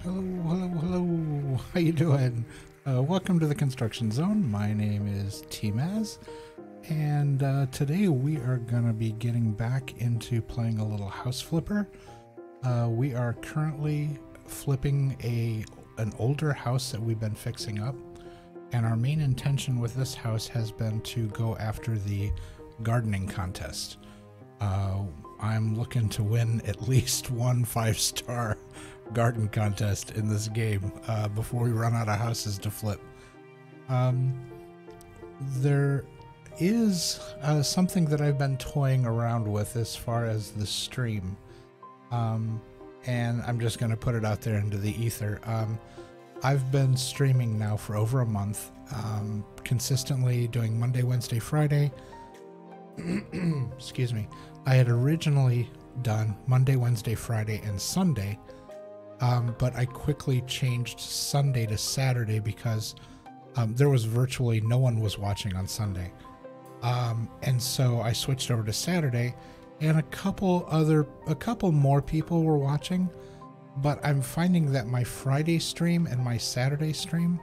Hello, hello, hello. How you doing? Welcome to the construction zone. My name is tmaaz, and today we are gonna be getting back into playing a little house flipper. We are currently flipping an older house that we've been fixing up, and our main intention with this house has been to go after the gardening contest. I'm looking to win at least one 5-star garden contest in this game before we run out of houses to flip. There is something that I've been toying around with as far as the stream, and I'm just going to put it out there into the ether. I've been streaming now for over a month, consistently doing Monday, Wednesday, Friday. Excuse me. I had originally done Monday, Wednesday, Friday, and Sunday, but I quickly changed Sunday to Saturday because there was virtually no one was watching on Sunday. And so I switched over to Saturday, and a couple more people were watching, but I'm finding that my Friday stream and my Saturday stream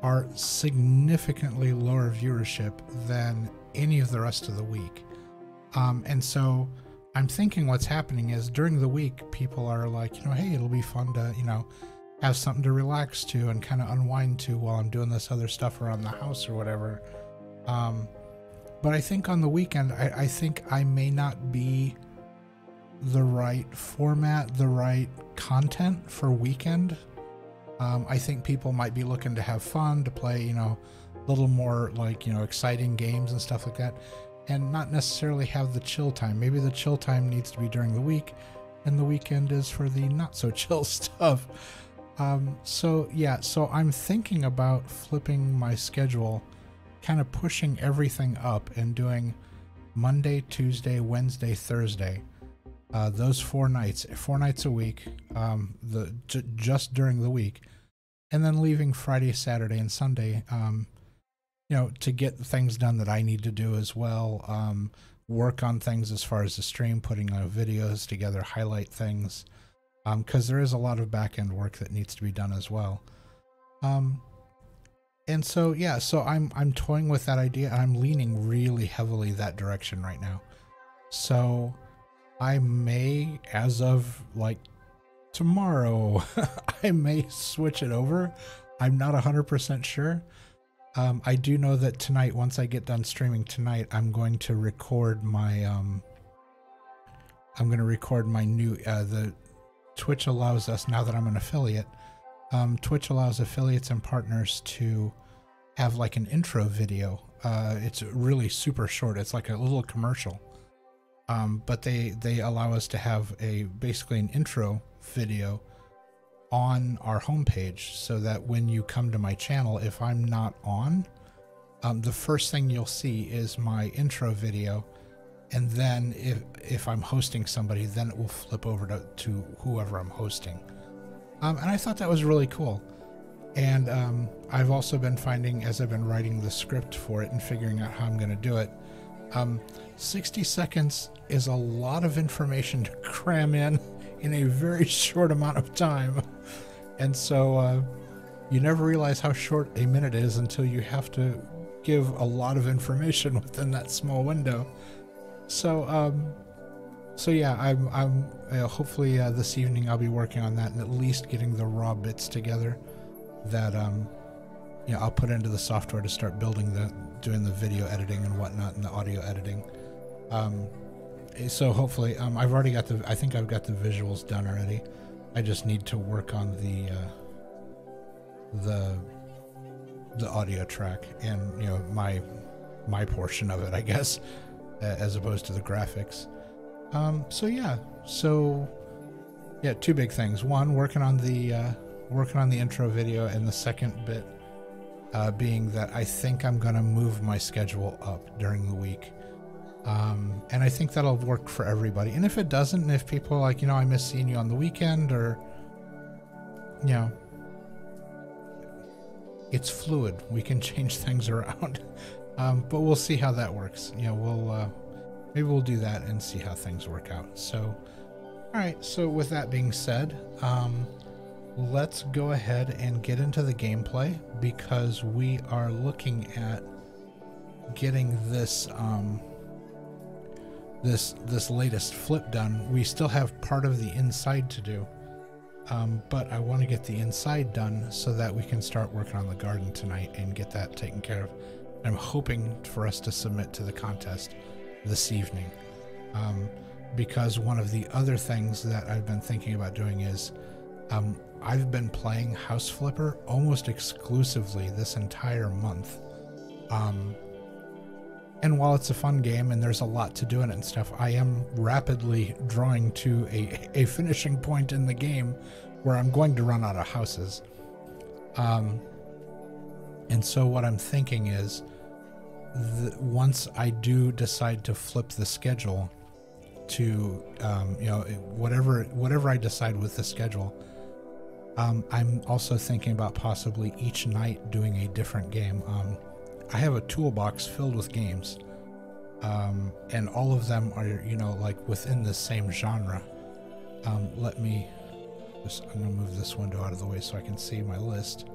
are significantly lower viewership than any of the rest of the week. And so I'm thinking what's happening is during the week, people are like, hey, it'll be fun to, have something to relax to and kind of unwind to while I'm doing this other stuff around the house or whatever. But I think on the weekend, I think I may not be the right format, the right content for weekend. I think people might be looking to have fun, to play, a little more like, exciting games and stuff like that, and not necessarily have the chill time. Maybe the chill time needs to be during the week, and the weekend is for the not so chill stuff. So I'm thinking about flipping my schedule, kind of pushing everything up and doing Monday, Tuesday, Wednesday, Thursday. Those 4 nights a week, just during the week, and then leaving Friday, Saturday, and Sunday, to get things done that I need to do as well. Work on things as far as the stream, putting videos together, highlight things, because there is a lot of back-end work that needs to be done as well. And so I'm toying with that idea, and I'm leaning really heavily that direction right now. So I may, as of like tomorrow, I may switch it over. I'm not 100% sure. I do know that tonight, once I get done streaming tonight, I'm going to record my new, the Twitch allows us, now that I'm an affiliate, Twitch allows affiliates and partners to have like an intro video. It's really super short. It's like a little commercial. But they allow us to have basically an intro video on our homepage, so that when you come to my channel, if I'm not on, the first thing you'll see is my intro video, and then if I'm hosting somebody, then it will flip over to whoever I'm hosting. And I thought that was really cool. And I've also been finding, as I've been writing the script for it and figuring out how I'm going to do it, 60 seconds is a lot of information to cram in a very short amount of time. And so you never realize how short a minute is until you have to give a lot of information within that small window. So yeah, I'm hopefully this evening I'll be working on that and at least getting the raw bits together that I'll put into the software to start doing the video editing and whatnot and the audio editing. So hopefully, I think I've got the visuals done already. I just need to work on the audio track and my portion of it, I guess, as opposed to the graphics. So yeah, 2 big things. One, working on the intro video, and the second bit being that I think I'm gonna move my schedule up during the week. And I think that'll work for everybody. And if it doesn't, and if people are like, I miss seeing you on the weekend, or, it's fluid. We can change things around. But we'll see how that works. Maybe we'll do that and see how things work out. So, all right. So with that being said, let's go ahead and get into the gameplay, because we are looking at getting this this latest flip done. We still have part of the inside to do, but I want to get the inside done so that we can start working on the garden tonight and get that taken care of. I'm hoping for us to submit to the contest this evening, because one of the other things that I've been thinking about doing is I've been playing House Flipper almost exclusively this entire month. And while it's a fun game and there's a lot to do in it and stuff, I am rapidly drawing to a finishing point in the game where I'm going to run out of houses. And so what I'm thinking is, once I do decide to flip the schedule to, you know, whatever I decide with the schedule, I'm also thinking about possibly each night doing a different game. I have a toolbox filled with games, and all of them are, you know, like within the same genre. I'm gonna move this window out of the way so I can see my list.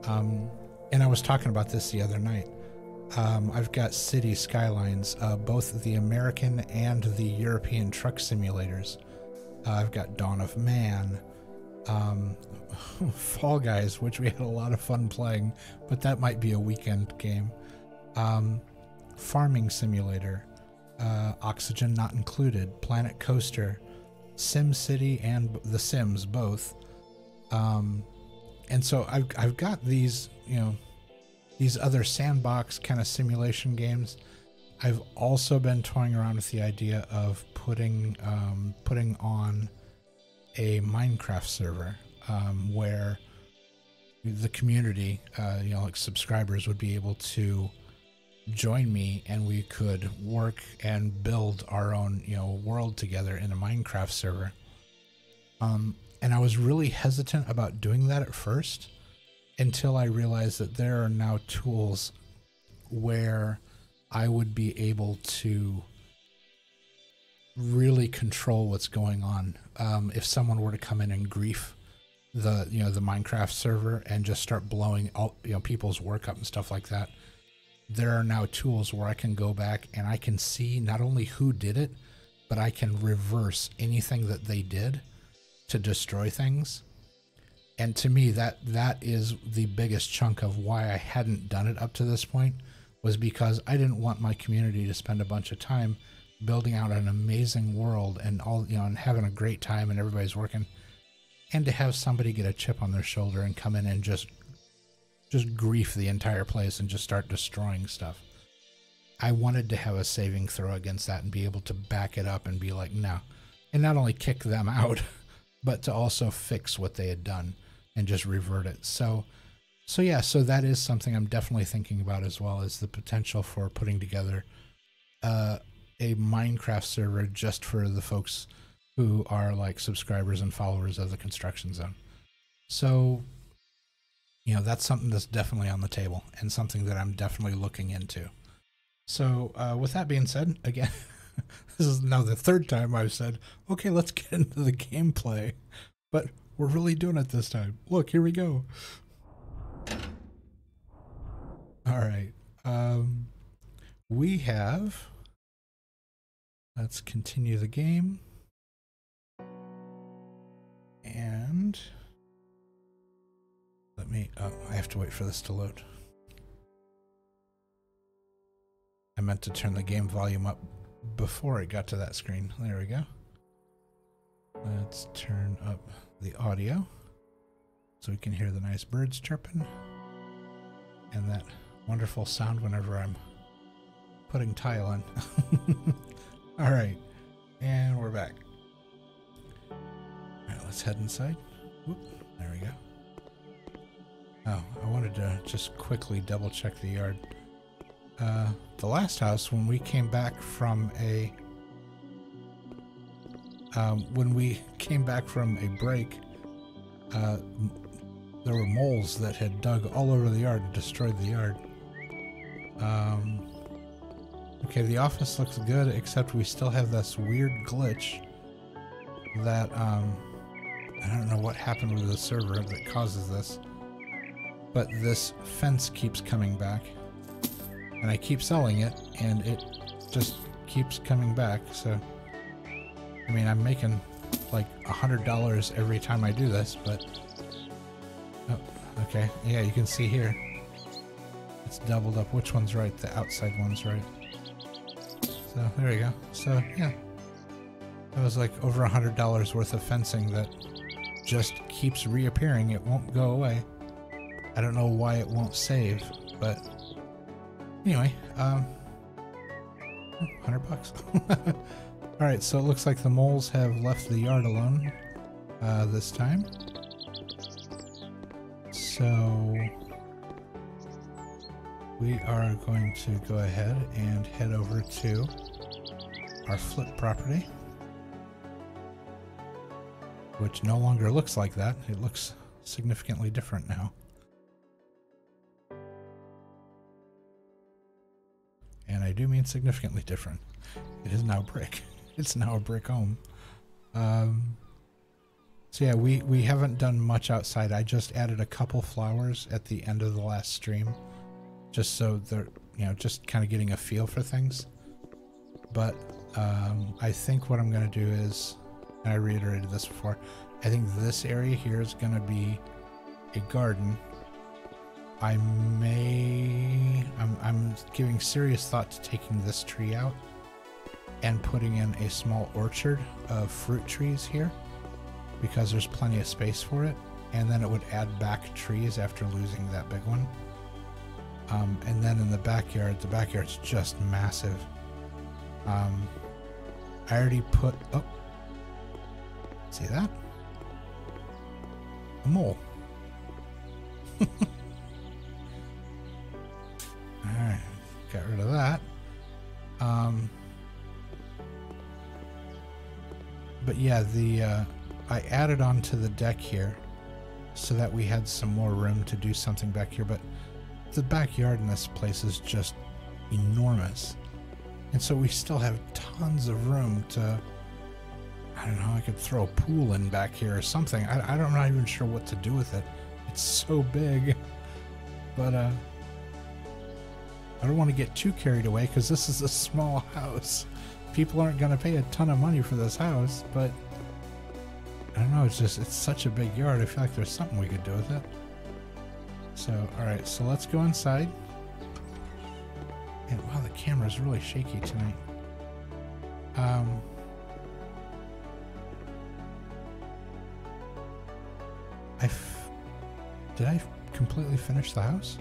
And I was talking about this the other night. I've got City Skylines, both the American and the European truck simulators. I've got Dawn of Man, Fall Guys, which we had a lot of fun playing, but that might be a weekend game. Farming Simulator, Oxygen Not Included, Planet Coaster, Sim City, and The Sims both. And so I've got these, you know, these other sandbox kind of simulation games. I've also been toying around with the idea of putting on a Minecraft server, where the community, you know, like subscribers would be able to join me, and we could work and build our own, you know, world together in a Minecraft server. And I was really hesitant about doing that at first, until I realized that there are now tools where I would be able to really control what's going on. If someone were to come in and grief the Minecraft server and just start blowing all, you know, people's work up and stuff like that, there are now tools where I can go back and I can see not only who did it, but I can reverse anything that they did to destroy things. And to me, that is the biggest chunk of why I hadn't done it up to this point, was because I didn't want my community to spend a bunch of time building out an amazing world and all, you know, and having a great time and everybody's working, and to have somebody get a chip on their shoulder and come in and just grief the entire place and just start destroying stuff. I wanted to have a saving throw against that and be able to back it up and be like, no, and not only kick them out, but to also fix what they had done and just revert it. So yeah, so that is something I'm definitely thinking about, as well as the potential for putting together a Minecraft server just for the folks who are like subscribers and followers of the Construction Zone. So, you know, that's something that's definitely on the table and something that I'm definitely looking into. So with that being said, again, this is now the third time I've said, okay, let's get into the gameplay, but we're really doing it this time. Look, here we go. All right. We have, let's continue the game. And let me, oh, I have to wait for this to load. I meant to turn the game volume up before it got to that screen. There we go. Let's turn up the audio so we can hear the nice birds chirping and that wonderful sound whenever I'm putting tile in. All right, and we're back. All right, let's head inside. Whoop, there we go. Oh, I wanted to just quickly double check the yard. The last house, when we came back from a break, there were moles that had dug all over the yard and destroyed the yard. Okay, the office looks good, except we still have this weird glitch that I don't know what happened with the server that causes this, but this fence keeps coming back, and I keep selling it, and it just keeps coming back. So, I mean, I'm making like $100 every time I do this, but oh, okay, yeah, you can see here it's doubled up. Which one's right? The outside one's right. So there you go. So yeah, that was like over $100 worth of fencing that just keeps reappearing. It won't go away. I don't know why it won't save, but anyway, $100. All right, so it looks like the moles have left the yard alone this time. So we are going to go ahead and head over to our flip property, which no longer looks like that. It looks significantly different now. And I do mean significantly different. It is now brick. It's now a brick home. So yeah, we haven't done much outside. I just added a couple flowers at the end of the last stream, just so they're, you know, just kind of getting a feel for things. But I think what I'm going to do is, and I reiterated this before, I think this area here is going to be a garden. I'm giving serious thought to taking this tree out and putting in a small orchard of fruit trees here, because there's plenty of space for it, and then it would add back trees after losing that big one. And then in the backyard's just massive. I already put, oh, see that? A mole. Alright, got rid of that. But yeah, I added onto the deck here so that we had some more room to do something back here, but the backyard in this place is just enormous. And so we still have tons of room to, I don't know, I could throw a pool in back here or something. I'm not even sure what to do with it. It's so big. But I don't want to get too carried away because this is a small house. People aren't going to pay a ton of money for this house, but I don't know, it's such a big yard. I feel like there's something we could do with it. So, alright, so let's go inside. And wow, the camera's really shaky tonight. Did I completely finish the house?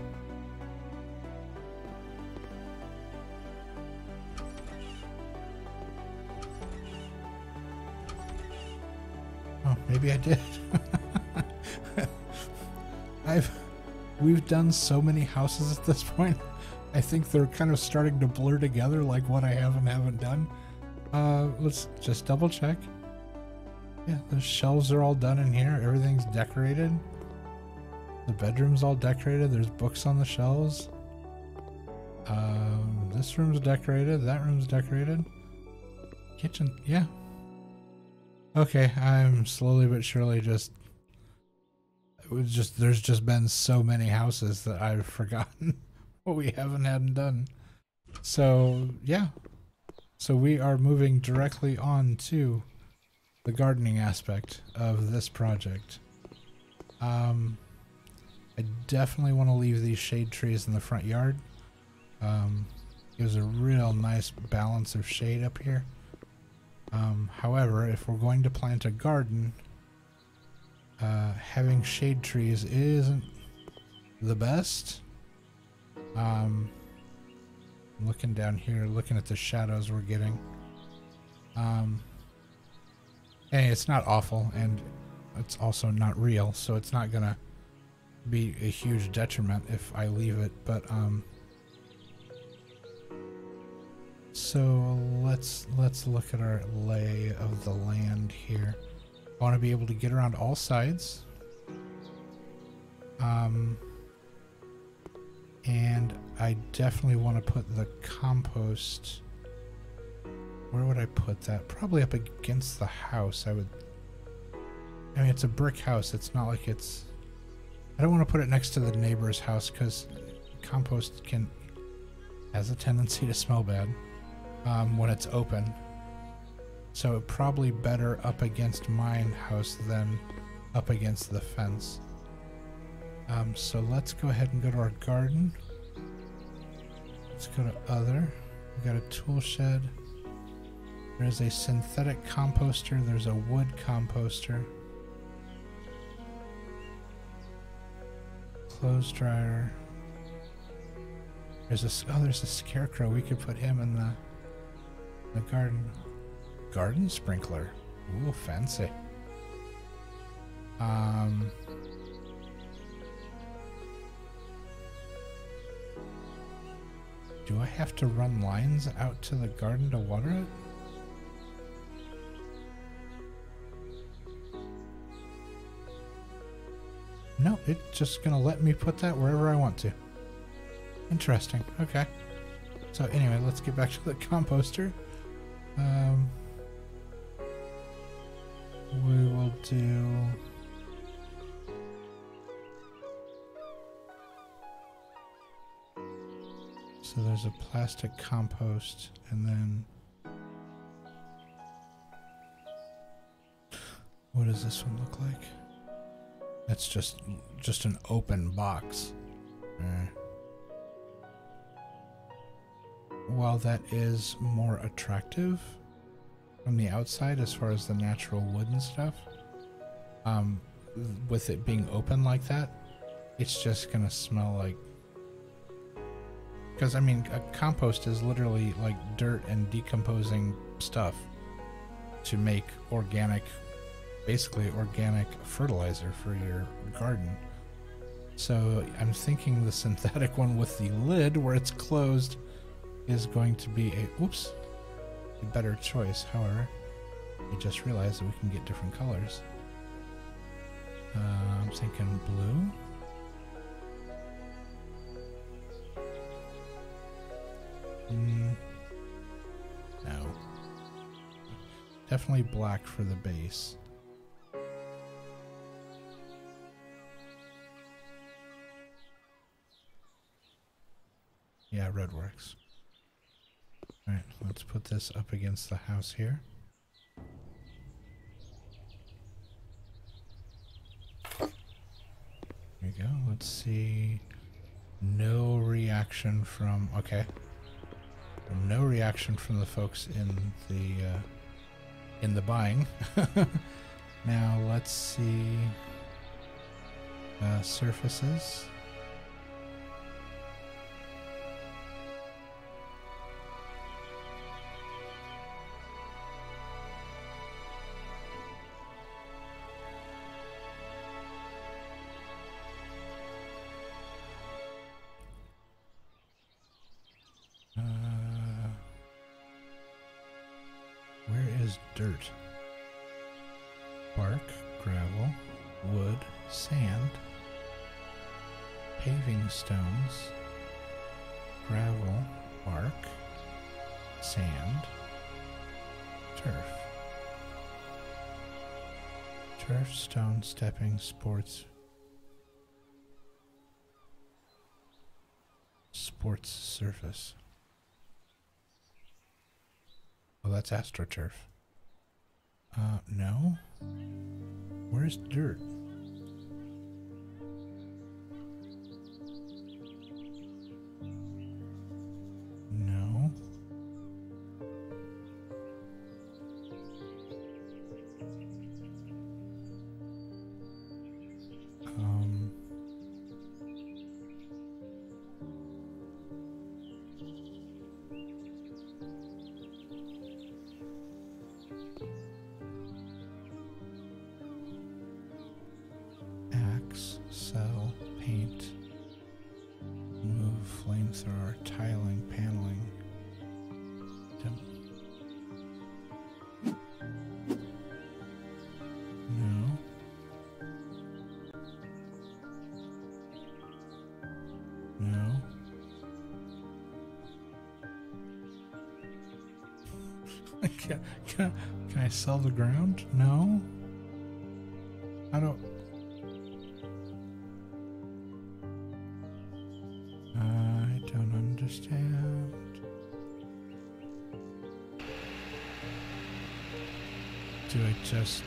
Oh, maybe I did. We've done so many houses at this point. I think they're kind of starting to blur together, like what I have and haven't done. Let's just double check. Yeah, the shelves are all done in here. Everything's decorated. The bedroom's all decorated. There's books on the shelves. This room's decorated. That room's decorated. Kitchen, yeah. Okay, I'm slowly but surely there's just been so many houses that I've forgotten what we hadn't done. So yeah, so we are moving directly on to the gardening aspect of this project. I definitely want to leave these shade trees in the front yard. Gives a real nice balance of shade up here. However, if we're going to plant a garden, having shade trees isn't the best. I'm looking down here, looking at the shadows we're getting. Hey, it's not awful, and it's also not real, so it's not gonna be a huge detriment if I leave it, but so let's look at our lay of the land here. I want to be able to get around all sides. And I definitely want to put the compost. Where would I put that? Probably up against the house. I would I mean, it's a brick house. It's not like it's... I don't want to put it next to the neighbor's house because compost has a tendency to smell bad when it's open. So probably better up against my house than up against the fence. So let's go ahead and go to our garden. Let's go to other. We got a tool shed. There's a synthetic composter. There's a wood composter. Clothes dryer. There's a scarecrow. We could put him in the garden. Garden sprinkler. Ooh, fancy. Do I have to run lines out to the garden to water it? No, it's just gonna let me put that wherever I want to. Interesting. Okay. So anyway, let's get back to the composter. We will do... So there's a plastic compost, and then... What does this one look like? That's just an open box. While that is more attractive from the outside as far as the natural wood and stuff, with it being open like that, it's just gonna smell like... Because, I mean, a compost is literally like dirt and decomposing stuff to make organic... basically organic fertilizer for your garden. So I'm thinking the synthetic one with the lid where it's closed is going to be a better choice. However, I just realized that we can get different colors. I'm thinking blue. No. Definitely black for the base. Yeah, red works. Alright, let's put this up against the house here. There we go. Let's see. No reaction from... Okay. No reaction from the folks in the buying. Now let's see. Surfaces. Dirt, bark, gravel, wood, sand, paving stones, gravel, bark, sand, turf. Turf, stone, stepping, sports surface. Oh, that's AstroTurf. No. Where's dirt? No. Cell, paint, move, flamethrower, tiling, paneling. No. No. Can I sell the ground? No. I don't understand. Do I just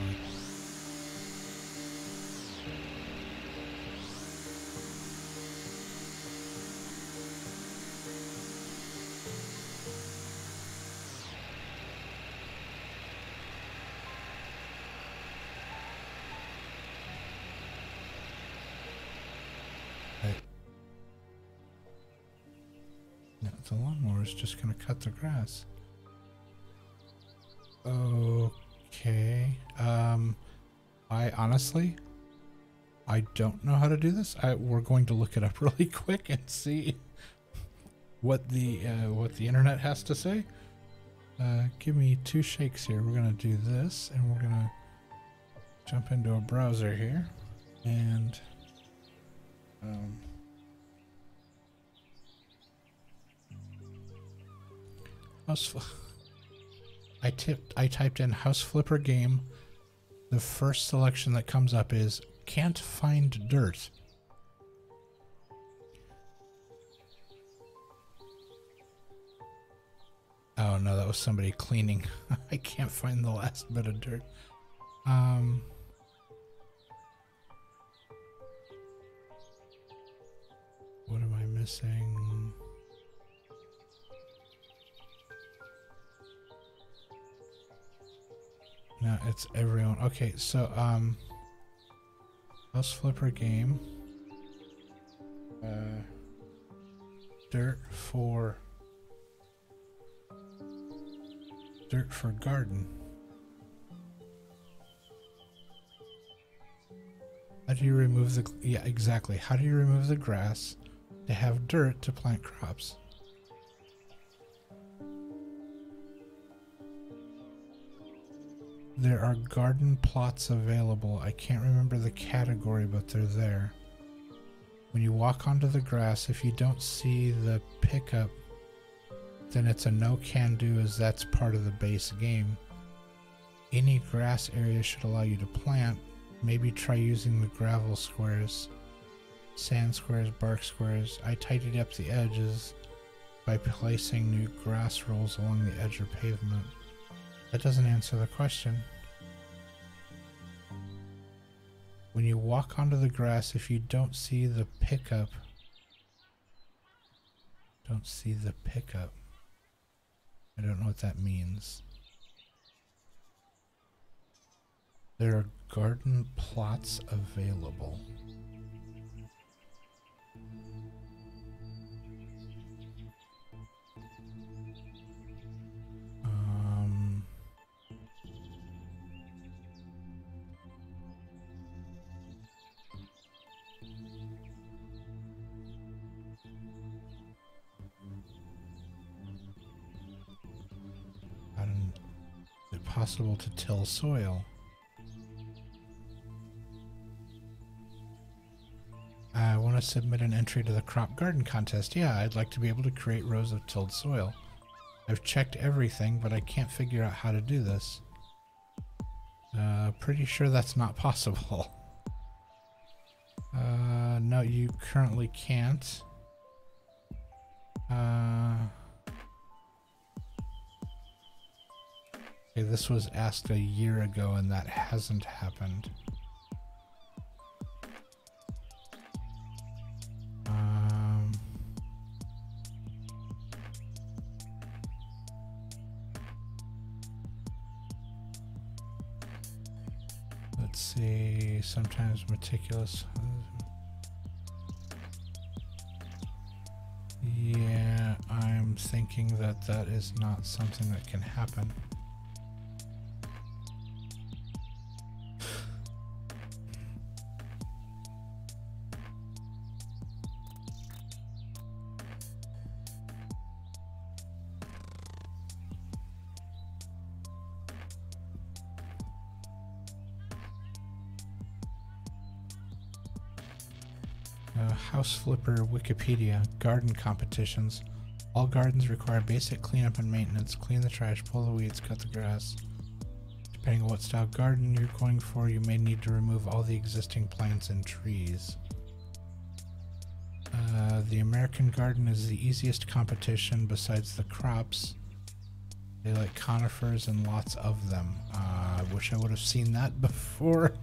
like the lawnmower is just going to cut the grass. Okay. I honestly, I don't know how to do this. We're going to look it up really quick and see what the internet has to say. Give me 2 shakes here. We're going to do this, and we're going to jump into a browser here, and I typed in house flipper game. The first selection that comes up is can't find dirt. Oh no, that was somebody cleaning. I can't find the last bit of dirt. What am I missing? No, it's everyone. Okay, so house flipper game. Dirt for garden. How do you remove the, yeah, exactly. How do you remove the grass to have dirt to plant crops? There are garden plots available. I can't remember the category, but they're there. When you walk onto the grass, if you don't see the pickup, then it's a no can do, as that's part of the base game. Any grass area should allow you to plant. Maybe try using the gravel squares, sand squares, bark squares. I tidied up the edges by placing new grass rolls along the edge of pavement. That doesn't answer the question. When you walk onto the grass, if you don't see the pickup, I don't know what that means. There are garden plots available. Is it possible to till soil? I want to submit an entry to the crop garden contest. Yeah, I'd like to be able to create rows of tilled soil. I've checked everything, but I can't figure out how to do this. Pretty sure that's not possible. No, you currently can't. Okay, this was asked a year ago and that hasn't happened. Let's see, sometimes meticulous. Yeah, I'm thinking that that is not something that can happen. House Flipper Wikipedia. Garden competitions. All gardens require basic cleanup and maintenance. Clean the trash, pull the weeds, cut the grass. To Depending on what style garden you're going for, you may need to remove all the existing plants and trees. The American garden is the easiest competition besides the crops. They like conifers and lots of them. I wish I would have seen that before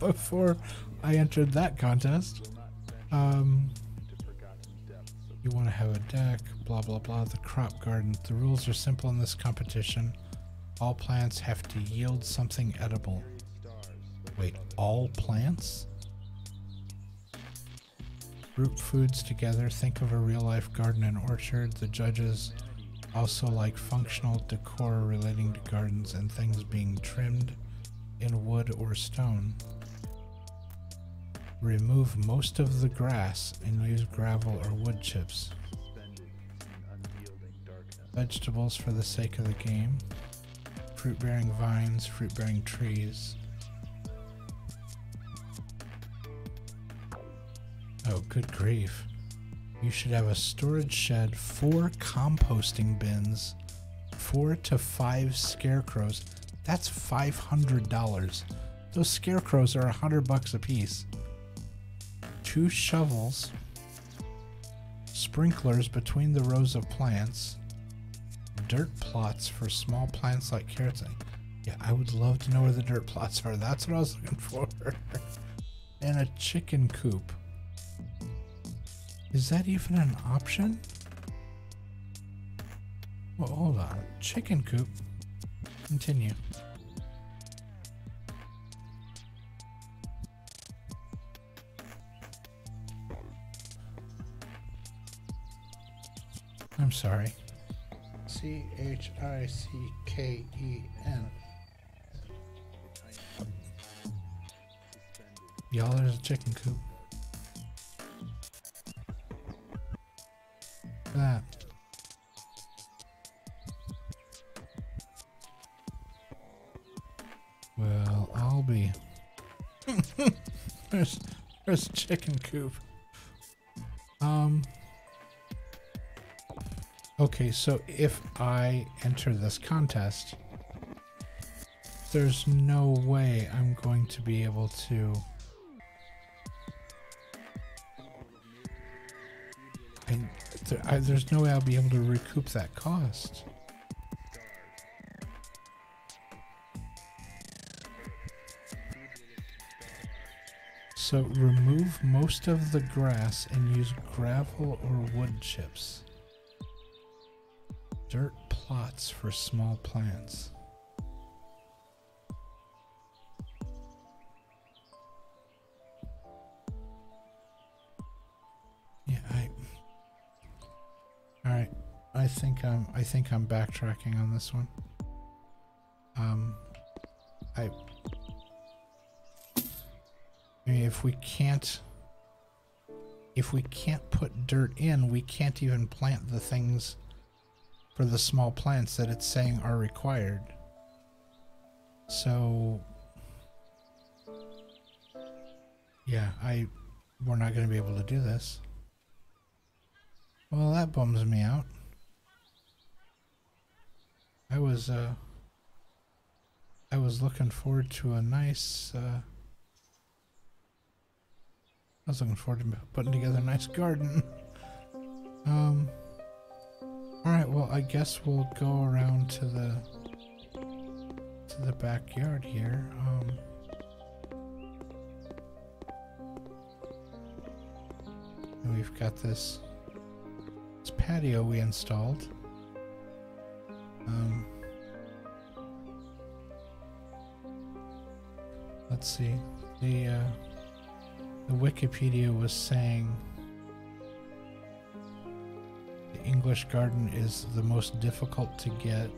before I entered that contest. You want to have a deck, blah blah blah. The crop garden. The rules are simple in this competition. All plants have to yield something edible. Wait, all plants? Group foods together. Think of a real-life garden and orchard. The judges also like functional decor relating to gardens and things being trimmed in wood or stone. Remove most of the grass and use gravel or wood chips. Vegetables for the sake of the game. Fruit-bearing vines, fruit-bearing trees. Oh, good grief. You should have a storage shed, 4 composting bins, 4 to 5 scarecrows. That's $500. Those scarecrows are $100 a piece. 2 shovels, sprinklers between the rows of plants, dirt plots for small plants like carrots. Yeah, I would love to know where the dirt plots are. That's what I was looking for. And a chicken coop. Is that even an option? Well, hold on. Chicken coop. Continue. I'm sorry. Chicken. Y'all, there's a chicken coop. That. Well, I'll be. there's a chicken coop. Okay, so if I enter this contest, there's no way I'm going to be able to. There's no way I'll be able to recoup that cost. So remove most of the grass and use gravel or wood chips. Dirt plots for small plants. Yeah, all right. I think I'm backtracking on this one. I mean, if we can't put dirt in, we can't even plant the things for the small plants that it's saying are required. So yeah, we're not going to be able to do this. Well, that bums me out. I was looking forward to a nice I was looking forward to putting together a nice garden. Alright, well, I guess we'll go around to the backyard here. And we've got this patio we installed. Let's see. The Wikipedia was saying the English garden is the most difficult to get.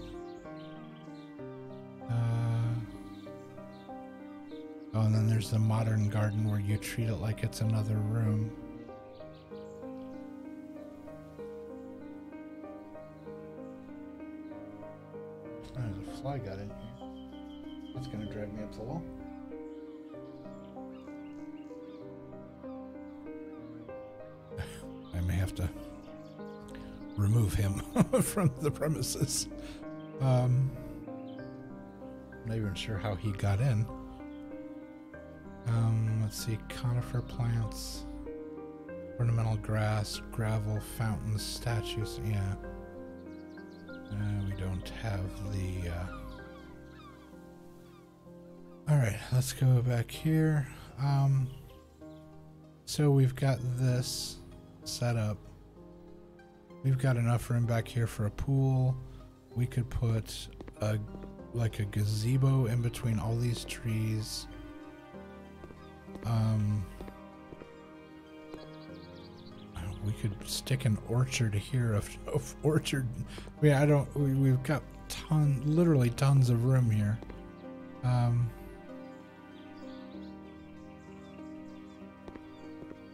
Oh, and then there's the modern garden where you treat it like it's another room. Oh, there's a fly got in here. That's gonna drive me up the wall. I may have to remove him from the premises. Not even sure how he got in. Let's see, conifer plants, ornamental grass, gravel, fountains, statues. Yeah. We don't have the... Alright, let's go back here. So we've got this set up. We've got enough room back here for a pool. We could put like a gazebo in between all these trees. We could stick an orchard here of orchard. We've got literally tons of room here.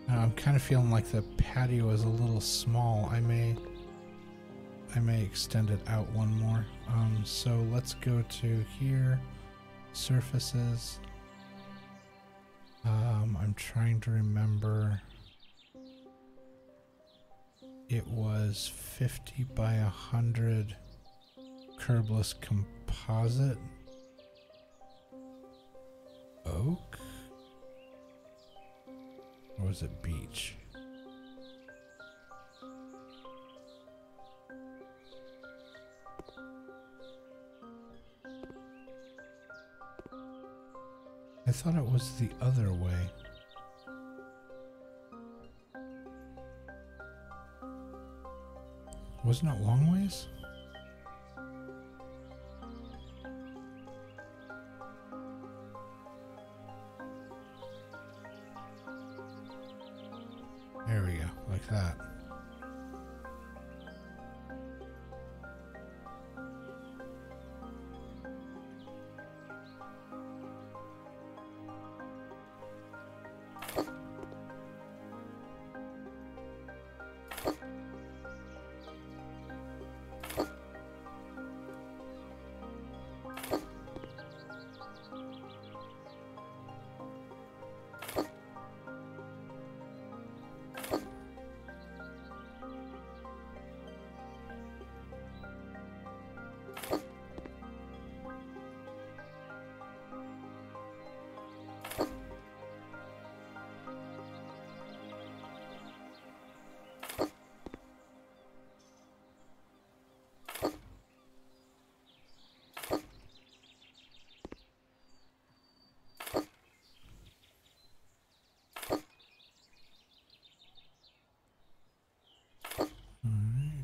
I'm kind of feeling like the patio is a little small. I may extend it out one more. So let's go to here, surfaces. I'm trying to remember. It was 50 by 100 curbless composite oak. Or was it beech? I thought it was the other way. Wasn't it long ways? There we go, like that.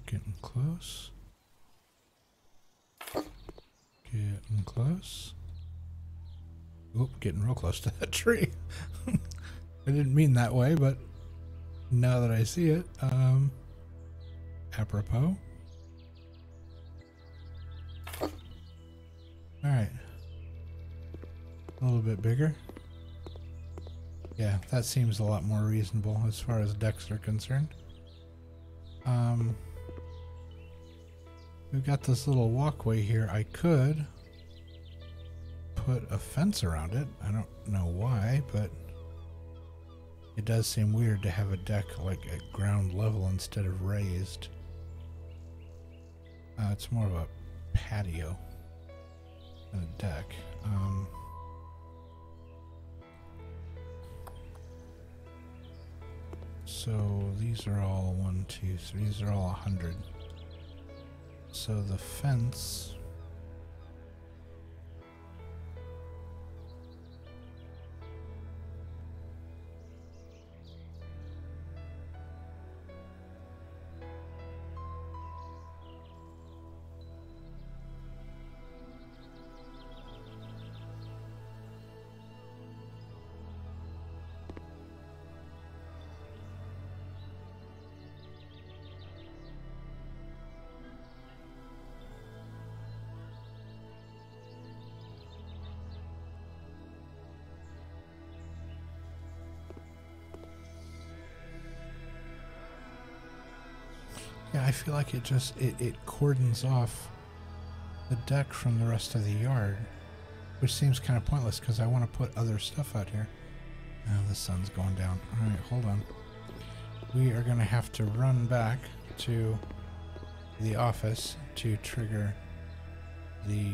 Getting close. Getting close. Oop, getting real close to that tree. I didn't mean that way, but now that I see it, apropos. Alright. A little bit bigger. Yeah, that seems a lot more reasonable as far as decks are concerned. We've got this little walkway here. I could put a fence around it. I don't know why, but it does seem weird to have a deck like at ground level instead of raised. It's more of a patio than a deck. So these are all 1, 2, 3. These are all 100. So the fence. Yeah, I feel like it cordons off the deck from the rest of the yard, which seems kind of pointless because I want to put other stuff out here. Oh, the sun's going down. All right, hold on. We are going to have to run back to the office to trigger the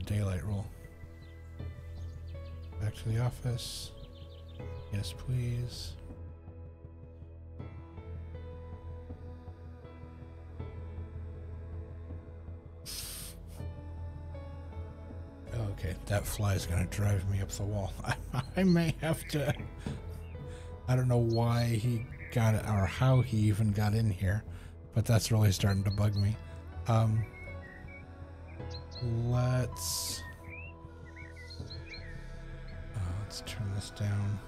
daylight rule. Back to the office. Yes, please. Okay, that fly is going to drive me up the wall. I may have to... I don't know why he got it or how he even got in here, but that's really starting to bug me. Let's turn this down.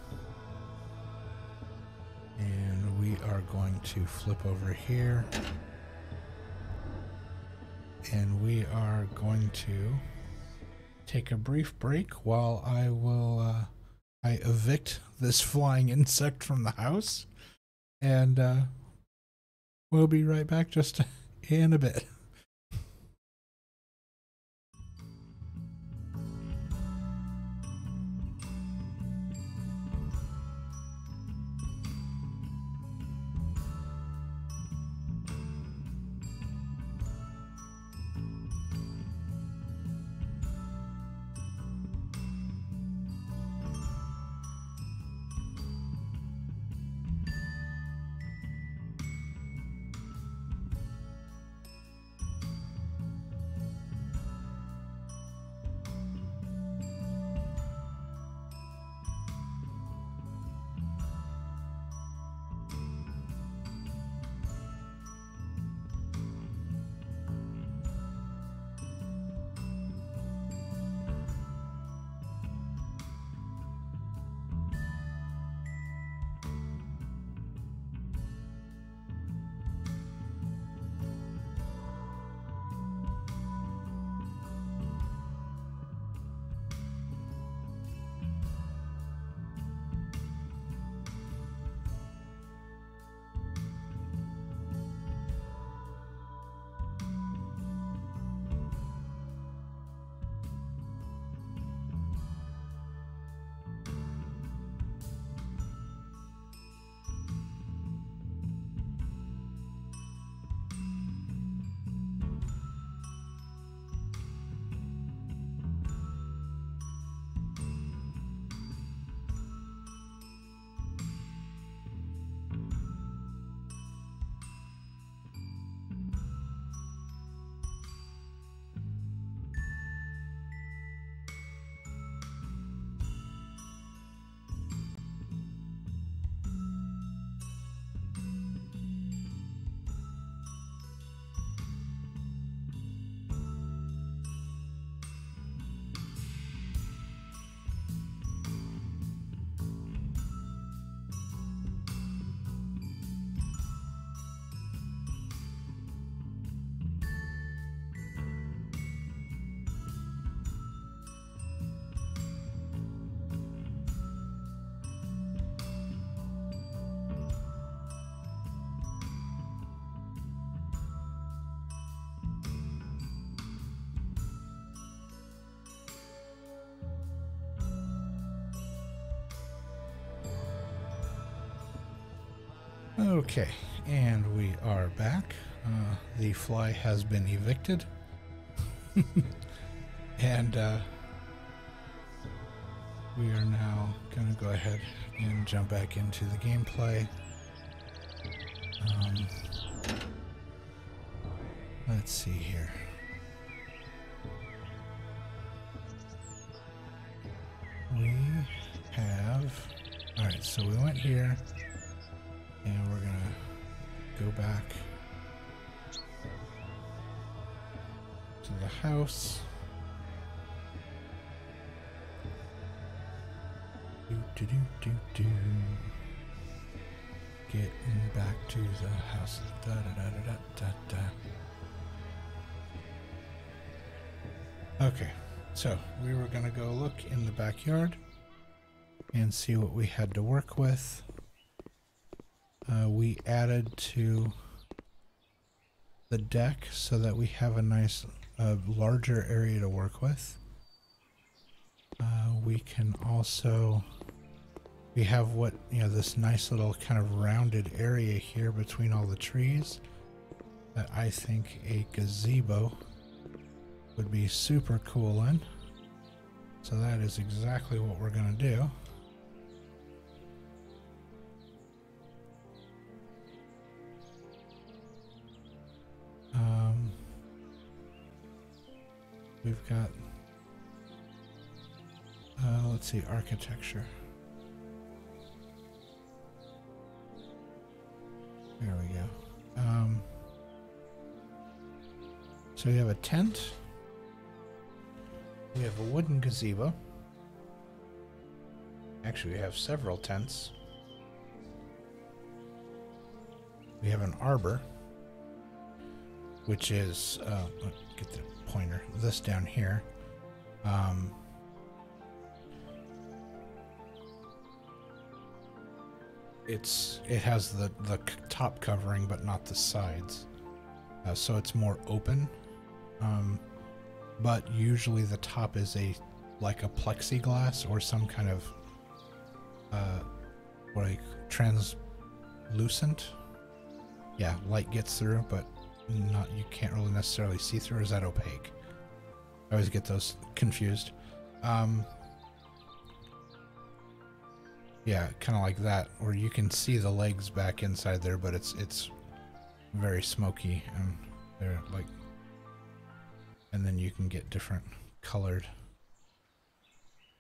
And we are going to flip over here. And we are going to take a brief break while I evict this flying insect from the house. And we'll be right back just in a bit. Okay, and we are back. The fly has been evicted. And we are now going to go ahead and jump back into the gameplay. Let's see here. We have... Alright, so we went here. And we're going to go back to the house. Getting back to the house. Da, da, da, da, da, da, da. Okay, so we were going to go look in the backyard and see what we had to work with. We added to the deck so that we have a nice, larger area to work with. We can also, we have what, this nice little kind of rounded area here between all the trees that I think a gazebo would be super cool in. So that is exactly what we're going to do. We've got, let's see, architecture. There we go. So we have a tent. We have a wooden gazebo. Actually, we have several tents. We have an arbor, which is, get the pointer, this down here. It has the top covering, but not the sides. So it's more open. But usually the top is like a plexiglass or some kind of translucent. Yeah, light gets through, but you can't really necessarily see through. Or is that opaque? I always get those confused. Yeah, kind of like that, where you can see the legs back inside there, but it's very smoky, and they're like, and then you can get different colored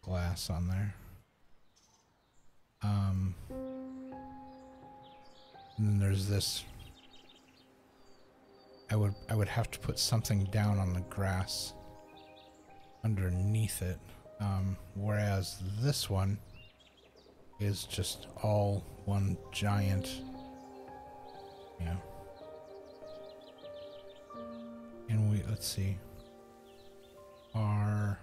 glass on there. And then there's this. I would have to put something down on the grass underneath it, whereas this one is just all one giant, and let's see, our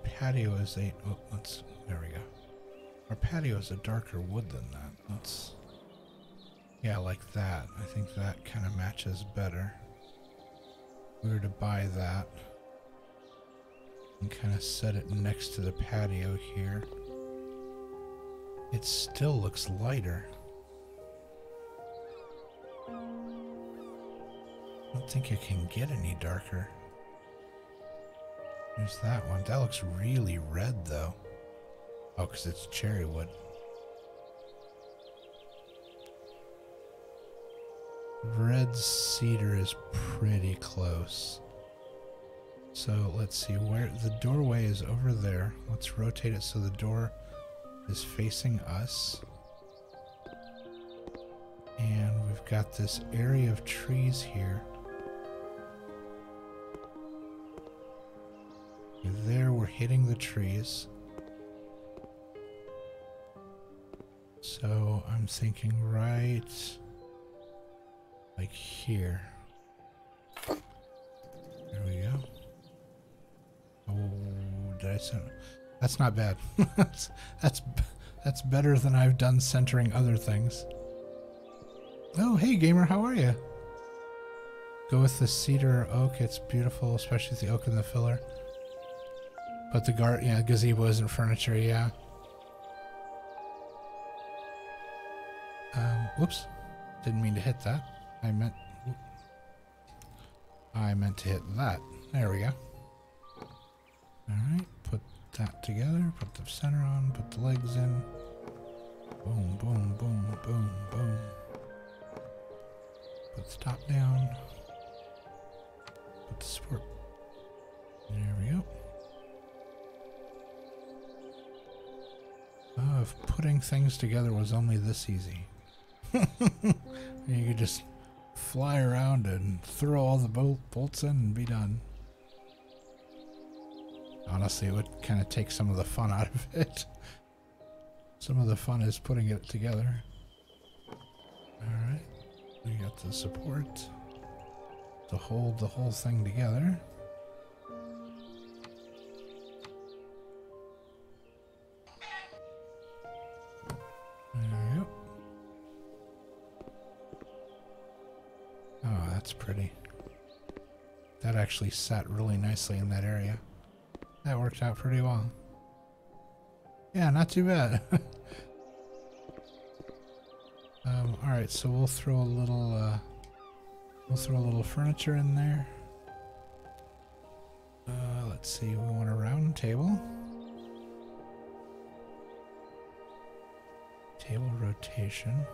patio is there we go. Our patio is a darker wood than that. Yeah, like that. I think that kind of matches better. If we were to buy that and kind of set it next to the patio here, it still looks lighter. I don't think it can get any darker. There's that one. That looks really red though. Oh, because it's cherry wood. Red cedar is pretty close. So let's see, where the doorway is over there. Let's rotate it so the door is facing us. And we've got this area of trees here. There we're hitting the trees. So I'm thinking right like here. There we go. Oh, did I send? That's not bad. that's better than I've done centering other things. Oh, hey gamer, how are you? Go with the cedar or oak. It's beautiful, especially the oak in the filler. But the gazebo isn't furniture, yeah. Whoops. Didn't mean to hit that. I meant to hit that. There we go. Alright, put that together, put the center on, put the legs in. Boom, boom, boom, boom, boom. Put the top down. Put the support. There we go. Oh, if putting things together was only this easy. You could just fly around and throw all the bolts in and be done. Honestly, it would kind of take some of the fun out of it. Some of the fun is putting it together. Alright, we got the support to hold the whole thing together. That's pretty. That actually sat really nicely in that area. That worked out pretty well. Yeah, not too bad. right, so we'll throw a little furniture in there. Let's see, we want a round table. Table rotation.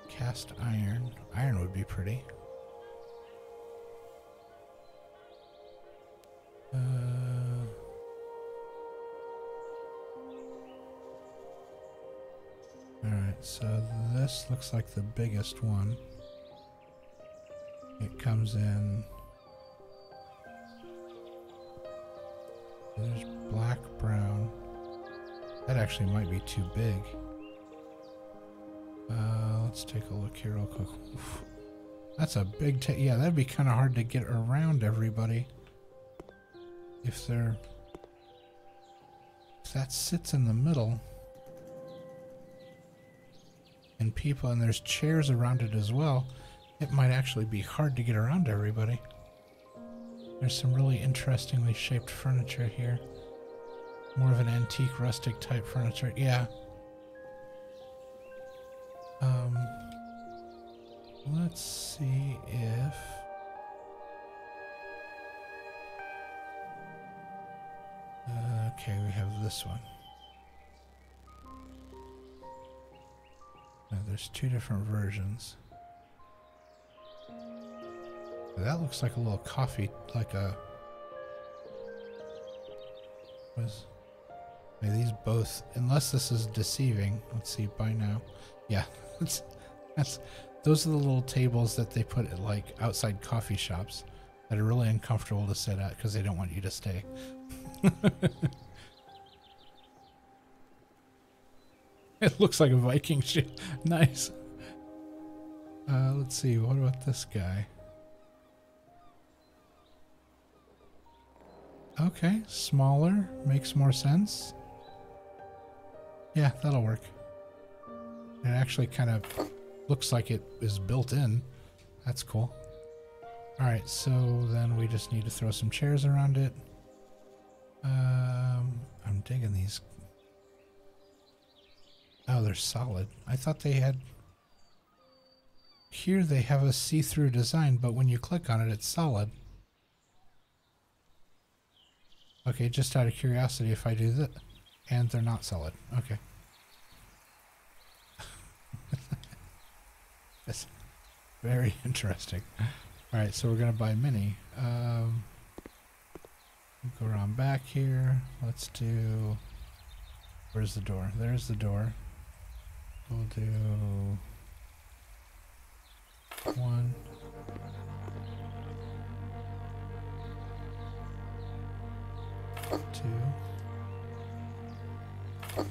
Cast iron. Iron would be pretty. Alright, so this looks like the biggest one. It comes in. There's black, brown. That actually might be too big. Let's take a look here real quick. Oof. That's a big yeah, that'd be kind of hard to get around everybody. If that sits in the middle. And there's chairs around it as well. It might actually be hard to get around everybody. There's some really interestingly shaped furniture here. More of an antique, rustic type furniture. Yeah. Let's see if... okay, we have this one. Now, there's two different versions. That looks like a little coffee, like a... these both, unless this is deceiving. Let's see, buy now. Yeah, those are the little tables that they put at like outside coffee shops that are really uncomfortable to sit at because they don't want you to stay. It looks like a Viking ship. Nice. Let's see, what about this guy? Okay, smaller, makes more sense. Yeah, that'll work. It actually kind of looks like it is built in. That's cool. Alright, so then we just need to throw some chairs around it. I'm digging these. Oh, they're solid. I thought they had... Here they have a see-through design, but when you click on it, it's solid. Okay, just out of curiosity, if I do that, and they're not solid. Okay. That's very interesting. All right, so we're gonna buy mini. Go around back here. Let's do. Where's the door? There's the door. We'll do 1. 2, 3,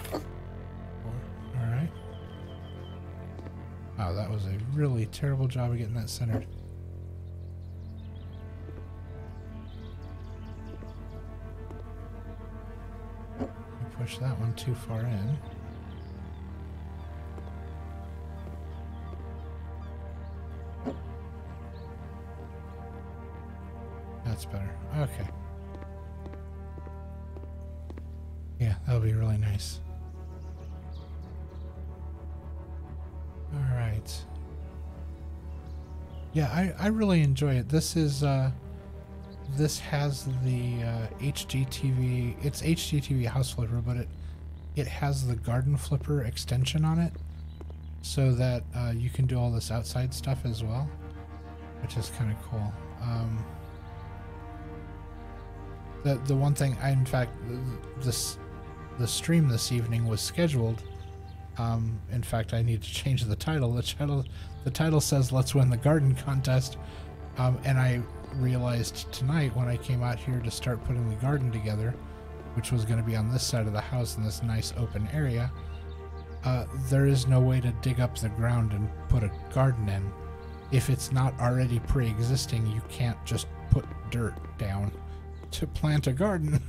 4. All right. Wow, that was a really terrible job of getting that centered. Push that one too far in. That's better. Okay. Yeah, that'll be really nice. All right. Yeah, I really enjoy it. This is this has the HGTV. It's HGTV House Flipper, but it has the Garden Flipper extension on it, so that you can do all this outside stuff as well, which is kind of cool. The one thing, in fact, the stream this evening was scheduled. In fact, I need to change the title. The title says "Let's Win the Garden Contest," and I realized tonight when I came out here to start putting the garden together, which was going to be on this side of the house in this nice open area, there is no way to dig up the ground and put a garden in. If it's not already pre-existing, you can't just put dirt down to plant a garden.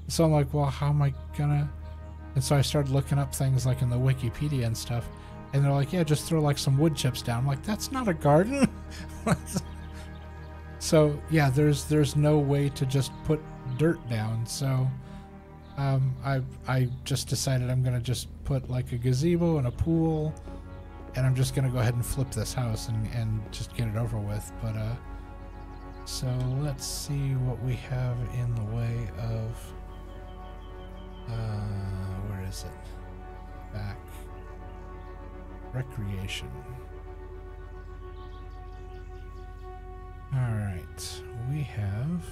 So I'm like, well, how am I gonna... And so I started looking up things like in the Wikipedia and stuff, and they're like, yeah, just throw like some wood chips down. I'm like, that's not a garden. So yeah, there's no way to just put dirt down. So I just decided I'm gonna just put like a gazebo and a pool, and I'm just gonna go ahead and flip this house and just get it over with. But so let's see what we have in the way of where is it? Back. Recreation. Alright, we have...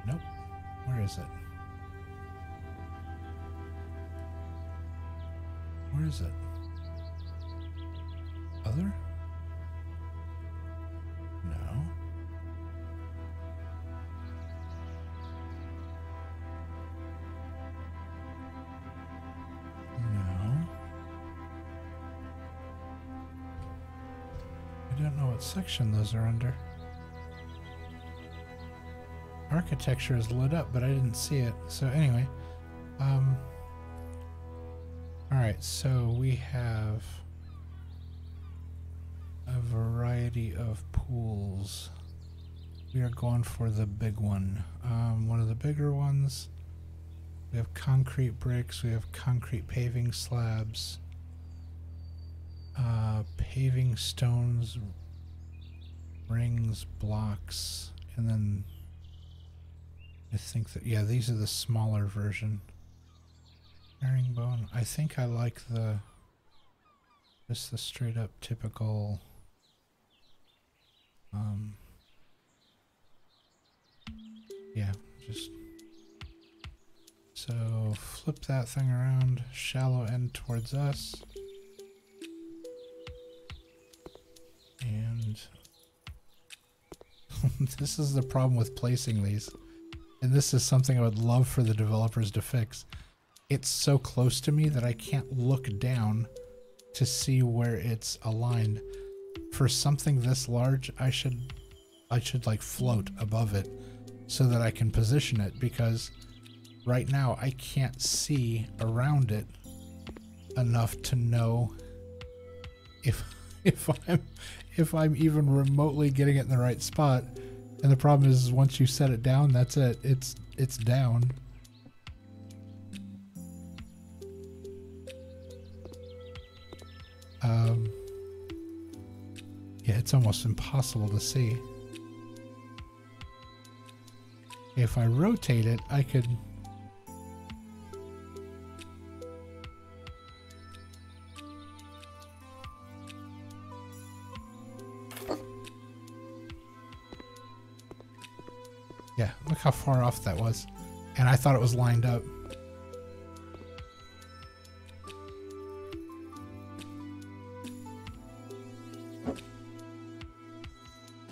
Nope. Where is it? Where is it? Other? No. No. I don't know what section those are under. Architecture is lit up, but I didn't see it. So anyway, alright, so we have a variety of pools. We are going for the big one. One of the bigger ones. We have concrete bricks, we have concrete paving slabs, paving stones, rings, blocks, and then I think that, yeah, these are the smaller version. Herringbone. I think I like just the straight up typical, yeah, just, so flip that thing around, shallow end towards us. And this is the problem with placing these. And this is something I would love for the developers to fix. It's so close to me that I can't look down to see where it's aligned. For something this large, I should like float above it so that I can position it, because right now I can't see around it enough to know if I'm even remotely getting it in the right spot. And the problem is once you set it down, that's it. It's down. Yeah, it's almost impossible to see. If I rotate it, I could... Yeah, look how far off that was. And I thought it was lined up.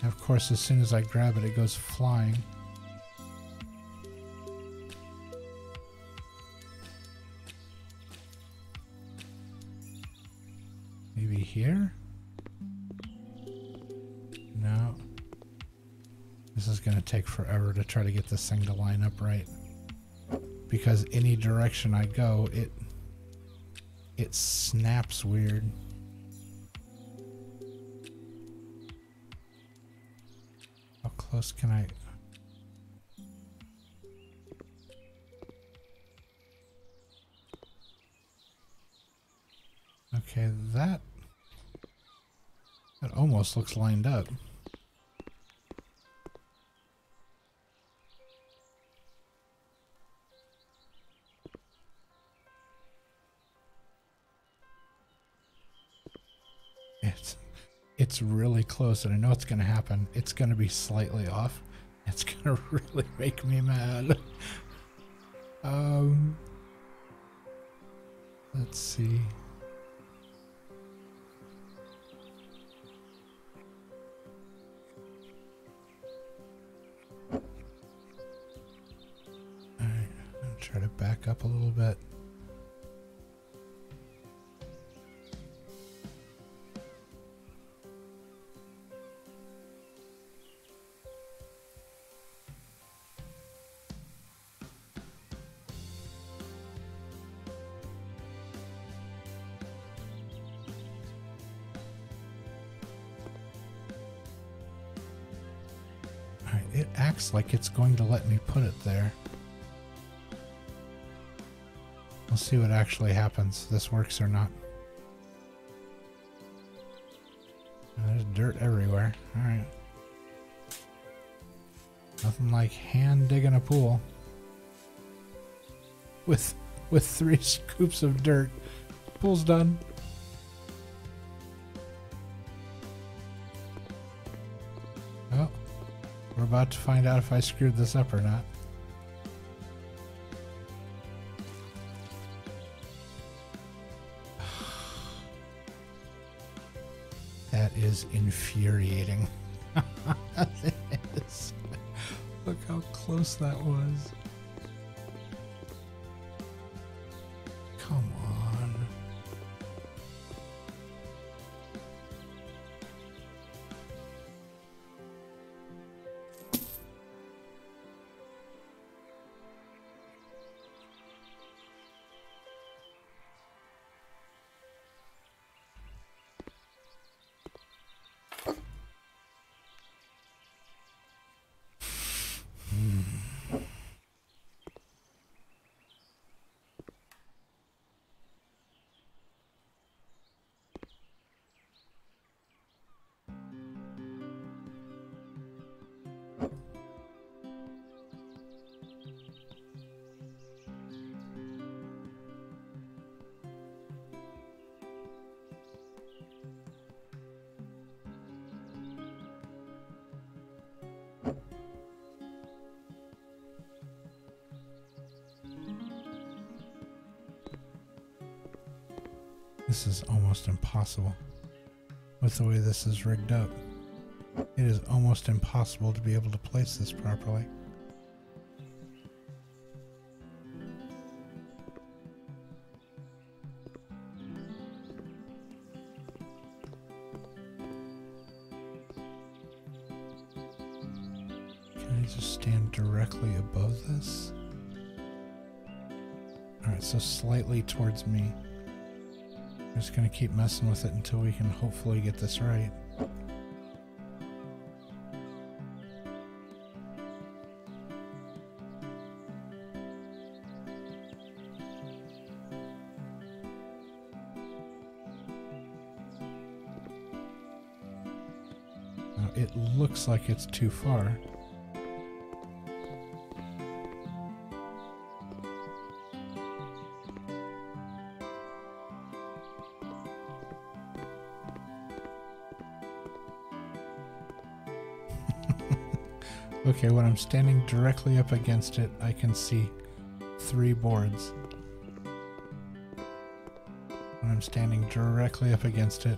And of course, as soon as I grab it, it goes flying. Maybe here? No. This is going to take forever to try to get this thing to line up right. Because any direction I go, it snaps weird. How close can I... Okay, that almost looks lined up. It's really close, and I know it's going to happen. It's going to be slightly off. It's going to really make me mad. Let's see. Alright, I'm going to try to back up a little bit. it acts like it's going to let me put it there. We'll see what actually happens, if this works or not. There's dirt everywhere. Alright. Nothing like hand digging a pool. With 3 scoops of dirt. Pool's done. Oh. We're about to find out if I screwed this up or not. That is infuriating. It is. Look how close that was. Come on. This is almost impossible with the way this is rigged up. It is almost impossible to be able to place this properly. Can I just stand directly above this? Alright, so slightly towards me. I'm just going to keep messing with it until we can hopefully get this right. Now, it looks like it's too far. Okay, when I'm standing directly up against it, I can see 3 boards. When I'm standing directly up against it,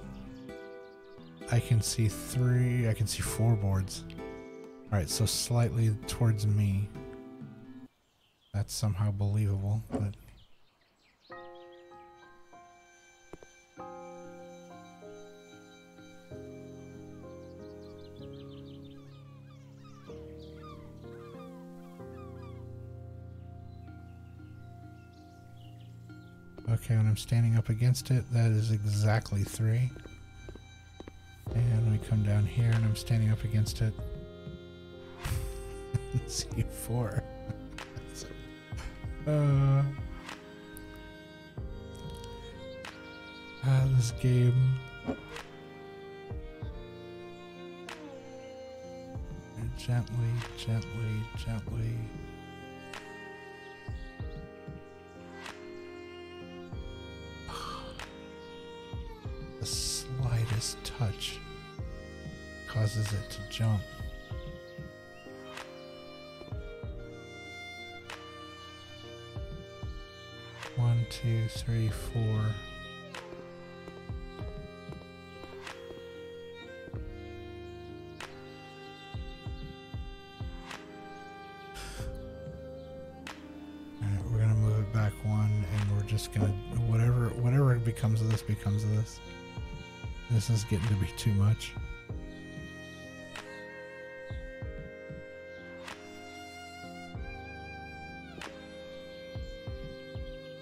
I can see 4 boards. Alright, so slightly towards me. That's somehow believable, but... Okay, when I'm standing up against it, that is exactly 3. And we come down here and I'm standing up against it. See 4. This game. Gently, gently, gently. The slightest touch causes it to jump. One, 2, 3, 4. Alright, we're gonna move it back 1 and we're just gonna whatever becomes of this becomes of this. This is getting to be too much.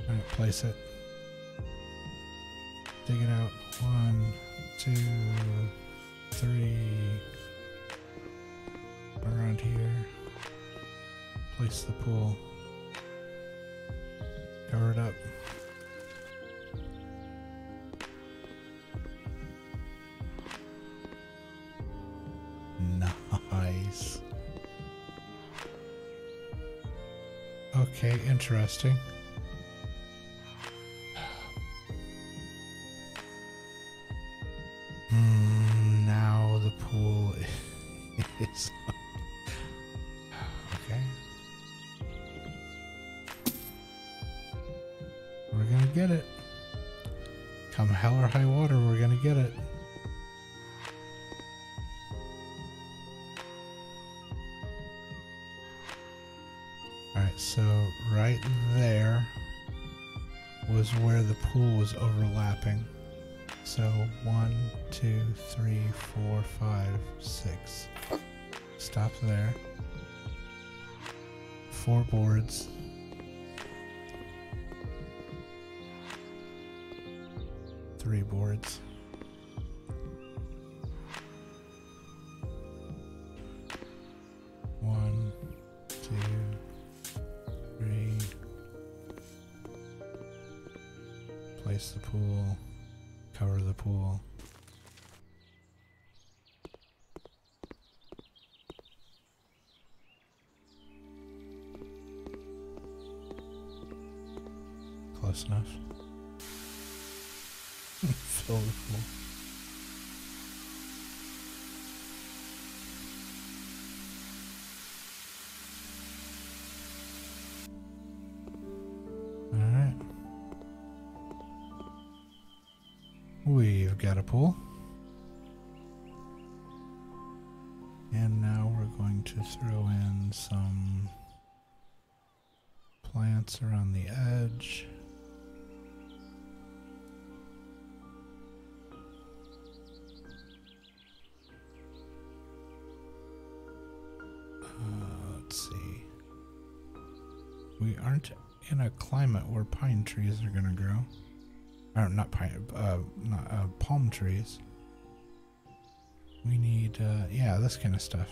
Alright, place it. Dig it out. 1, 2, 3. Around here. Place the pool. Cover it up. Nice. Okay, interesting. Now the pool is okay. We're gonna get it. Come hell or high water, we're gonna get it. Alright, so right there was where the pool was overlapping. So 1, 2, 3, 4, 5, 6. Stop there. 4 boards. 3 boards. One, 2, 3. Place the pool. Cover the pool. Close enough. Fill the pool. Alright. We've got a pool. And now we're going to throw in some plants around the edge. Let's see. We aren't in a climate where pine trees are going to grow. Or not pine, palm trees. We need, yeah, this kind of stuff.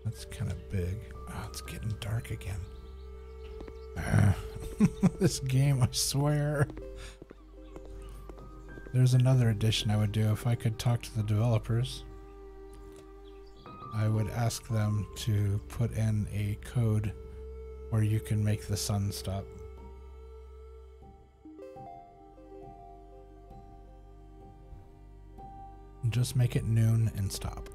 That's kind of big. Oh, it's getting dark again. This game, I swear. There's another addition I would do if I could talk to the developers. I would ask them to put in a code where you can make the sun stop. Just make it noon and stop.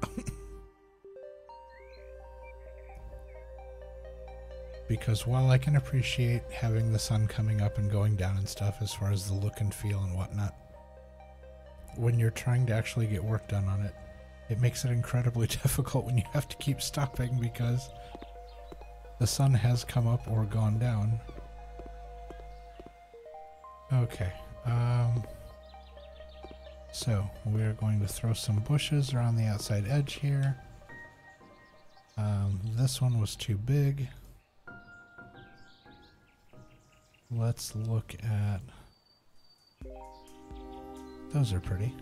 Because while I can appreciate having the sun coming up and going down and stuff as far as the look and feel and whatnot, when you're trying to actually get work done on it, it makes it incredibly difficult when you have to keep stopping because the sun has come up or gone down. Okay, so we're going to throw some bushes around the outside edge here. This one was too big. Let's look at... Those are pretty.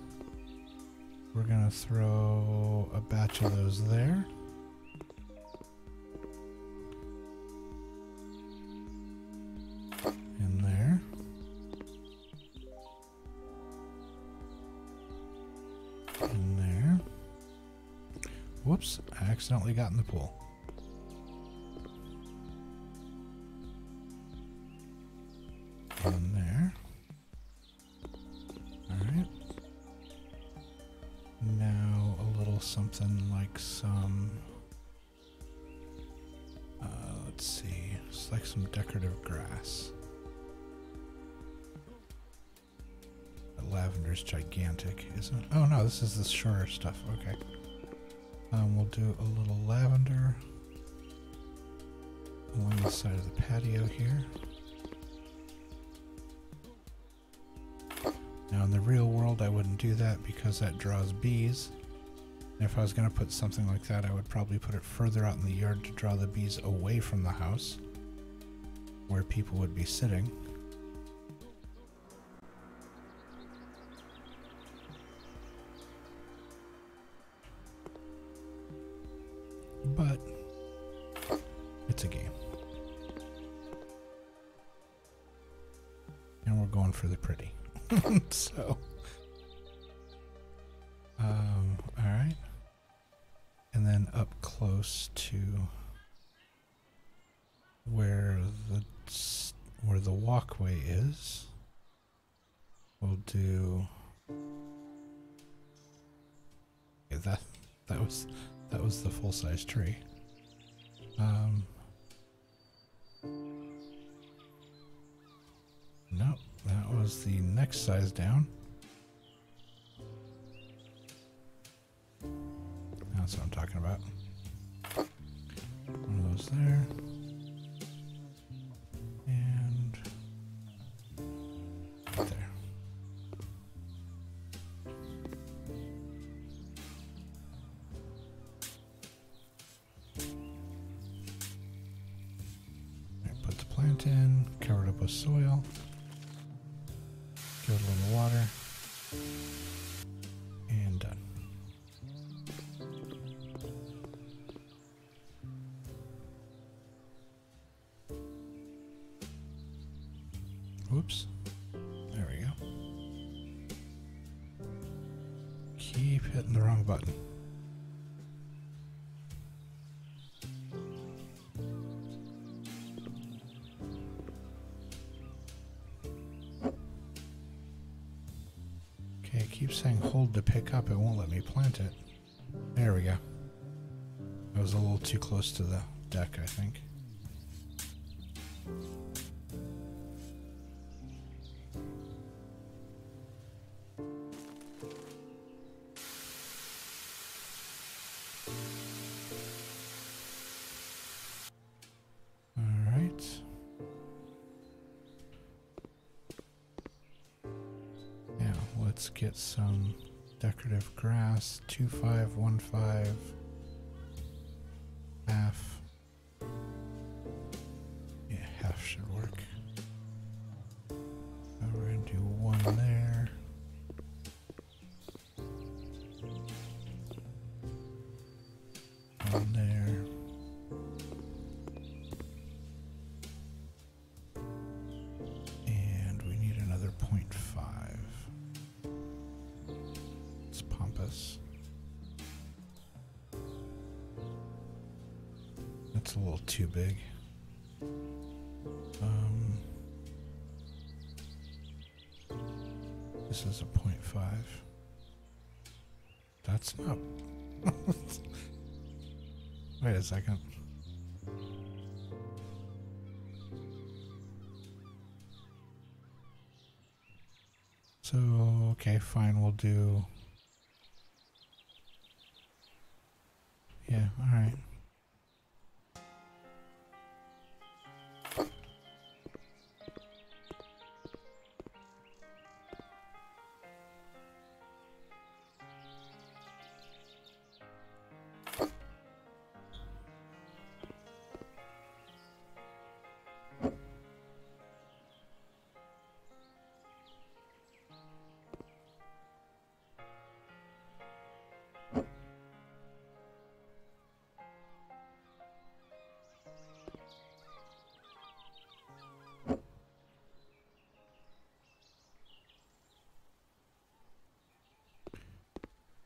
We're gonna throw a batch of those there. In there. In there. Whoops, I accidentally got in the pool. In there. Alright. Now a little something like some, let's see, it's like some decorative grass. The lavender's gigantic, isn't it? Oh no, this is the shorter stuff, okay. We'll do a little lavender along the side of the patio here. Now in the real world I wouldn't do that because that draws bees. And if I was going to put something like that, I would probably put it further out in the yard to draw the bees away from the house where people would be sitting. but it's a game. And we're going for the pretty. So, all right. And then up close to where the walkway is, we'll do. Okay, that was the full-size tree. Nope, that was the next size down. That's what I'm talking about. One of those there. And right there. Right, put the plant in, cover it up with soil. Give it a little water. And done. Whoops. There we go. Keep hitting the wrong button. Okay, it keeps saying hold to pick up. It won't let me plant it. There we go. I was a little too close to the deck, I think. Let's get some decorative grass. 2515 half. Yeah, half should work. We're gonna do one there. One there. And we need another 0.5. That's a little too big. This is a 0.5. That's not. Wait a second. So, okay, fine, we'll do. Yeah, alright.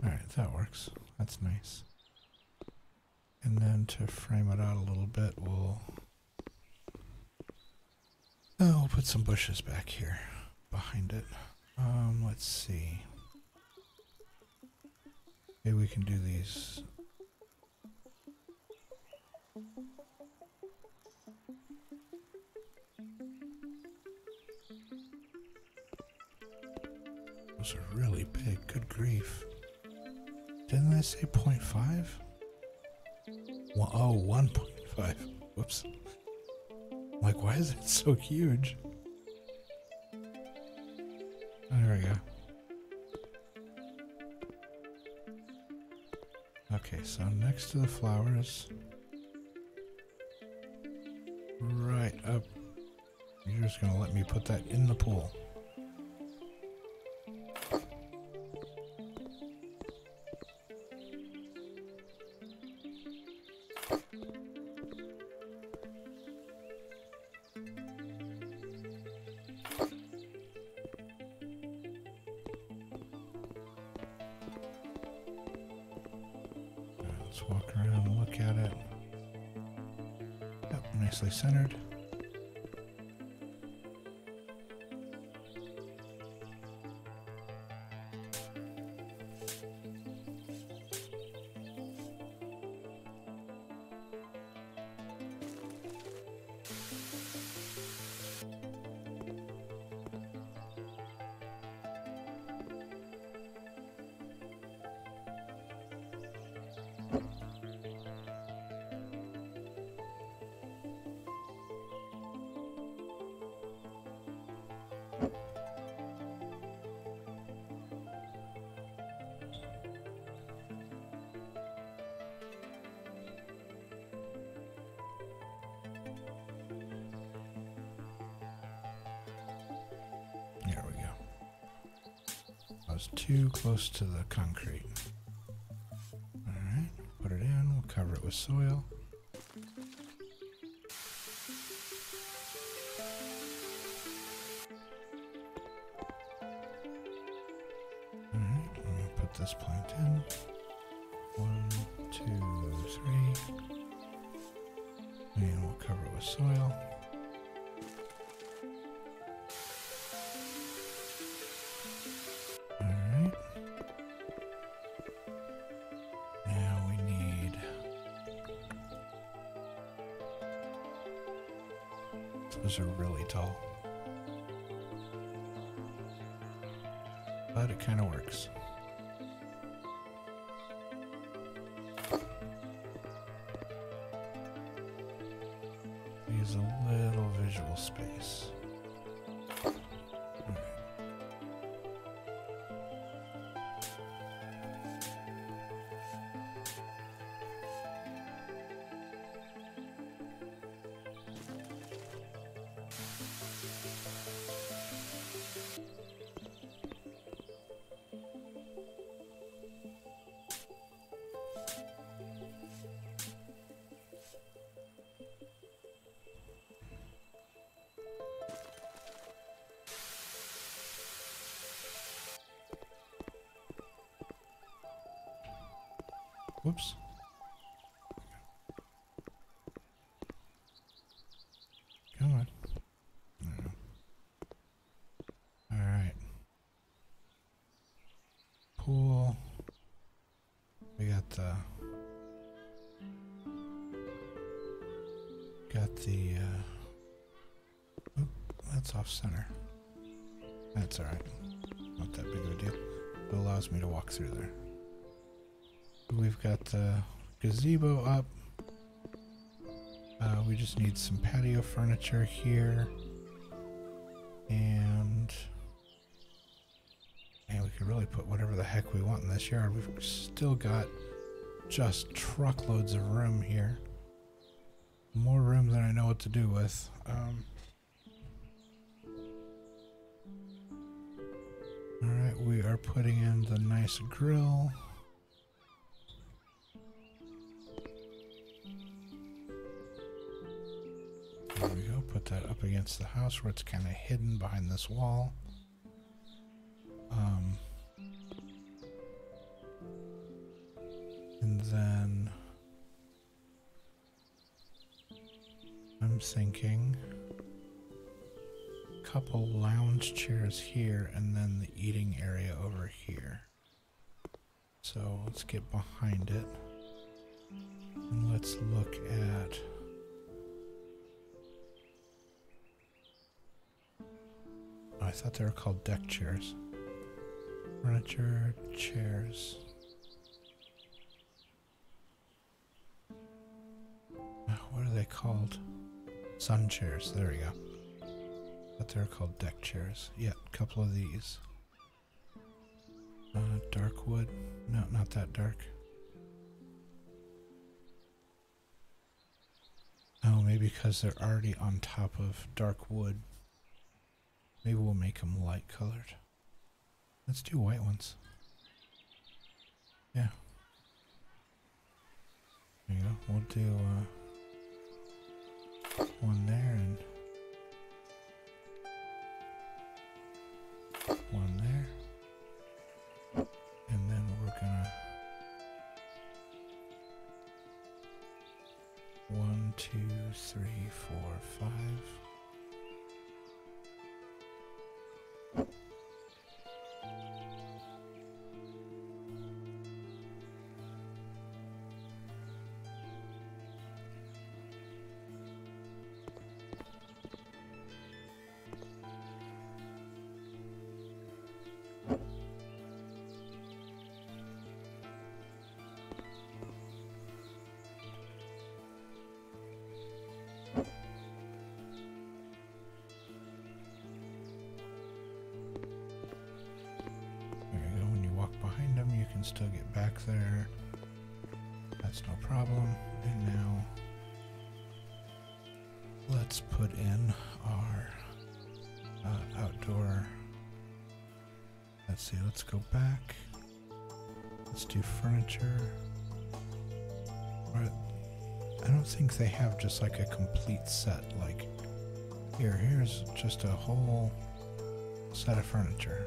Alright, that works. That's nice. And then to frame it out a little bit, we'll put some bushes back here behind it. Let's see. Maybe we can do these. Those are really big. Good grief. Didn't I say 0.5? Oh, 1.5. Whoops. Like, why is it so huge? There we go. Okay, so next to the flowers. Right up. You're just gonna let me put that in the pool. Let's walk around and look at it. Yep, nicely centered. There we go. I was too close to the concrete. Alright, put it in, we'll cover it with soil. Alright, I'm gonna put this plant in. 1, 2, 3. And we'll cover it with soil. Alright. Now we need... Those are really tall. But it kind of works. Use a little visual space. Whoops. Come on. All right. Pool. We got the oop, that's off center. That's all right. Not that big of a deal. It allows me to walk through there. We've got the gazebo up. We just need some patio furniture here. And we could really put whatever the heck we want in this yard. We've still got just truckloads of room here. More room than I know what to do with. Alright, we are putting in the nice grill. There we go, put that up against the house where it's kind of hidden behind this wall. And then I'm thinking a couple lounge chairs here and then the eating area over here. So let's get behind it and let's look at I thought they were called deck chairs. Furniture, chairs. What are they called? Sun chairs. There we go. But they're called deck chairs. Yeah, a couple of these. Dark wood. No, not that dark. Oh, maybe because they're already on top of dark wood. Maybe we'll make them light colored. Let's do white ones. Yeah. There you go. We'll do one there and one there. And then we're gonna 3, 4, 5. Still get back there. That's no problem. And now let's put in our outdoor. Let's see, let's go back. Let's do furniture. Or, I don't think they have just like a complete set. Like here's just a whole set of furniture.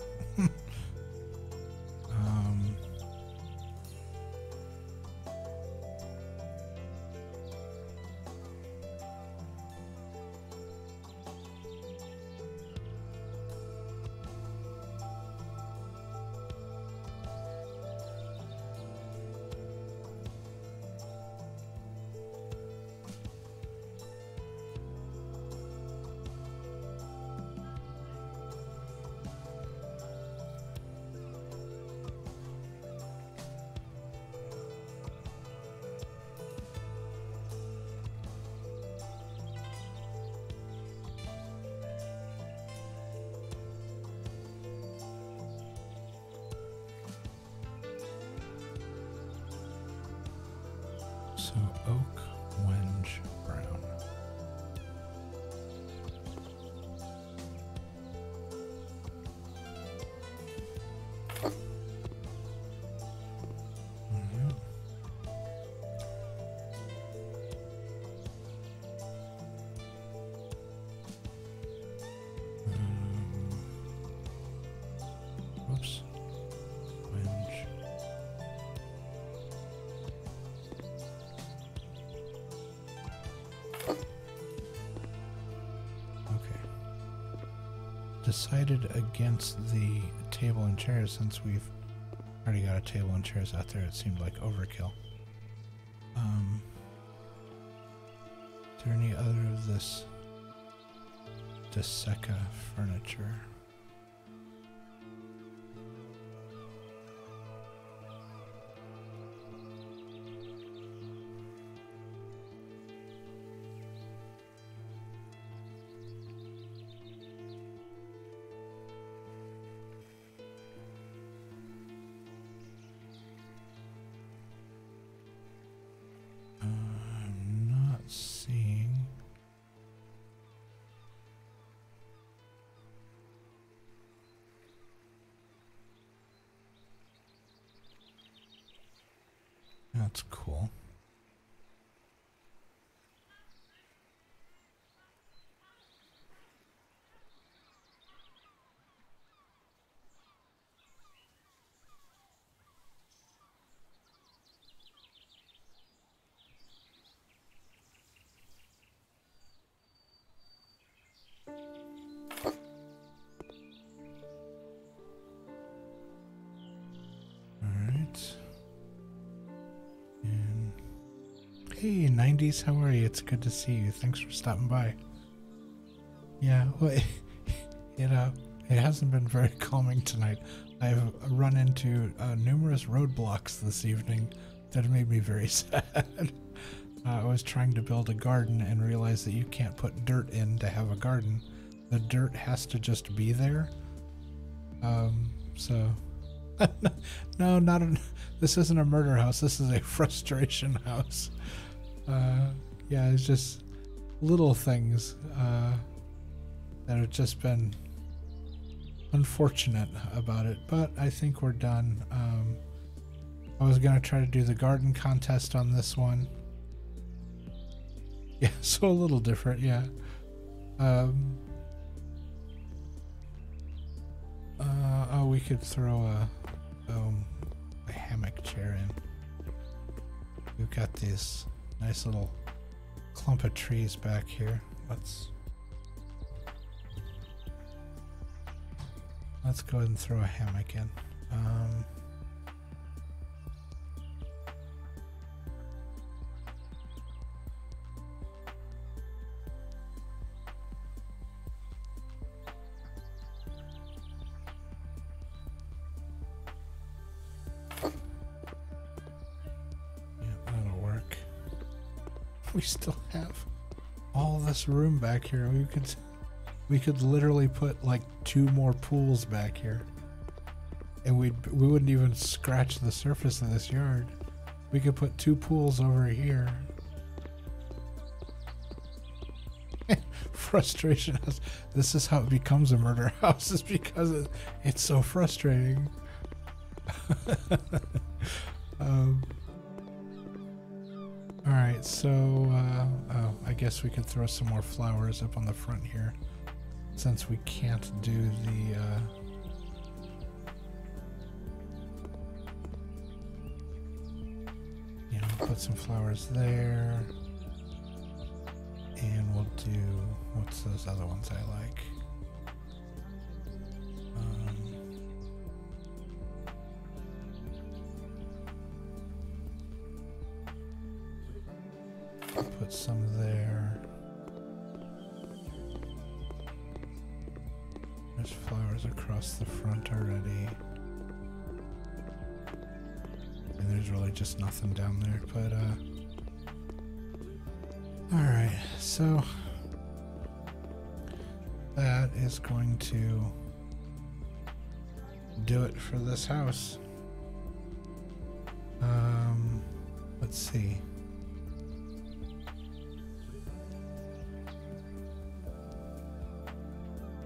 So oak, wenge, brown. Whoops. Wenge. Decided against the table and chairs since we've already got a table and chairs out there. It seemed like overkill. Is there any other of this Deseca furniture? That's cool. Hey, 90s, how are you? It's good to see you. Thanks for stopping by. Yeah, well, it hasn't been very calming tonight. I've run into numerous roadblocks this evening that have made me very sad. I was trying to build a garden and realized that you can't put dirt in to have a garden. The dirt has to just be there. So... no, this isn't a murder house. This is a frustration house. Yeah, it's just little things that have just been unfortunate about it. But I think we're done. I was going to try to do the garden contest on this one. Yeah, so a little different, yeah. Oh, we could throw a hammock chair in. We've got these nice little clump of trees back here. Let's go ahead and throw a hammock in. We still have all this room back here. We could literally put like 2 more pools back here, and we wouldn't even scratch the surface of this yard. We could put 2 pools over here. Frustration house. This is how it becomes a murder house, is because it's so frustrating. Alright, so oh, I guess we could throw some more flowers up on the front here, since we can't do the put some flowers there, and we'll do, what's those other ones I like? Put some there. There's flowers across the front already. And there's really just nothing down there, but alright, so that is going to do it for this house. Let's see.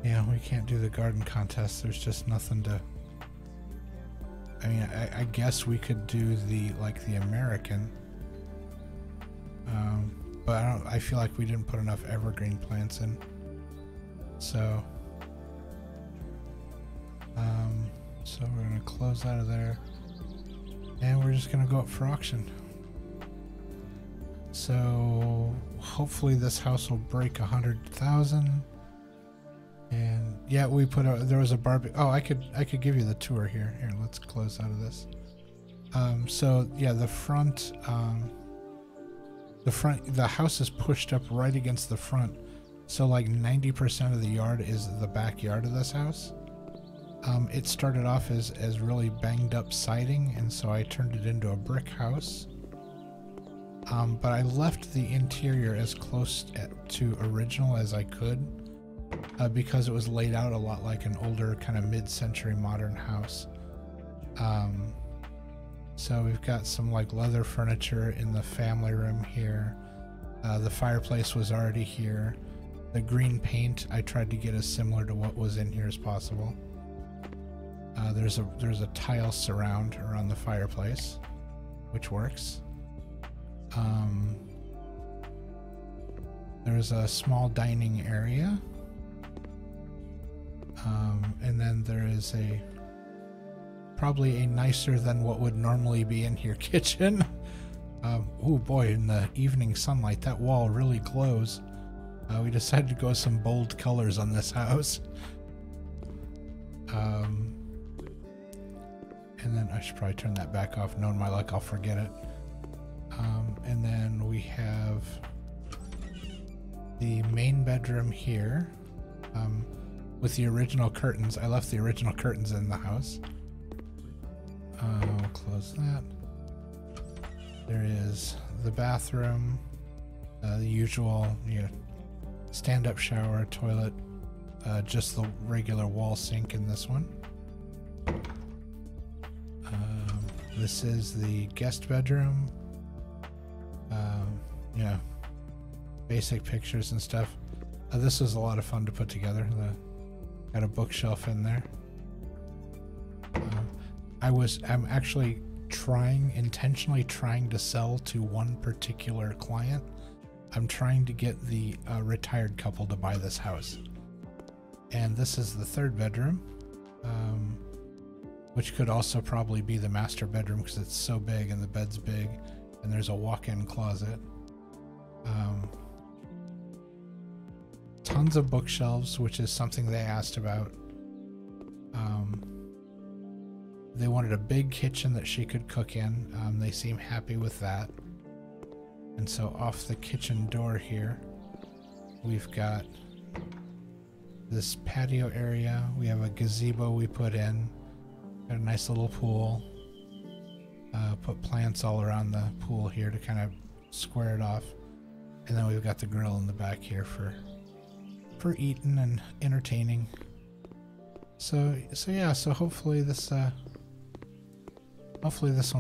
Yeah, we can't do the garden contest. There's just nothing to... I mean, I guess we could do the American. But I feel like we didn't put enough evergreen plants in. So... so we're going to close out of there. And we're just going to go up for auction. So... hopefully this house will break 100,000. And yeah, we put there was a barbecue. Oh, I could give you the tour here. Here, let's close out of this. So yeah, the house is pushed up right against the front. So like 90% of the yard is the backyard of this house. It started off as really banged up siding, and so I turned it into a brick house. But I left the interior as close to original as I could. Because it was laid out a lot like an older kind of mid-century modern house. So we've got some like leather furniture in the family room here. The fireplace was already here. The green paint, I tried to get as similar to what was in here as possible. There's a tile surround around the fireplace, which works. There's a small dining area. And then there is probably a nicer than what would normally be in here kitchen. Oh boy, in the evening sunlight, that wall really glows. We decided to go with some bold colors on this house. And then I should probably turn that back off. Knowing my luck, I'll forget it. And then we have the main bedroom here. With the original curtains. I left the original curtains in the house. We'll close that. There is the bathroom, the usual, stand-up shower, toilet, just the regular wall sink in this one. This is the guest bedroom. Basic pictures and stuff. This was a lot of fun to put together. Got a bookshelf in there. I'm actually intentionally trying to sell to one particular client. I'm trying to get the retired couple to buy this house. And this is the 3rd bedroom, which could also probably be the master bedroom because it's so big and the bed's big, and there's a walk-in closet. Tons of bookshelves, which is something they asked about. They wanted a big kitchen that she could cook in. They seem happy with that. And so off the kitchen door here, we've got this patio area. We have a gazebo we put in. Got a nice little pool. Put plants all around the pool here to kind of square it off. And then we've got the grill in the back here for eating and entertaining. So yeah, so hopefully this one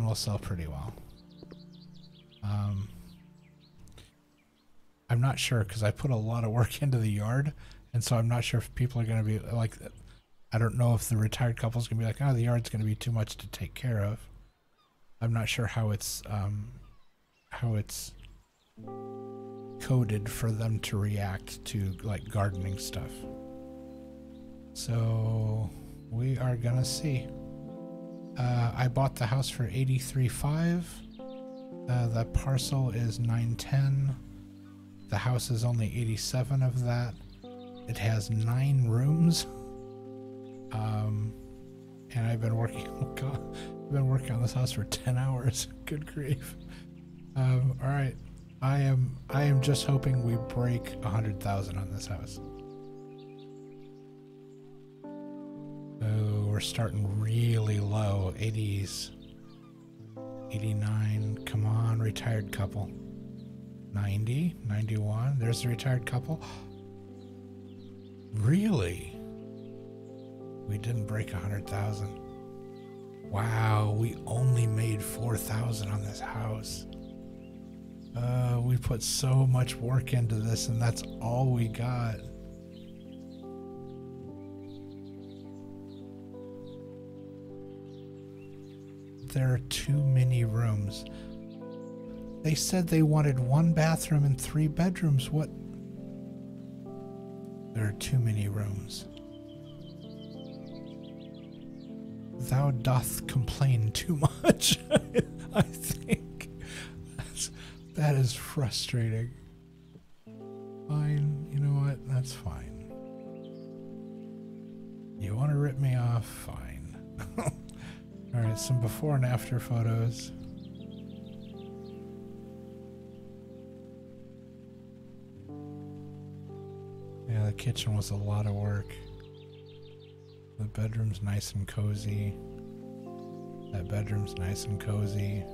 will sell pretty well. I'm not sure because I put a lot of work into the yard, and so I'm not sure if people are going to be like, I don't know if the retired couple's going to be like, oh, the yard's going to be too much to take care of. I'm not sure how it's coded for them to react to like gardening stuff. So we are gonna see. I bought the house for $83,500. The parcel is $910,000. The house is only $87,000 of that. It has 9 rooms. And I've been working. Oh God, I've been working on this house for 10 hours. Good grief. All right. I am just hoping we break 100,000 on this house. Oh, we're starting really low. 80s. 89. Come on, retired couple. 90, 91. There's the retired couple. Really? We didn't break 100,000. Wow, we only made 4,000 on this house. We put so much work into this, and that's all we got. There are too many rooms. They said they wanted 1 bathroom and 3 bedrooms. What? There are too many rooms. Thou doth complain too much, I think. That is frustrating. Fine, you know what? That's fine. You want to rip me off? Fine. Alright, some before and after photos. Yeah, the kitchen was a lot of work. The bedroom's nice and cozy. That bedroom's nice and cozy.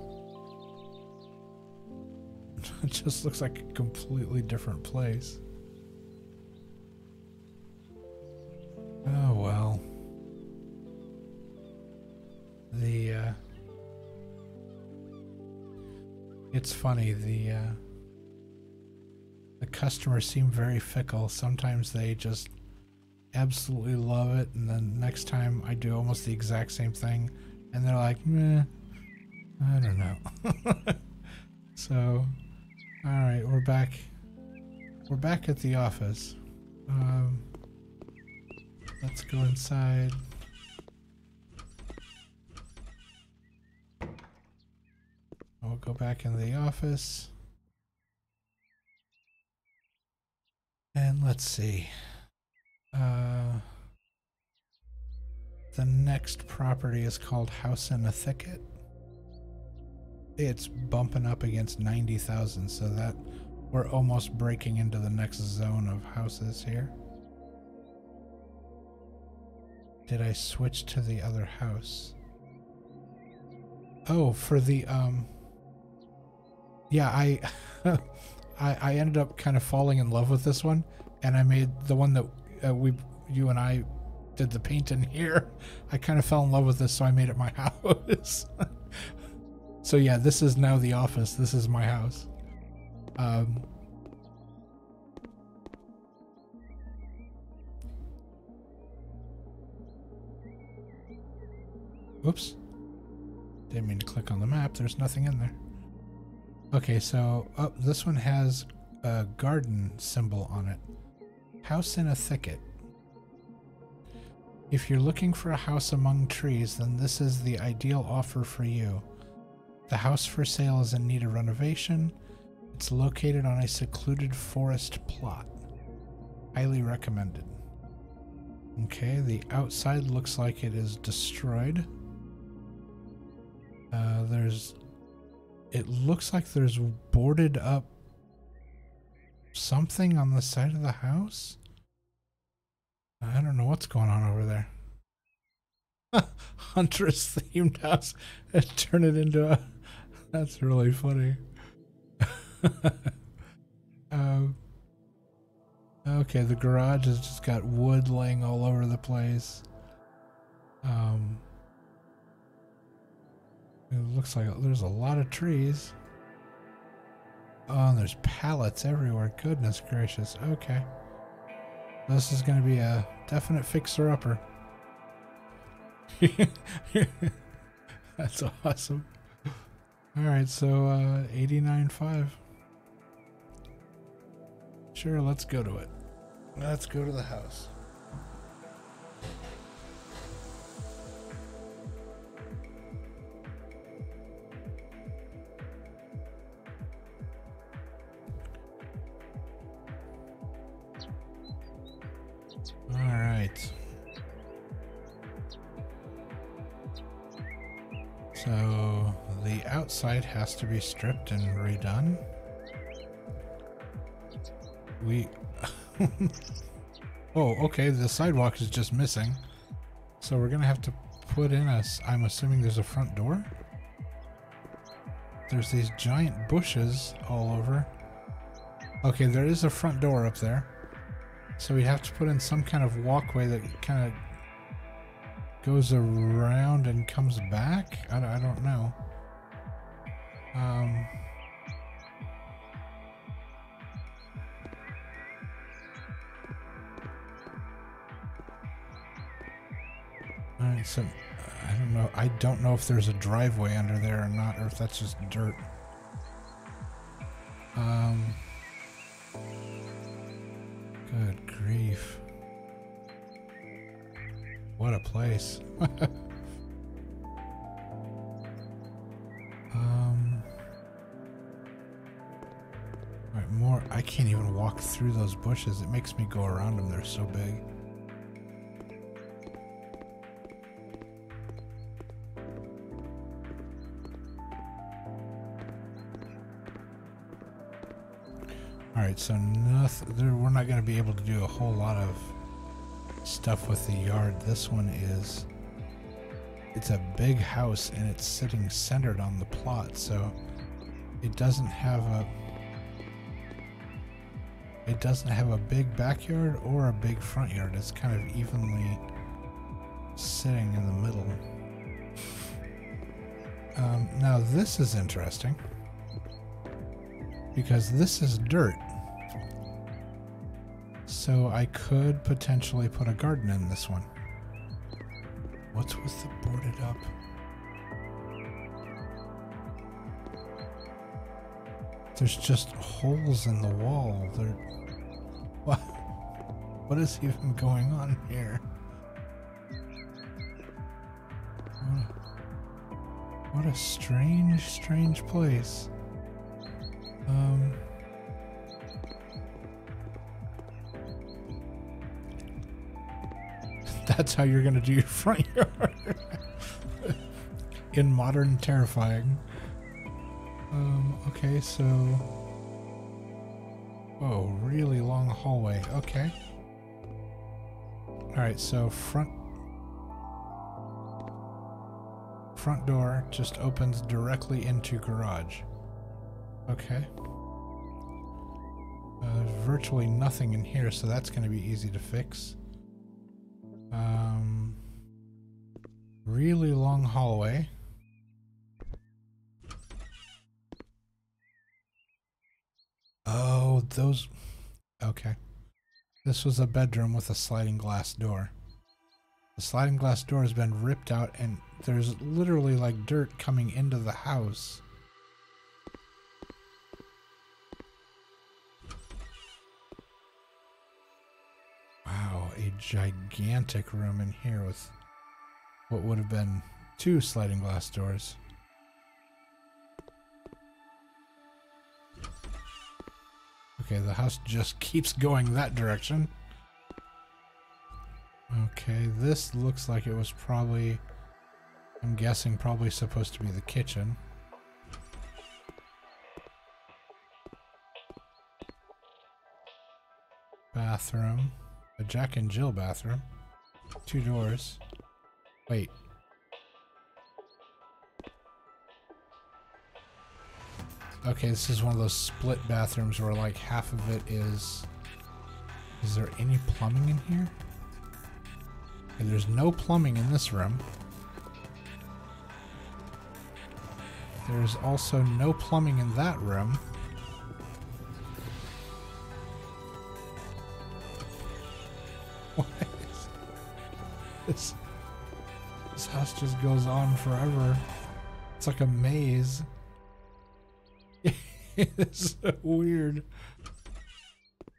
It just looks like a completely different place. Oh well. It's funny, the customers seem very fickle. Sometimes they just absolutely love it, and then next time I do almost the exact same thing and they're like, meh, I don't know. So alright, we're back at the office. Let's go inside. We'll go back into the office. And let's see. The next property is called House in a Thicket. It's bumping up against 90,000, so that we're almost breaking into the next zone of houses here. Did I switch to the other house? Oh, for the yeah, I ended up kind of falling in love with this one, and I made the one that you and I did the paint in here. I kind of fell in love with this, so I made it my house. So yeah, this is now the office. This is my house. Oops. Didn't mean to click on the map. There's nothing in there. Okay, so this one has a garden symbol on it. House in a Thicket. If you're looking for a house among trees, then this is the ideal offer for you. The house for sale is in need of renovation. It's located on a secluded forest plot. Highly recommended. Okay, the outside looks like it is destroyed. It looks like there's boarded up something on the side of the house. I don't know what's going on over there. Huntress themed house and turn it into a... That's really funny. Okay, the garage has just got wood laying all over the place. It looks like there's a lot of trees. Oh, and there's pallets everywhere. Goodness gracious. Okay. This is going to be a definite fixer-upper. That's awesome. Alright, so 89.5. Sure, let's go to it. Let's go to the house. Alright. So the outside has to be stripped and redone. Oh, okay, the sidewalk is just missing. So we're gonna have to put in I'm assuming there's a front door? There's these giant bushes all over. Okay, there is a front door up there. So we have to put in some kind of walkway that kind of goes around and comes back? I don't know. Alright, so I don't know. I don't know if there's a driveway under there or not, or if that's just dirt. Good grief. What a place. Alright, more. I can't even walk through those bushes. It makes me go around them. They're so big. Alright, so we're not going to be able to do a whole lot of stuff with the yard. This one it's a big house and it's sitting centered on the plot, so it doesn't have a big backyard or a big front yard. It's kind of evenly sitting in the middle. Now this is interesting because this is dirt. So I could potentially put a garden in this one. What's with the boarded up? There's just holes in the wall. What is even going on here? What a strange place. That's how you're gonna do your front yard. In modern terrifying. Okay, so... Whoa, really long hallway. Okay. Alright, so front door just opens directly into garage. Okay. Virtually nothing in here, so that's going to be easy to fix. Really long hallway. Oh, those... Okay. This was a bedroom with a sliding glass door. The sliding glass door has been ripped out and there's literally like dirt coming into the house. Wow, a gigantic room in here with what would have been 2 sliding glass doors. Okay, the house just keeps going that direction. Okay, this looks like it was probably, I'm guessing, probably supposed to be the kitchen. Bathroom. A Jack and Jill bathroom. 2 doors. Wait. Okay, this is one of those split bathrooms where like half of it is... Is there any plumbing in here? Okay, there's no plumbing in this room. There's also no plumbing in that room. What is this? This house just goes on forever. It's like a maze. It's so weird.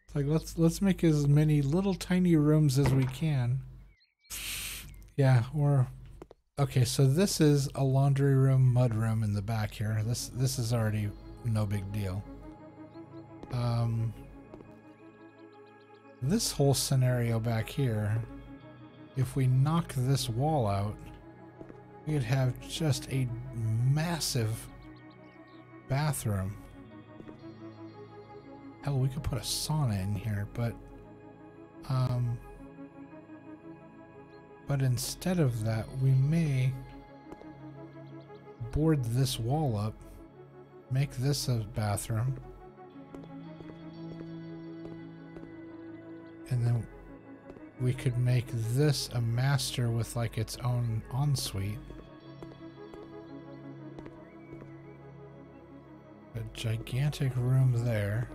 It's like let's make as many little tiny rooms as we can. Yeah, or okay, so this is a laundry room, mud room in the back here. This is already no big deal. This whole scenario back here, if we knock this wall out, we'd have just a massive bathroom. Hell, we could put a sauna in here, but instead of that, we may board this wall up, make this a bathroom, and then we could make this a master with like its own ensuite. A gigantic room there.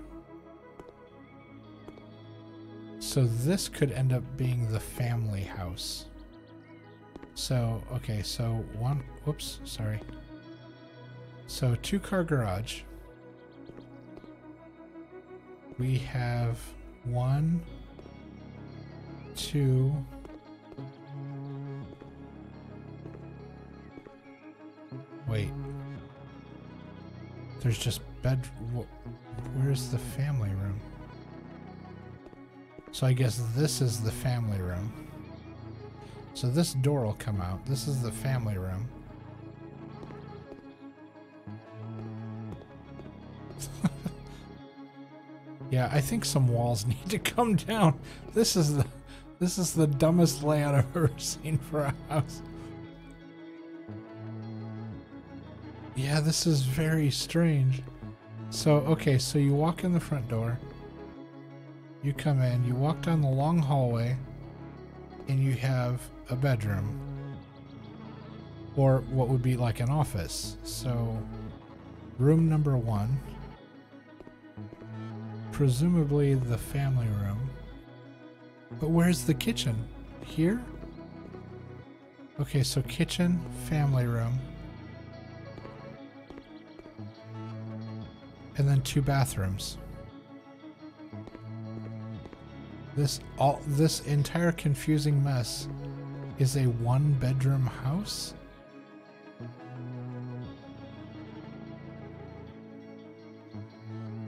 So this could end up being the family house. So, okay, so whoops, sorry. So 2-car garage. We have 1, 2, wait. There's just where's the family room? So I guess this is the family room. So this door will come out. This is the family room. Yeah, I think some walls need to come down. This is the dumbest layout I've ever seen for a house. Yeah, this is very strange. So, okay, so you walk in the front door. You come in, you walk down the long hallway, and you have a bedroom. Or what would be like an office. So, room number 1. Presumably the family room. But where's the kitchen? Here? Okay, so kitchen, family room. And then 2 bathrooms. This entire confusing mess is a 1-bedroom house?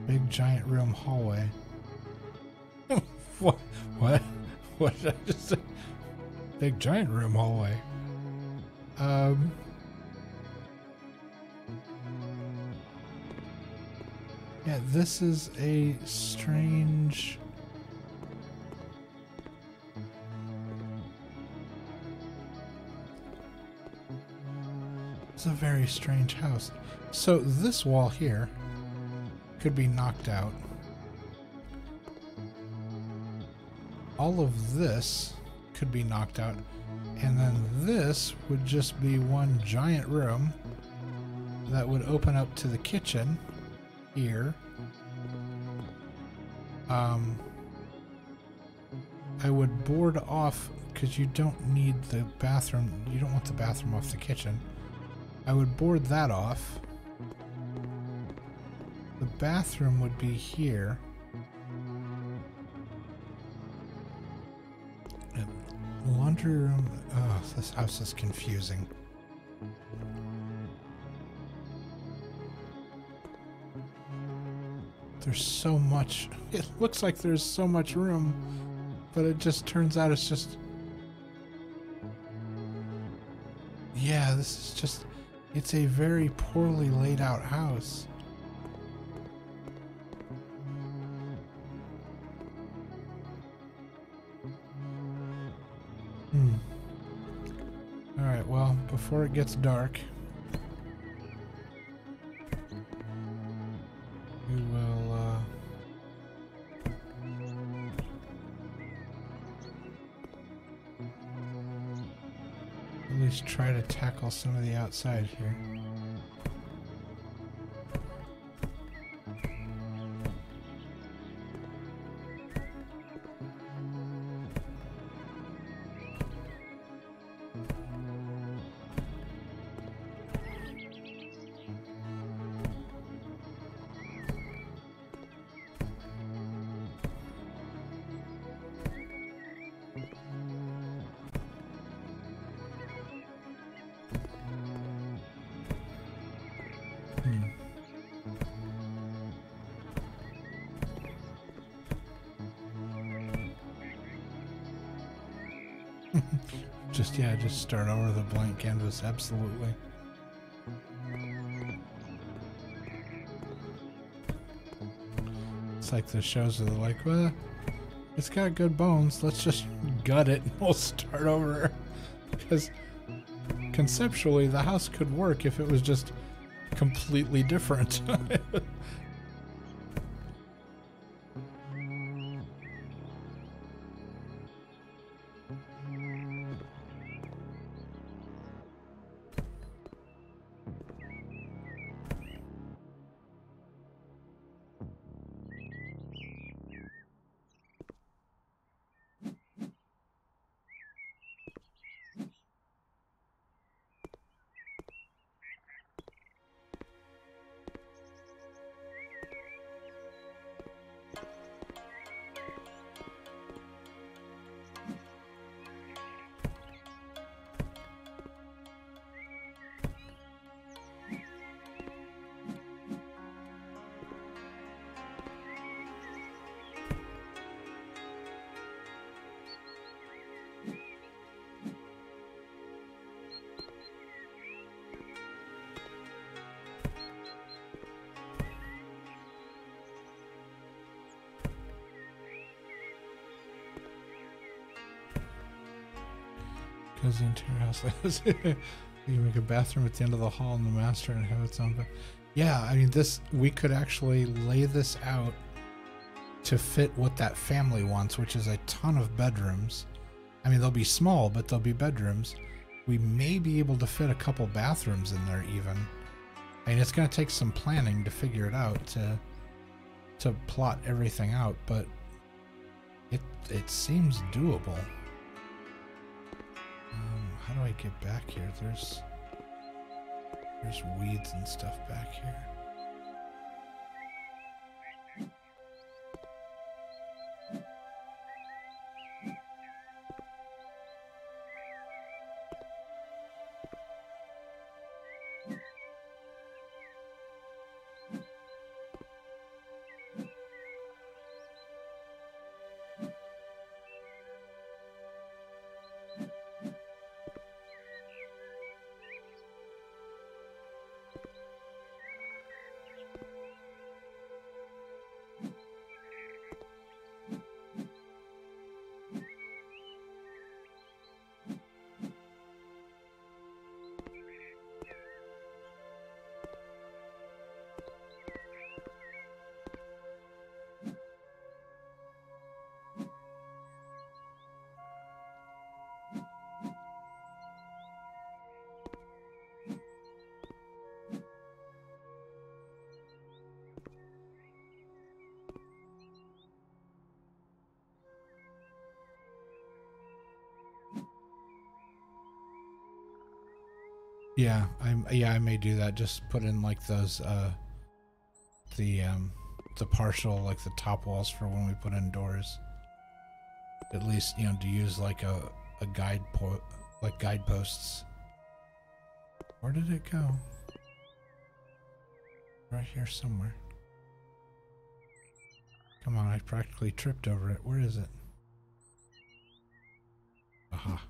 Big giant room hallway. What did I just say? Big giant room hallway. Yeah, this is a strange... It's a very strange house. So this wall here could be knocked out. All of this could be knocked out. And then this would just be one giant room that would open up to the kitchen here. I would board off, because you don't need the bathroom. You don't want the bathroom off the kitchen. I would board that off. The bathroom would be here. And laundry room. Oh, this house is confusing. There's so much. It looks like there's so much room, but it just turns out it's just Yeah, this is just, it's a very poorly laid out house. Alright, well, before it gets dark, we will, at least try to tackle some of the outside here. Just start over the blank canvas, absolutely. It's like the shows are like, well, it's got good bones, let's just gut it and we'll start over. Because conceptually, the house could work if it was just completely different. Cozy interior house like this. You can make a bathroom at the end of the hall in the master and have its own bed. Yeah, I mean, this, we could actually lay this out to fit what that family wants, which is a ton of bedrooms. I mean, they'll be small, but they'll be bedrooms. We may be able to fit a couple bathrooms in there even. I mean, it's going to take some planning to figure it out, to plot everything out, but it seems doable. How do I get back here? There's weeds and stuff back here. Yeah, I may do that. Just put in like those the partial, like the top walls for when we put in doors. At least, you know, to use like a guideposts. Where did it go? Right here somewhere. Come on, I practically tripped over it. Where is it? Aha.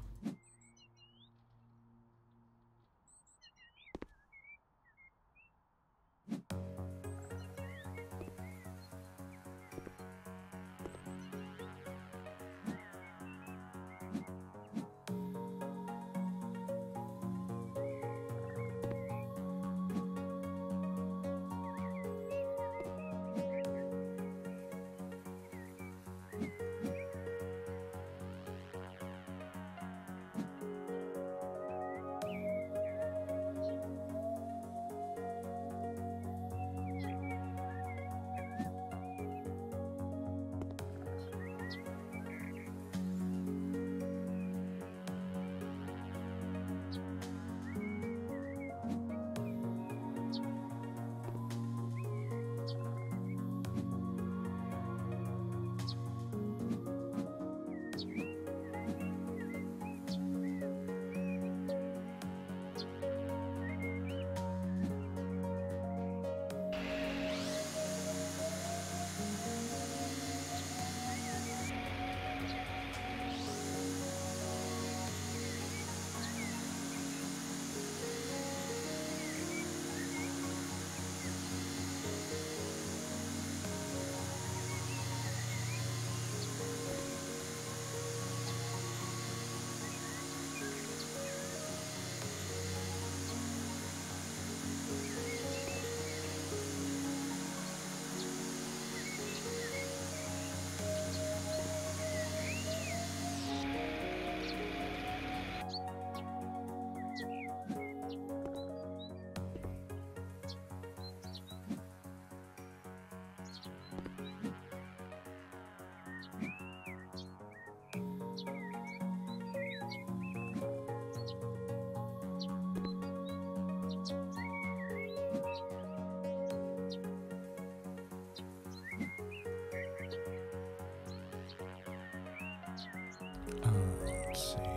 Let's see.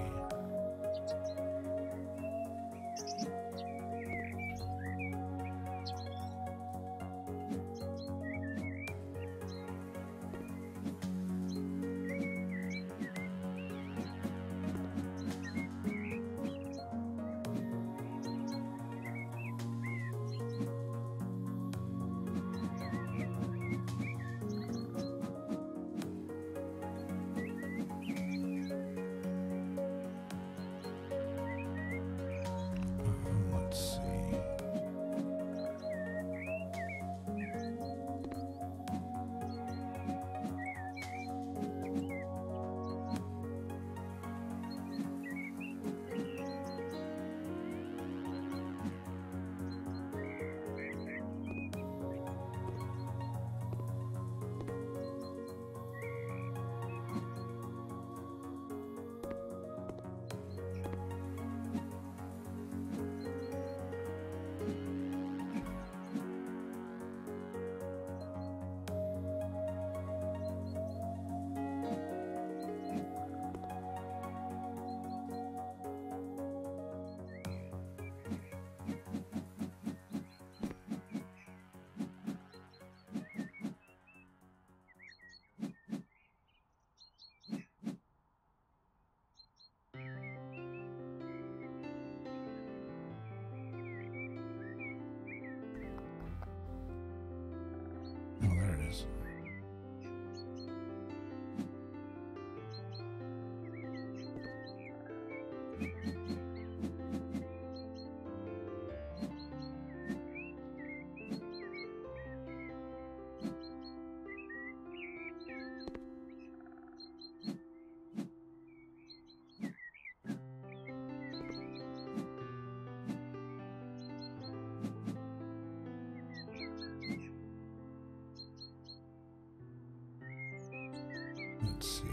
Oh, there it is. Let's see.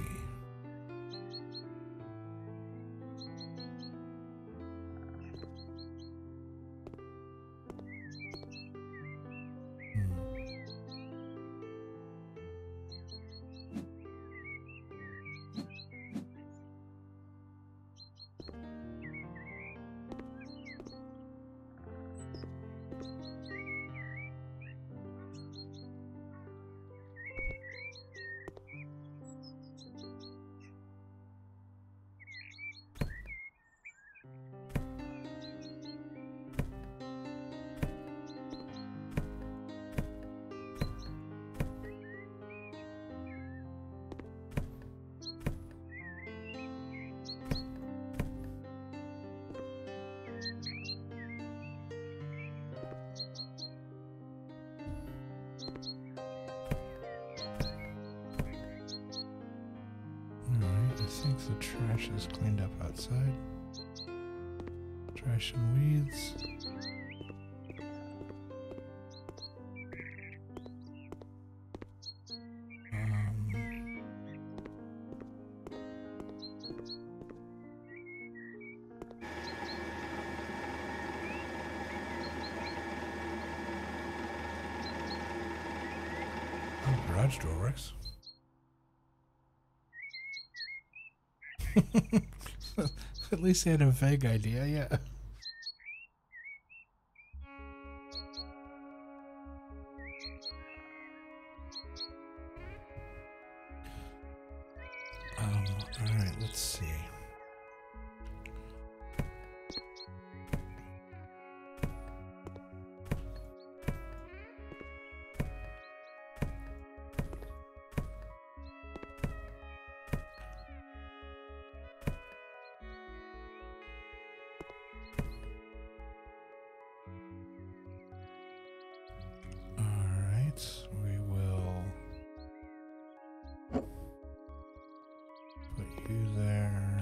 Alright, I think the trash is cleaned up outside. Trash and weeds. Oh, garage door works. At least they had a vague idea, yeah. Alright, let's see. We will put you there.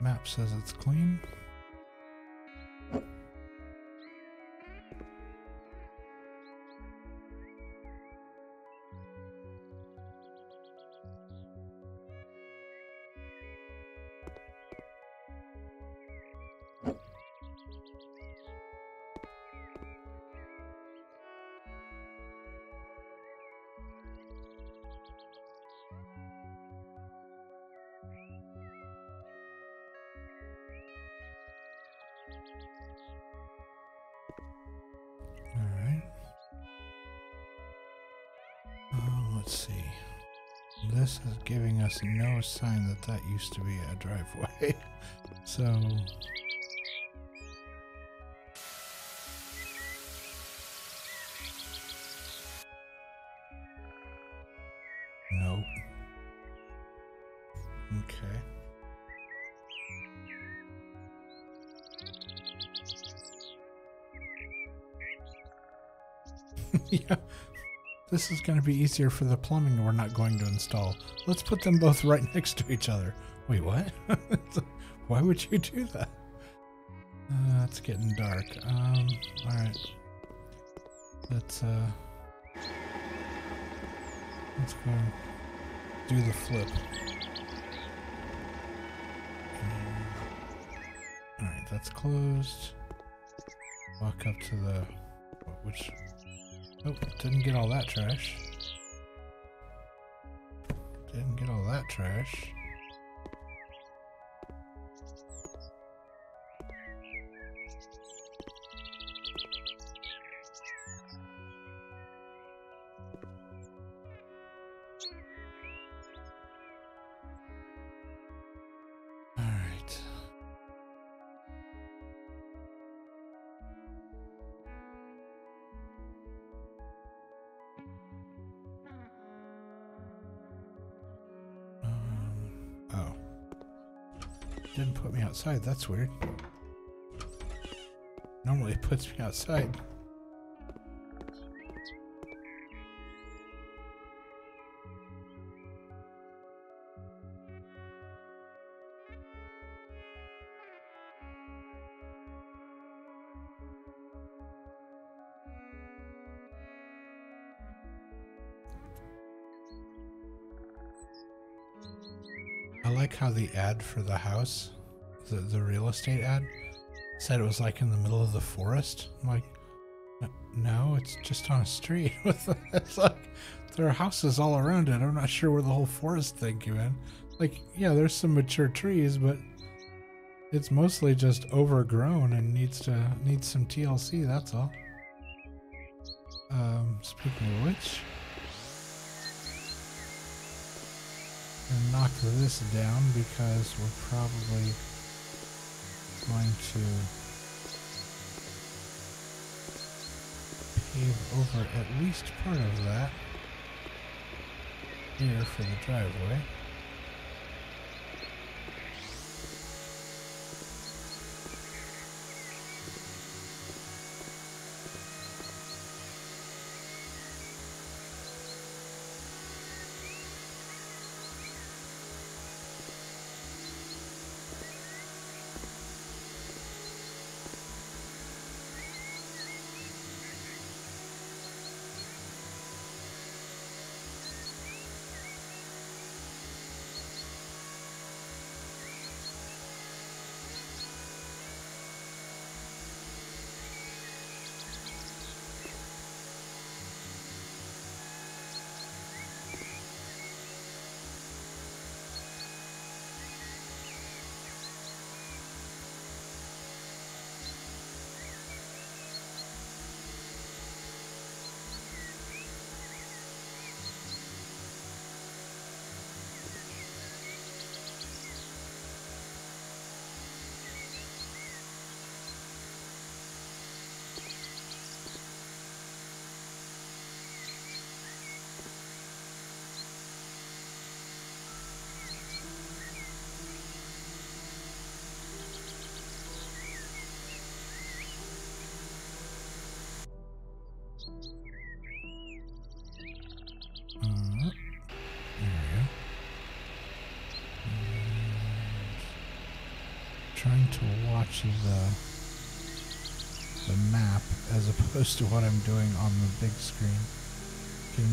Map says it's clean. Let's see. This is giving us no sign that that used to be a driveway. So... nope. Okay. Yeah. This is going to be easier for the plumbing we're not going to install. Let's put them both right next to each other. Wait, what? Why would you do that? It's getting dark. Alright. Let's go do the flip. Alright, that's closed. Walk up to the... which... oh, didn't get all that trash. Didn't get all that trash. All right. Oh. Didn't put me outside. That's weird. Normally it puts me outside. I like how the ad for the house, the real estate ad, said it was like in the middle of the forest. I'm like, no, it's just on a street. It's like there are houses all around it. I'm not sure where the whole forest thing came in. Like, yeah, there's some mature trees, but it's mostly just overgrown and needs some TLC. That's all. Speaking of which. And knock this down because we're probably going to pave over at least part of that here for the driveway. trying to watch the map as opposed to what I'm doing on the big screen can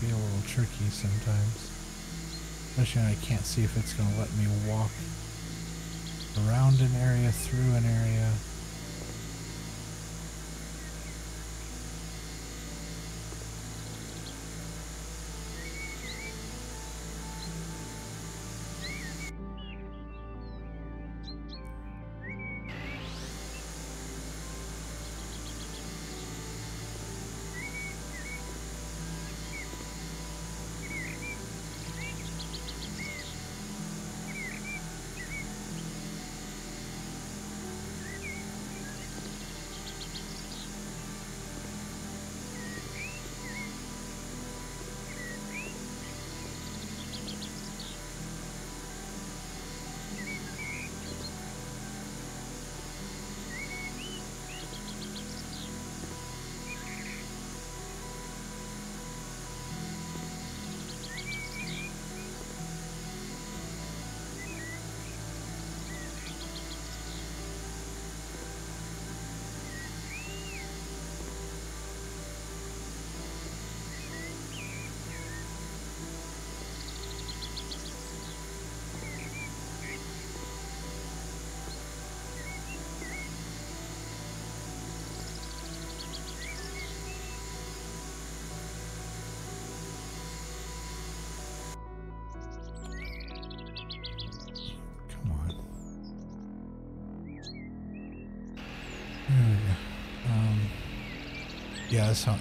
be a little tricky sometimes. Especially when I can't see if it's going to let me walk around an area, through an area.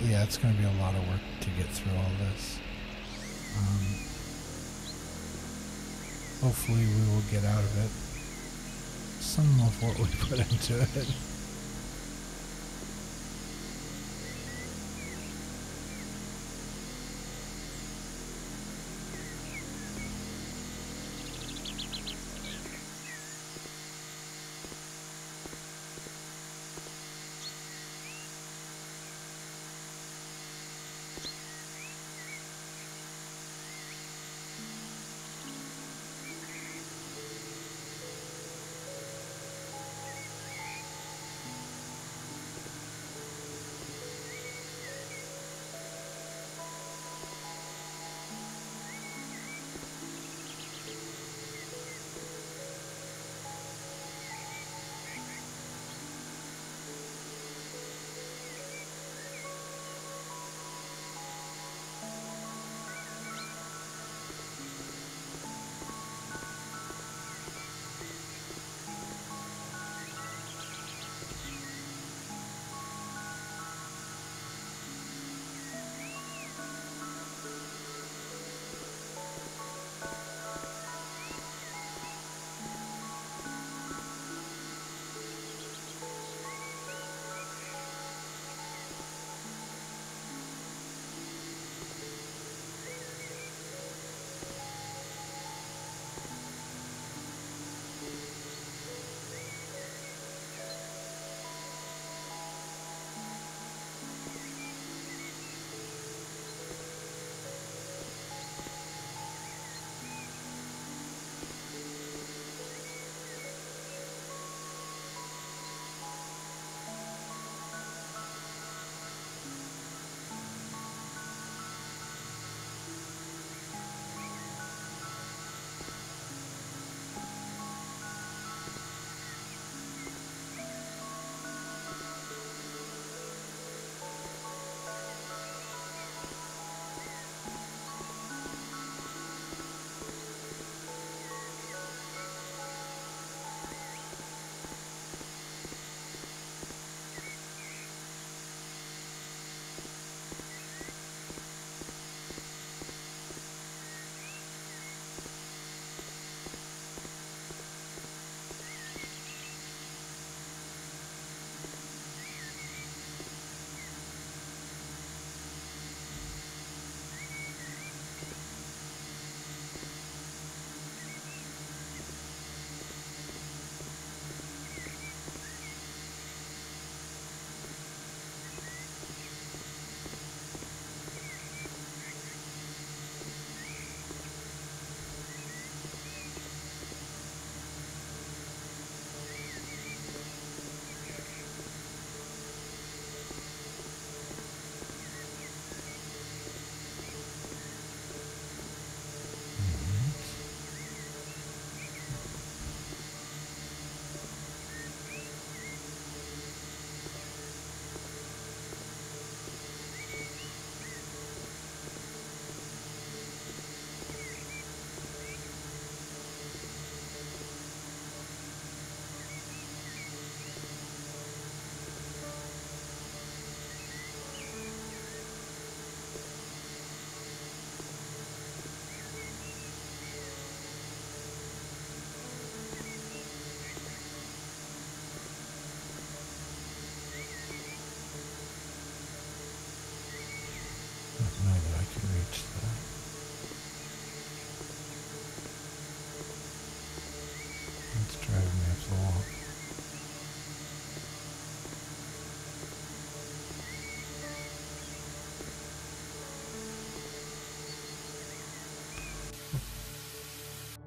Yeah, it's going to be a lot of work to get through all this. Hopefully we will get out of it some of what we put into it.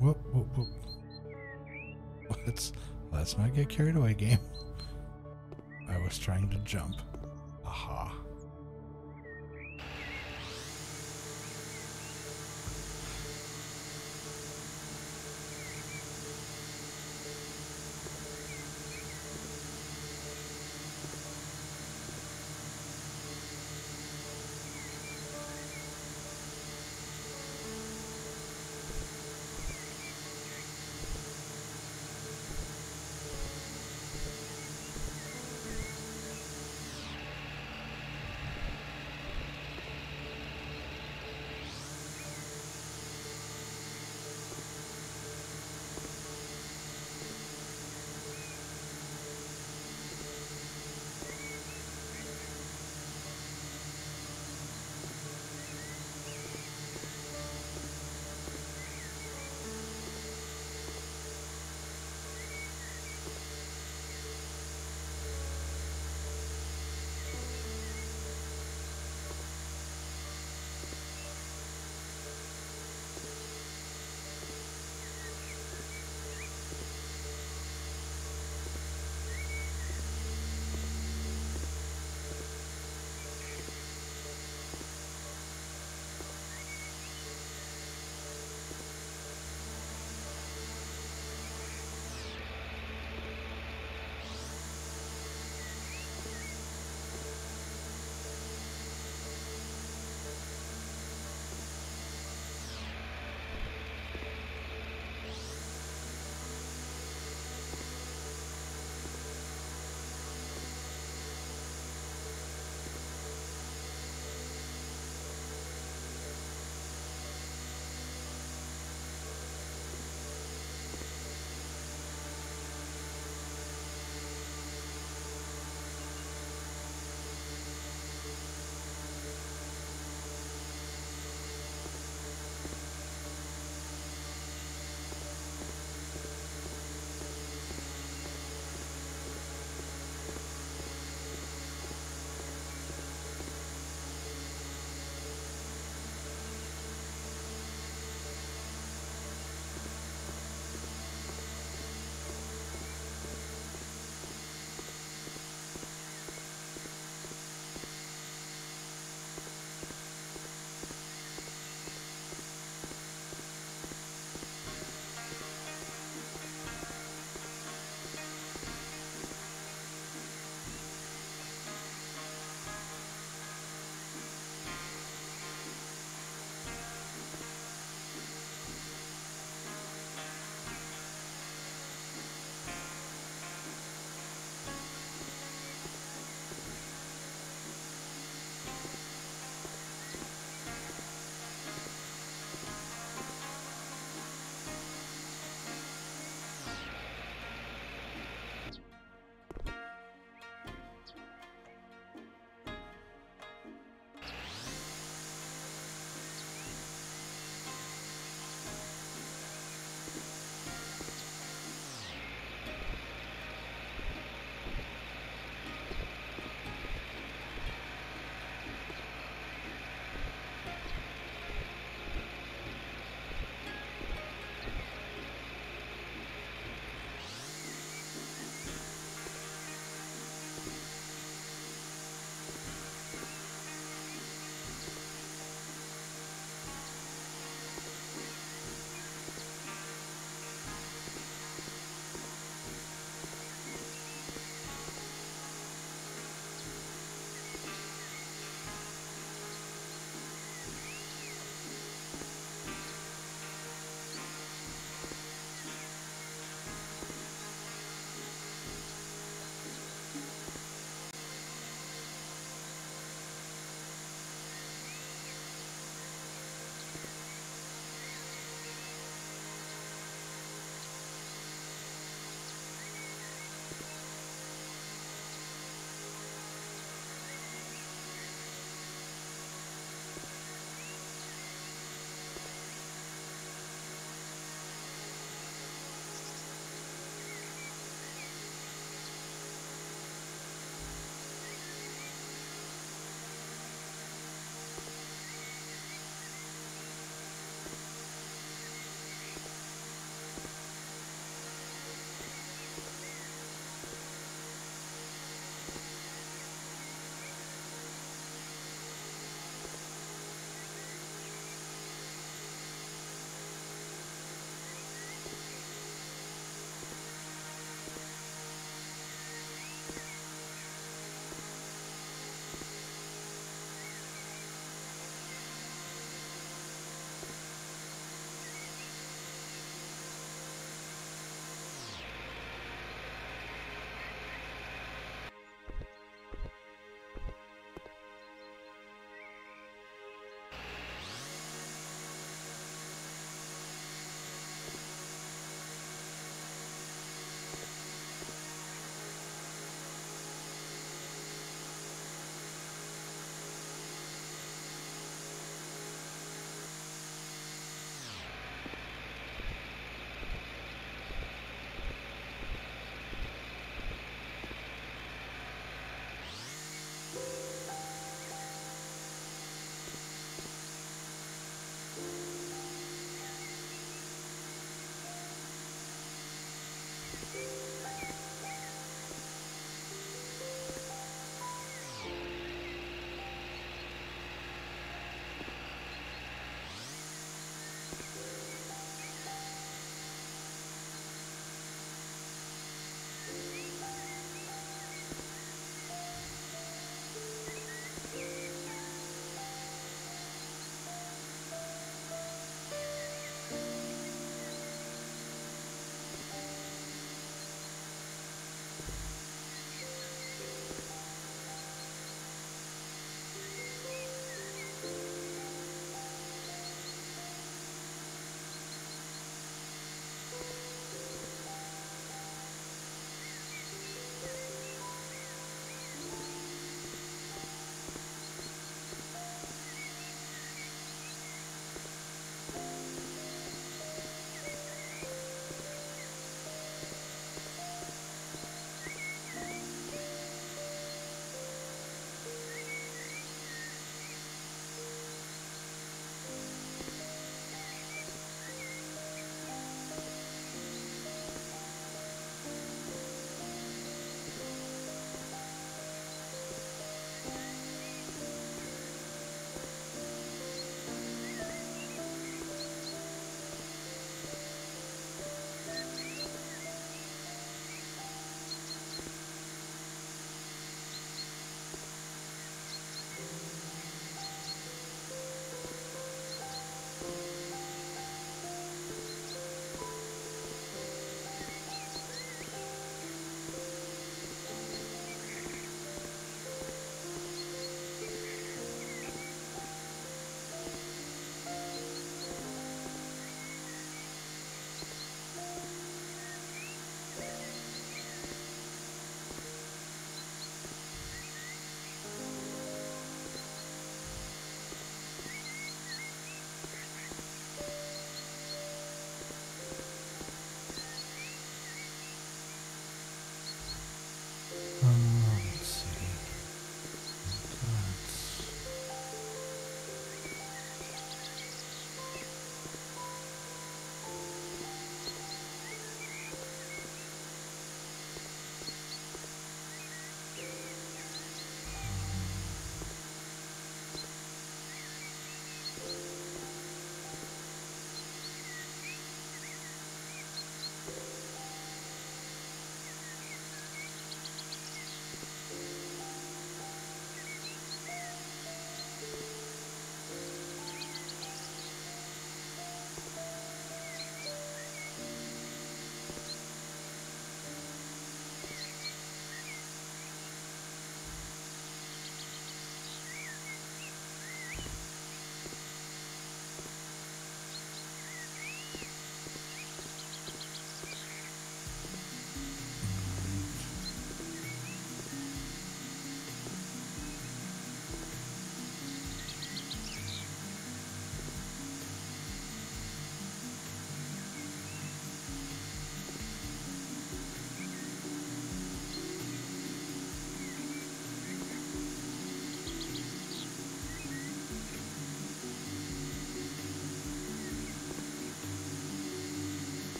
Whoop, whoop, whoop. Let's not get carried away, game. I was trying to jump. Aha.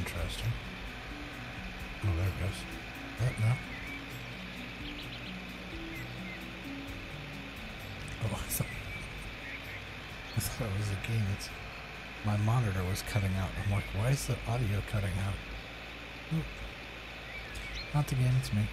interesting. Oh, there it goes. No. Oh, I thought it was a game. My monitor was cutting out. I'm like, why is the audio cutting out? Oop. Not the game, it's me.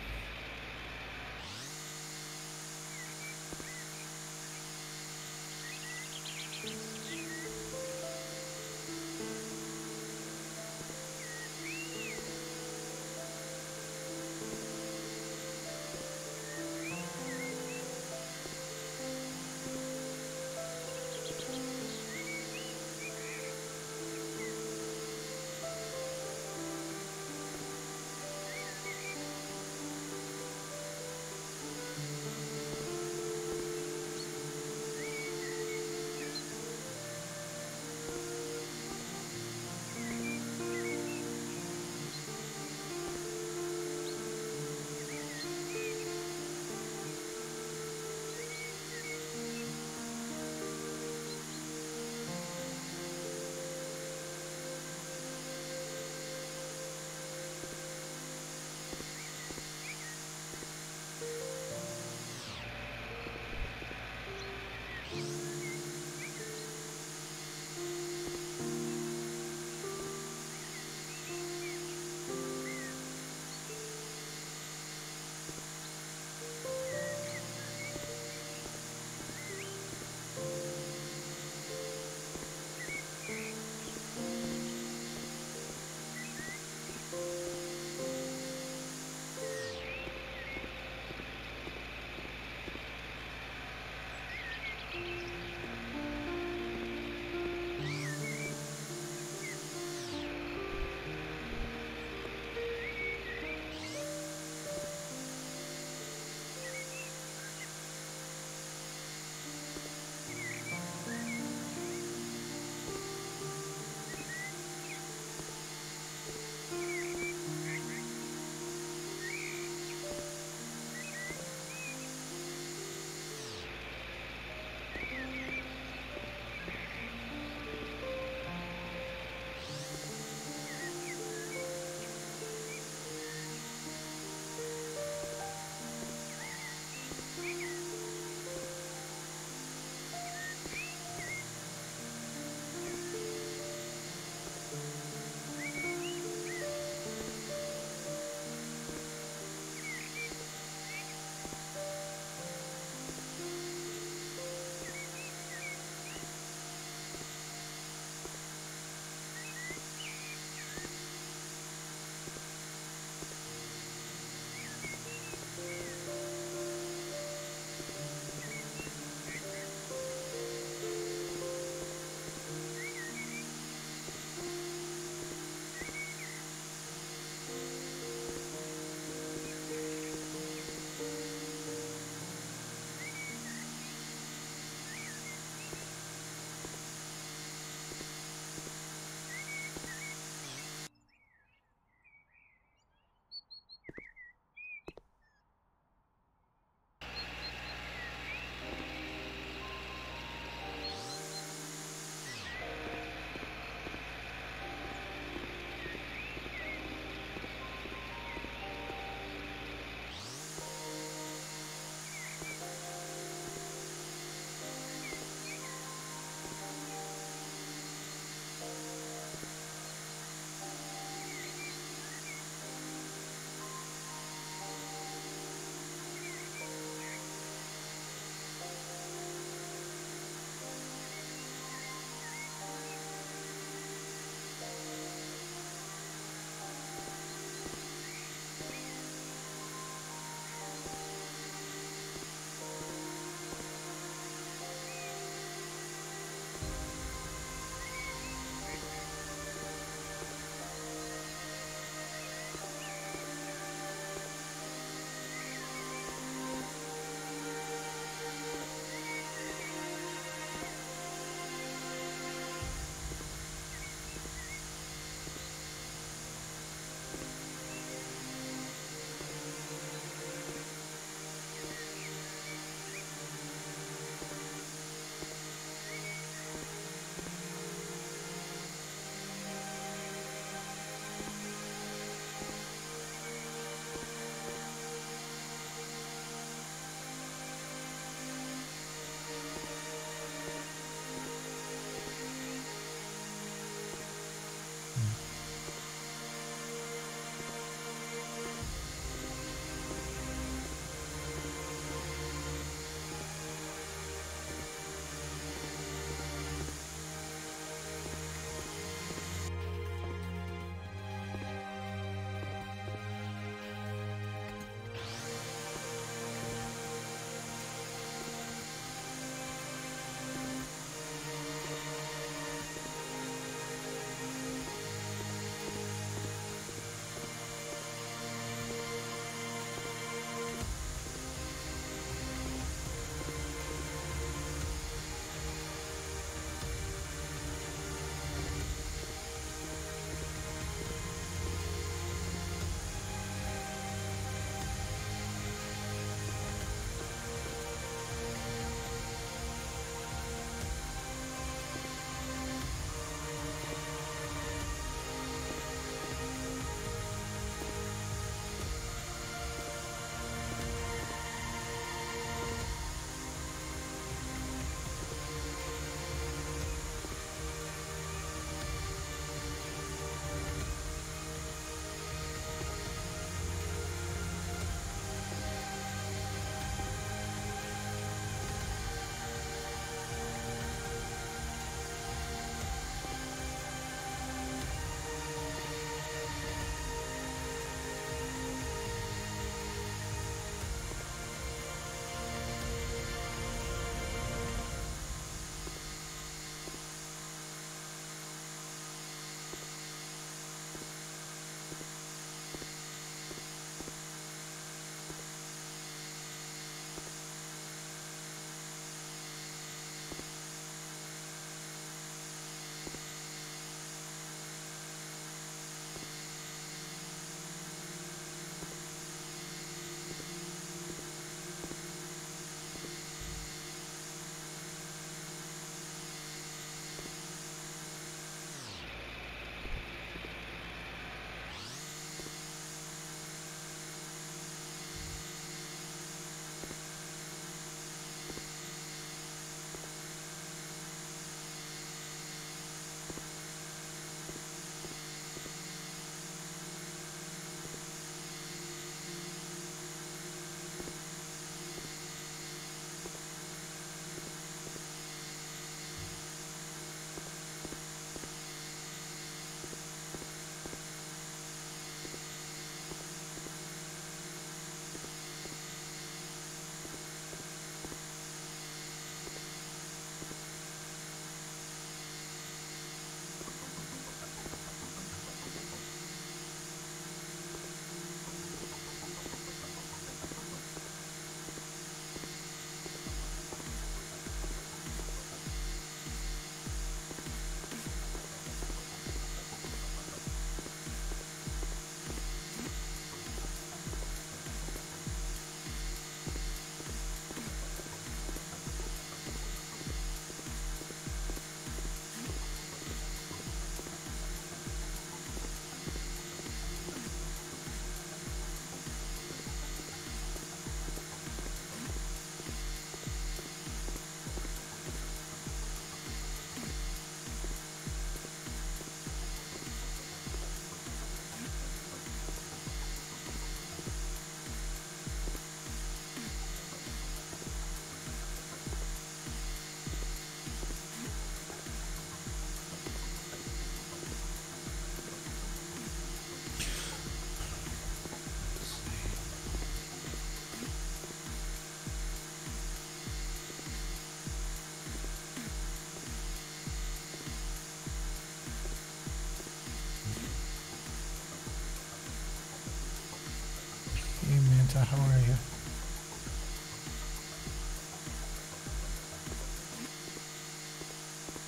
How are you?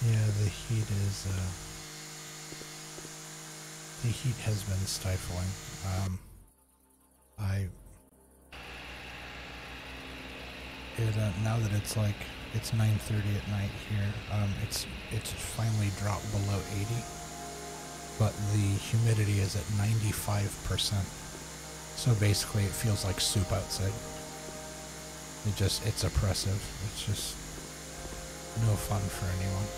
Yeah, the heat has been stifling. Now that it's 9:30 at night here, it's finally dropped below 80, but the humidity is at 95%. So basically it feels like soup outside. It's oppressive. It's just no fun for anyone.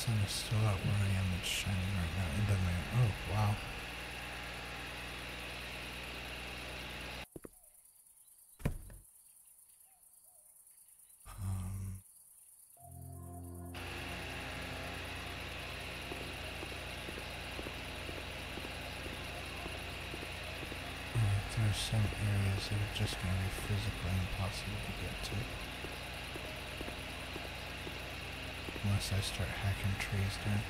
sun is still out where I am. It's shining right now into my... Oh, wow. There's some areas that are just going to be physically impossible to get to. Unless I start hacking trees down.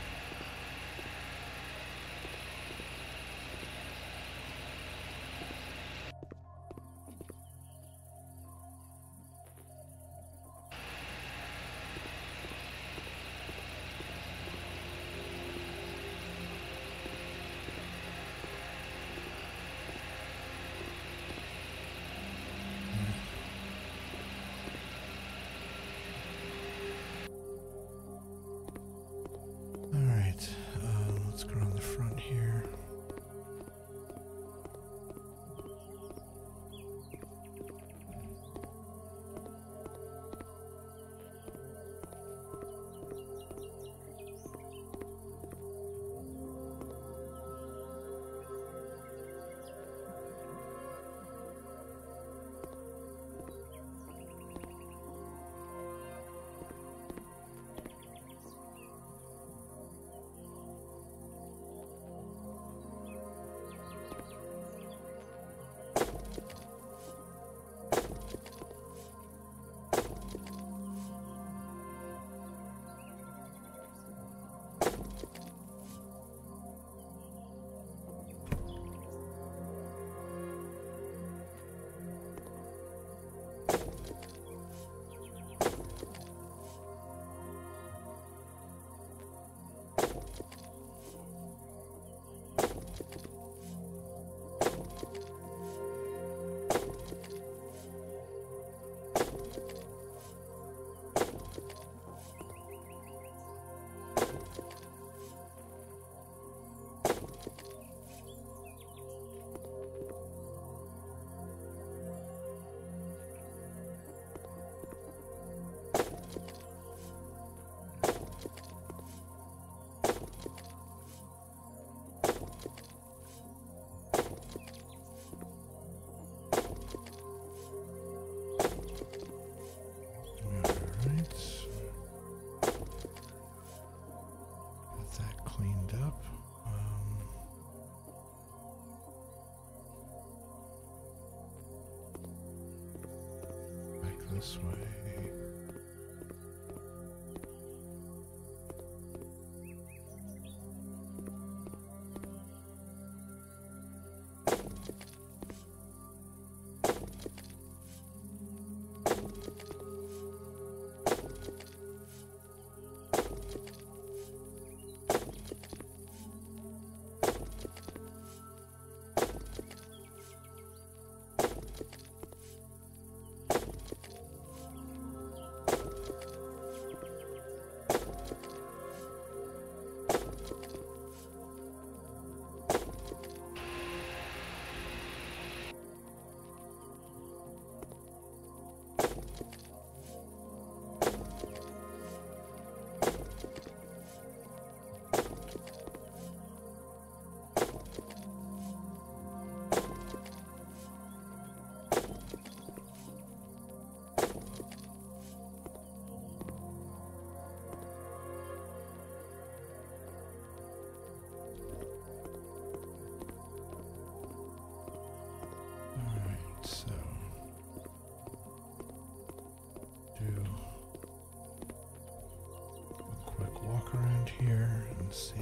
Let's go around the front here. This way. Here and see.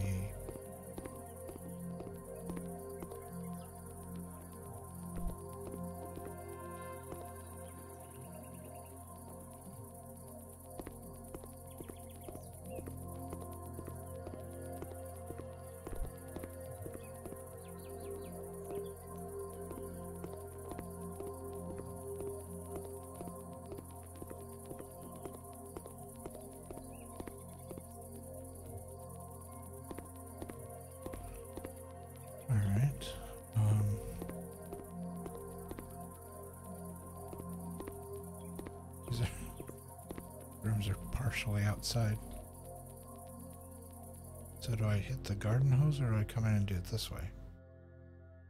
Rooms are partially outside. So do I hit the garden hose or do I come in and do it this way?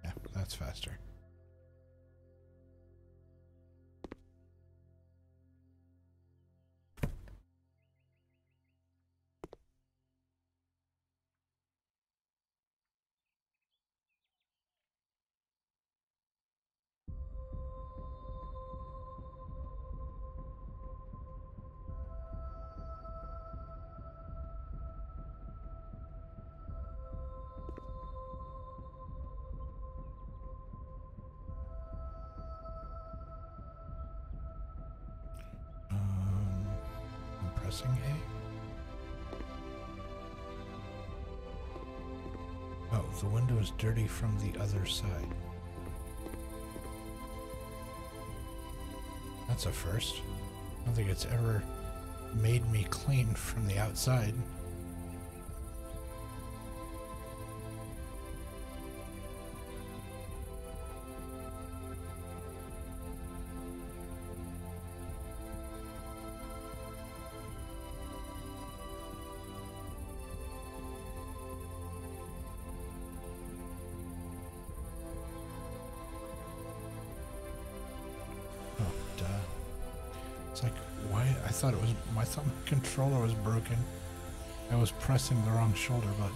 Yeah, that's faster. I'm pressing A. Oh, the window is dirty from the other side. That's a first. I don't think it's ever made me clean from the outside. It's like, why? I thought it was, my thumb controller was broken. I was pressing the wrong shoulder button.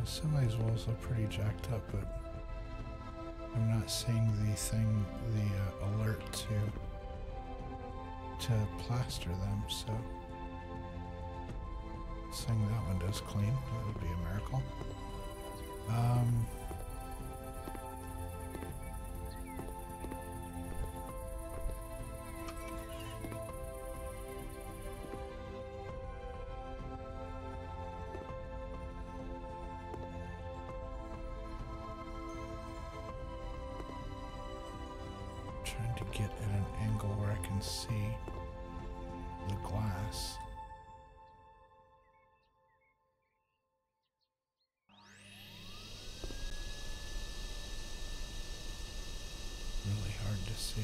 Some of these walls are pretty jacked up, but I'm not seeing the thing, the alert to plaster them, so seeing that window's clean, that would be a miracle. Trying to get at an angle where I can see the glass. Really hard to see.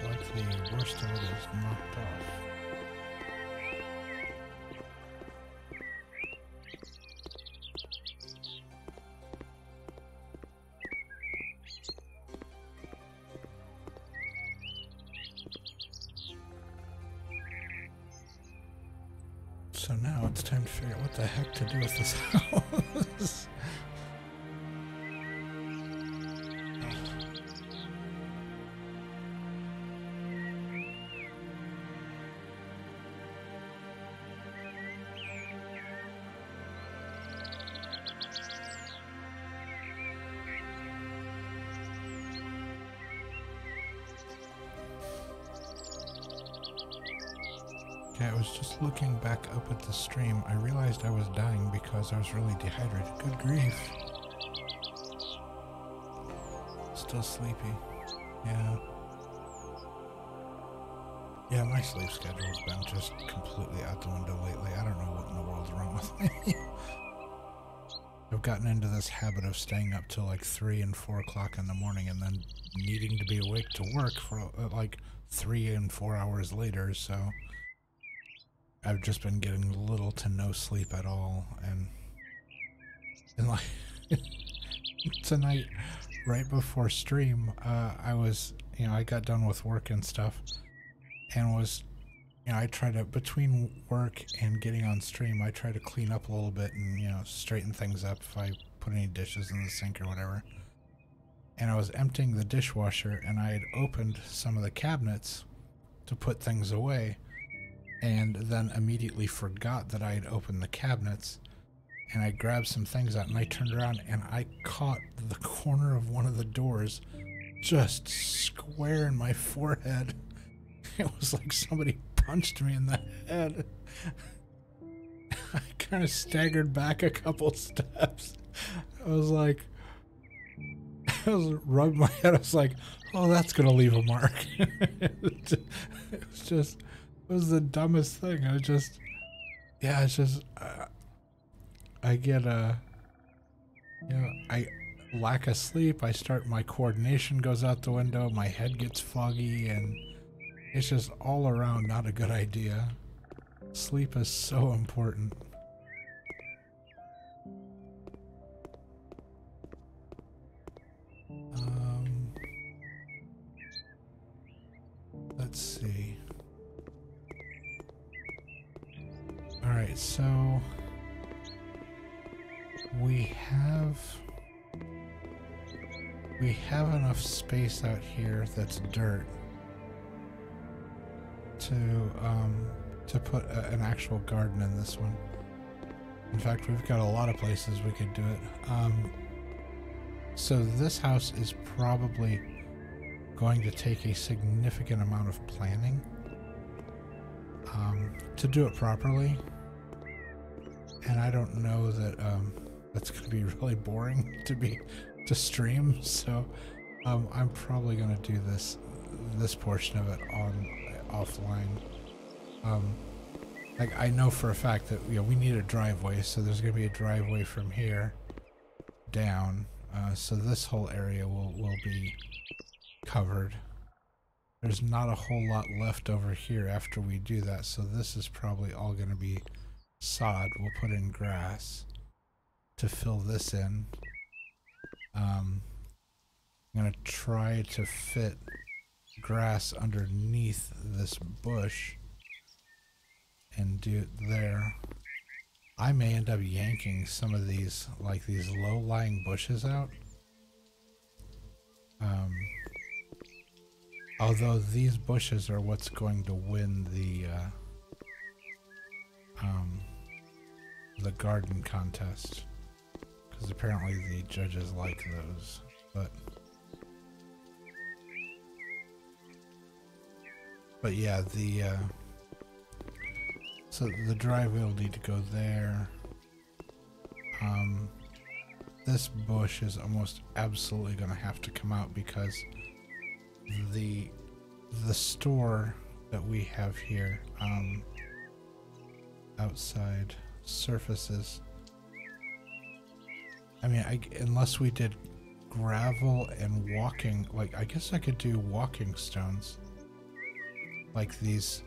like the worst of it is knocked off. So now it's time to figure out what the heck to do with this house. I was just looking back up at the stream. I realized I was dying because I was really dehydrated. Good grief. Still sleepy. Yeah. Yeah, my sleep schedule's been just completely out the window lately. I don't know what in the world's wrong with me. I've gotten into this habit of staying up till like 3 and 4 o'clock in the morning and then needing to be awake to work for like 3 and 4 hours later, so I've just been getting little to no sleep at all, and like tonight, right before stream, I was, I got done with work and stuff, and was, I try to, between work and getting on stream, I try to clean up a little bit and, straighten things up if I put any dishes in the sink or whatever. And I was emptying the dishwasher, and I had opened some of the cabinets to put things away, and then immediately forgot that I had opened the cabinets, and I grabbed some things out, and I turned around and I caught the corner of one of the doors just square in my forehead. It was like somebody punched me in the head. I kind of staggered back a couple steps. I was like, rubbed my head. I was like, oh, that's gonna leave a mark. It was the dumbest thing. I get I lack of sleep. My coordination goes out the window. My head gets foggy, and it's just all around not a good idea. Sleep is so important. Let's see. Alright, so we have enough space out here that's dirt to put an actual garden in this one. In fact, we've got a lot of places we could do it. So this house is probably going to take a significant amount of planning to do it properly, and I don't know that that's going to be really boring to stream. So I'm probably going to do this portion of it offline. Like, I know for a fact that we need a driveway, so there's going to be a driveway from here down. So this whole area will be covered. There's not a whole lot left over here after we do that, so this is probably all going to be sod. We'll put in grass to fill this in. I'm going to try to fit grass underneath this bush and do it there. I may end up yanking some of these, like these low-lying bushes out. Although these bushes are what's going to win the garden contest, because apparently the judges like those. But yeah, so the driveway will need to go there. This bush is almost absolutely going to have to come out because the store that we have here outside surfaces. I mean, unless we did gravel and walking, like, I guess I could do walking stones. like these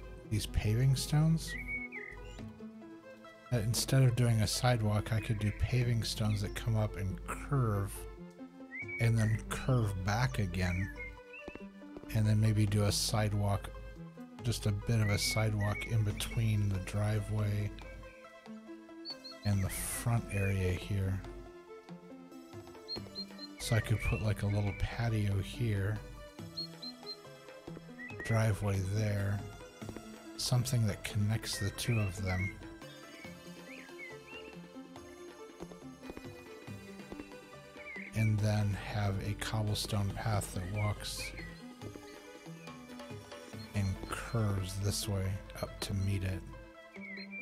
paving stones. Instead of doing a sidewalk, I could do paving stones that come up and curve then curve back again, and then maybe do a sidewalk, just a bit of a sidewalk in between the driveway and the front area here. So I could put like a little patio here, driveway there, something that connects the two of them. And then have a cobblestone path that walks and curves this way up to meet it.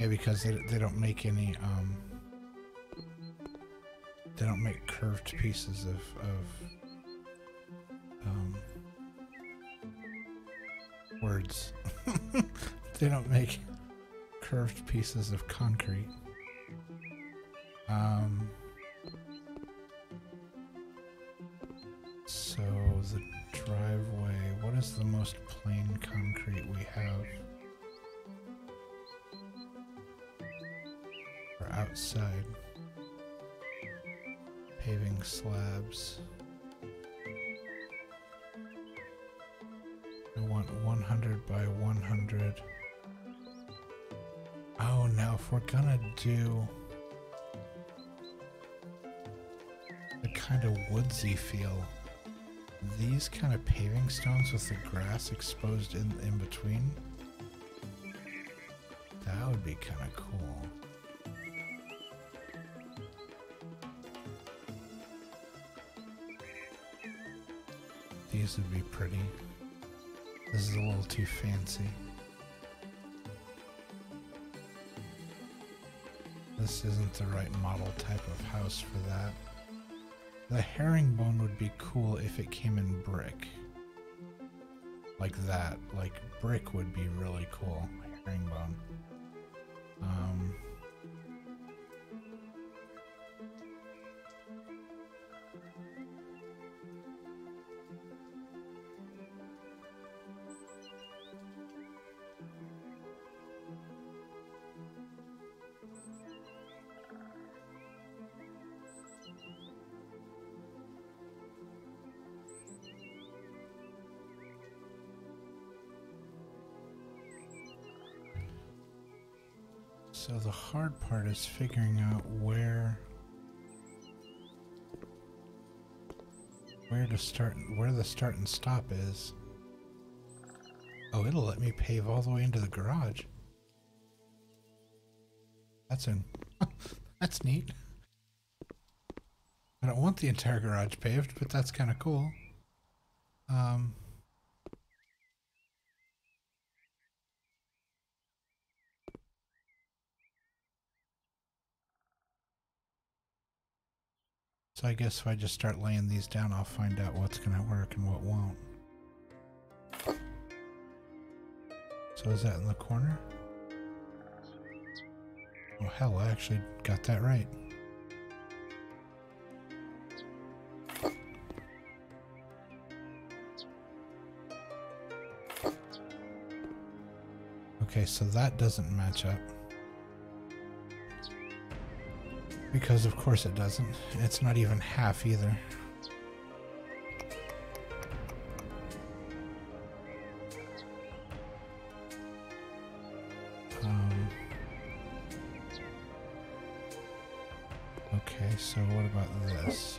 Yeah, because they don't make any they don't make curved pieces of words. They don't make curved pieces of concrete. So the driveway, what is the most plain concrete we have? For outside. Paving slabs. I want 100 by 100. Oh, now if we're gonna do the kind of woodsy feel, these kind of paving stones with the grass exposed in between, that would be kind of cool. These would be pretty. This is a little too fancy. This isn't the right model type of house for that. The herringbone would be cool if it came in brick. Like that. Like brick would be really cool. Herringbone. So the hard part is figuring out where to start, where the start and stop is. Oh, it'll let me pave all the way into the garage. That's that's neat. I don't want the entire garage paved, but that's kind of cool. So I guess if I just start laying these down, I'll find out what's going to work and what won't. So is that in the corner? Oh hell, I actually got that right. Okay, so that doesn't match up. Because of course it doesn't. It's not even half either. Okay, so what about this?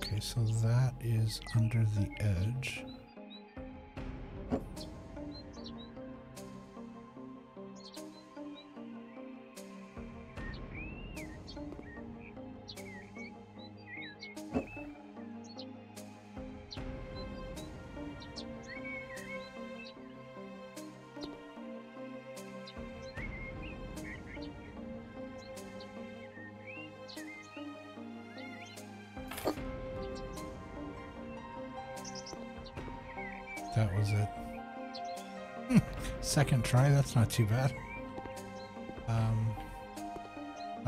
Okay, so that is under the edge. that was it. Second try, that's not too bad.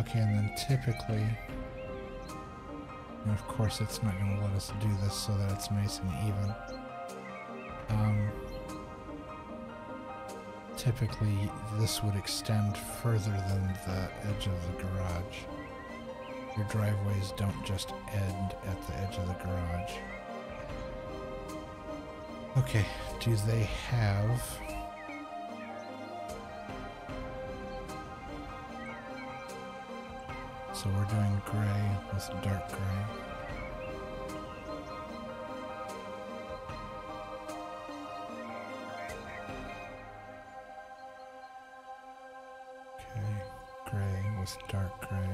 Okay, and then typically, and of course it's not going to let us do this so that it's nice and even. Typically this would extend further than the edge of the garage. Your driveways don't just end at the edge of the garage. Okay, do they have... So we're doing gray with dark gray. Okay, gray with dark gray.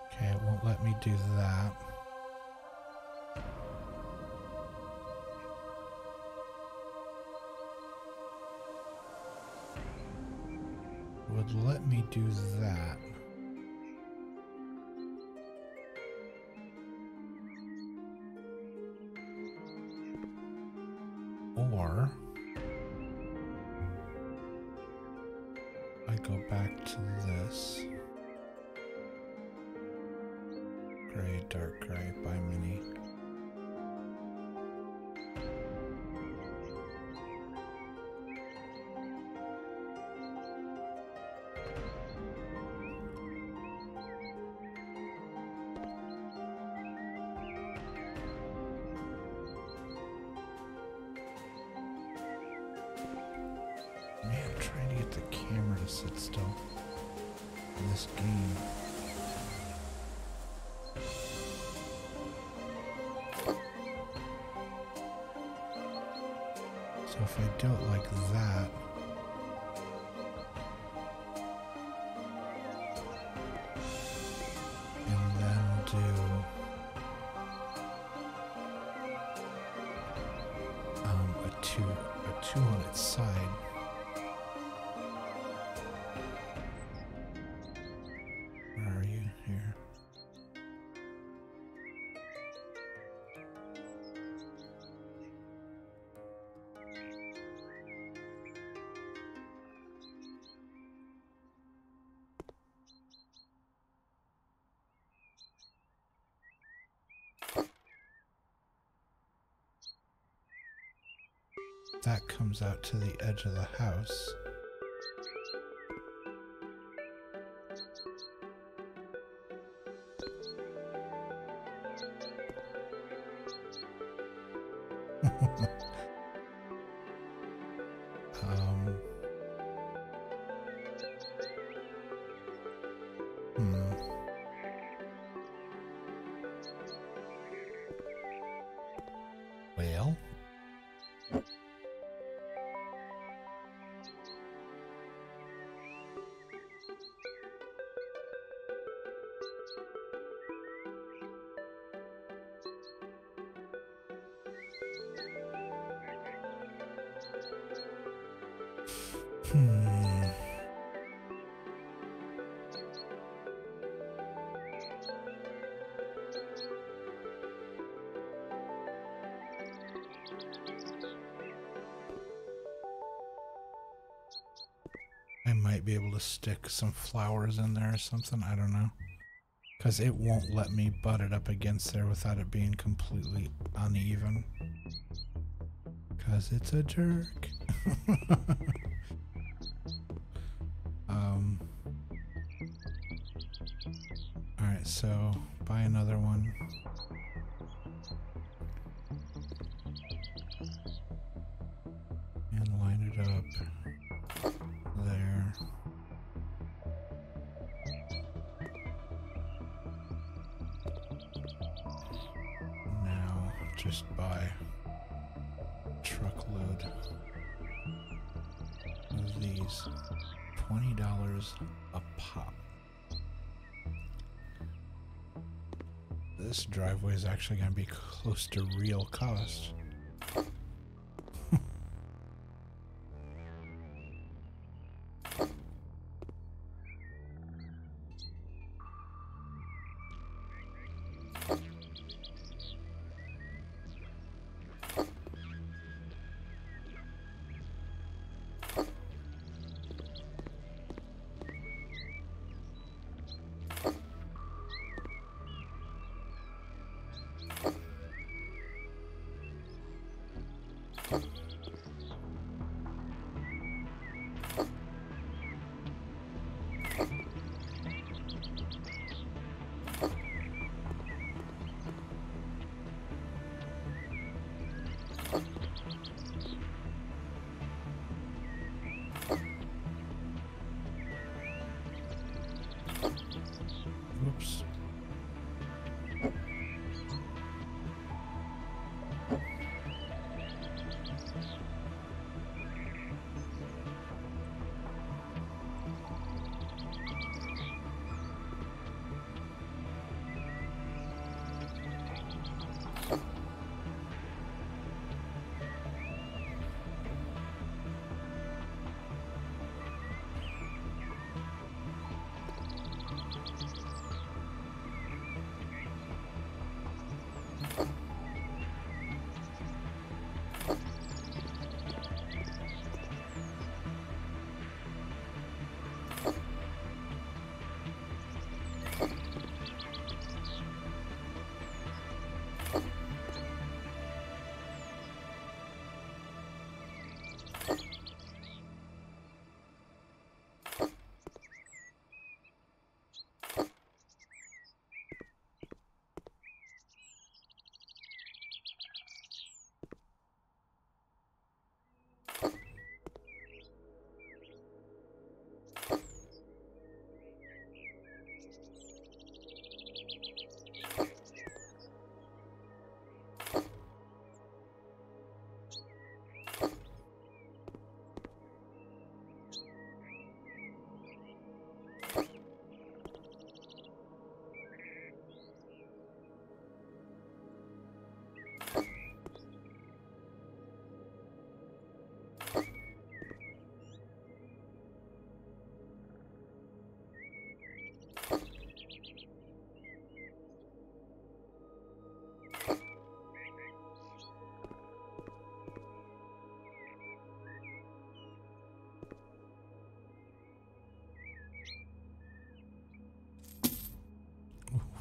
Okay, it won't let me do that. Would let me do that. Or I go back to this. Gray, dark gray by mini. Man, trying to get the camera to sit still in this game. So if I do it like that, and then do a two on its side. Where are you? Here. That comes out to the edge of the house. Well. I might be able to stick some flowers in there or something. I don't know. Because it won't let me butt it up against there without it being completely uneven. Because it's a jerk. Alright, so buy another one. And line it up there. Now just buy a truckload of these. $20 a pop. This driveway is actually going to be close to real cost. Whoops.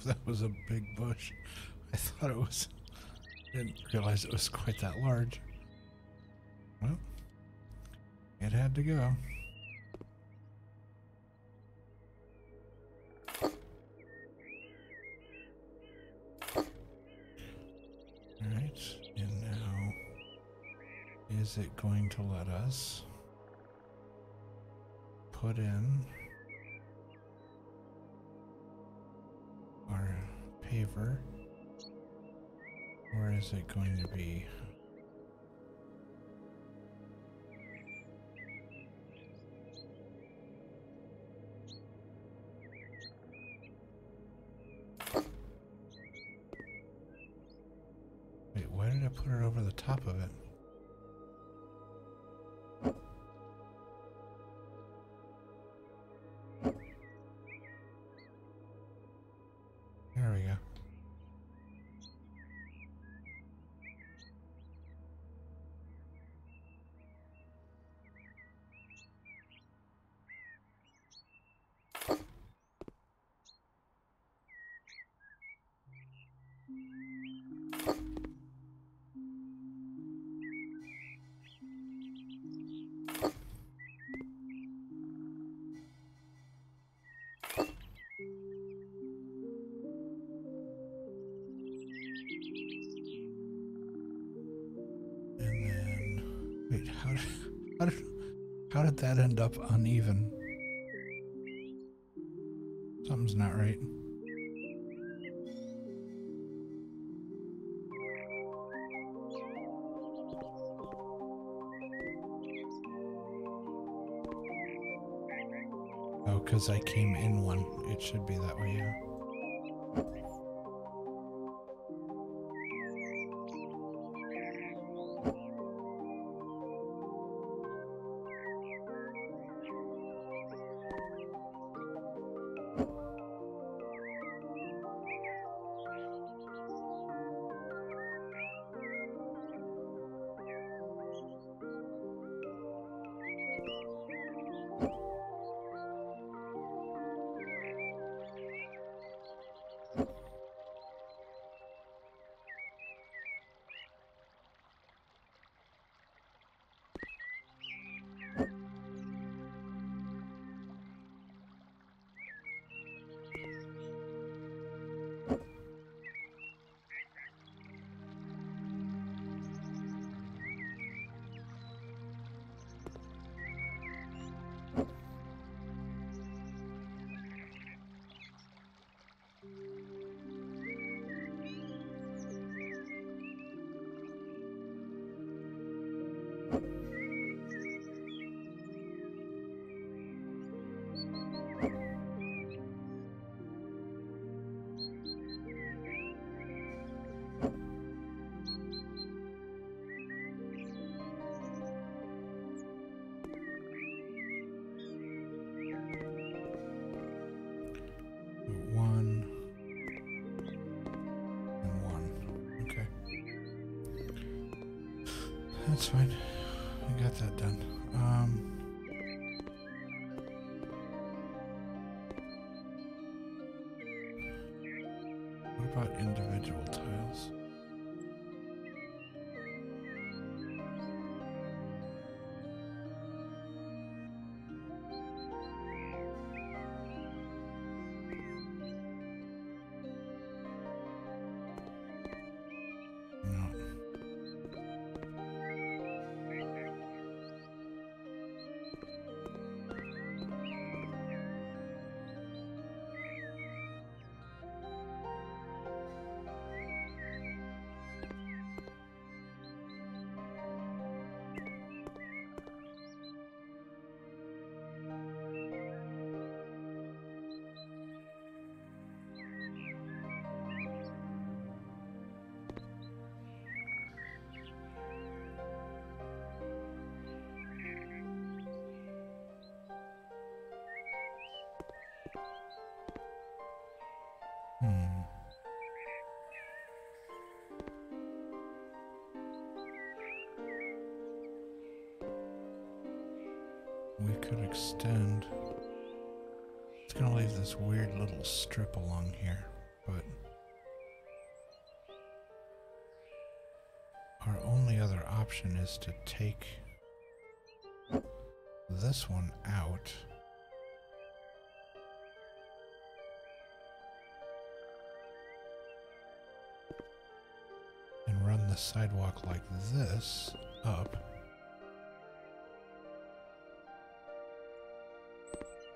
That was a big bush. I thought it was... Didn't realize it was quite that large. Well, it had to go. Alright, and now... Is it going to let us put in our paver, or is it going to be wait, why did I put it over the top of it? There we go. And then, wait, how did that end up uneven? Something's not right. Oh, because I came in one. It should be that way, yeah. That's fine. We got that done. What about individual tiles? We could extend. It's gonna leave this weird little strip along here, but our only other option is to take this one out and run the sidewalk like this up.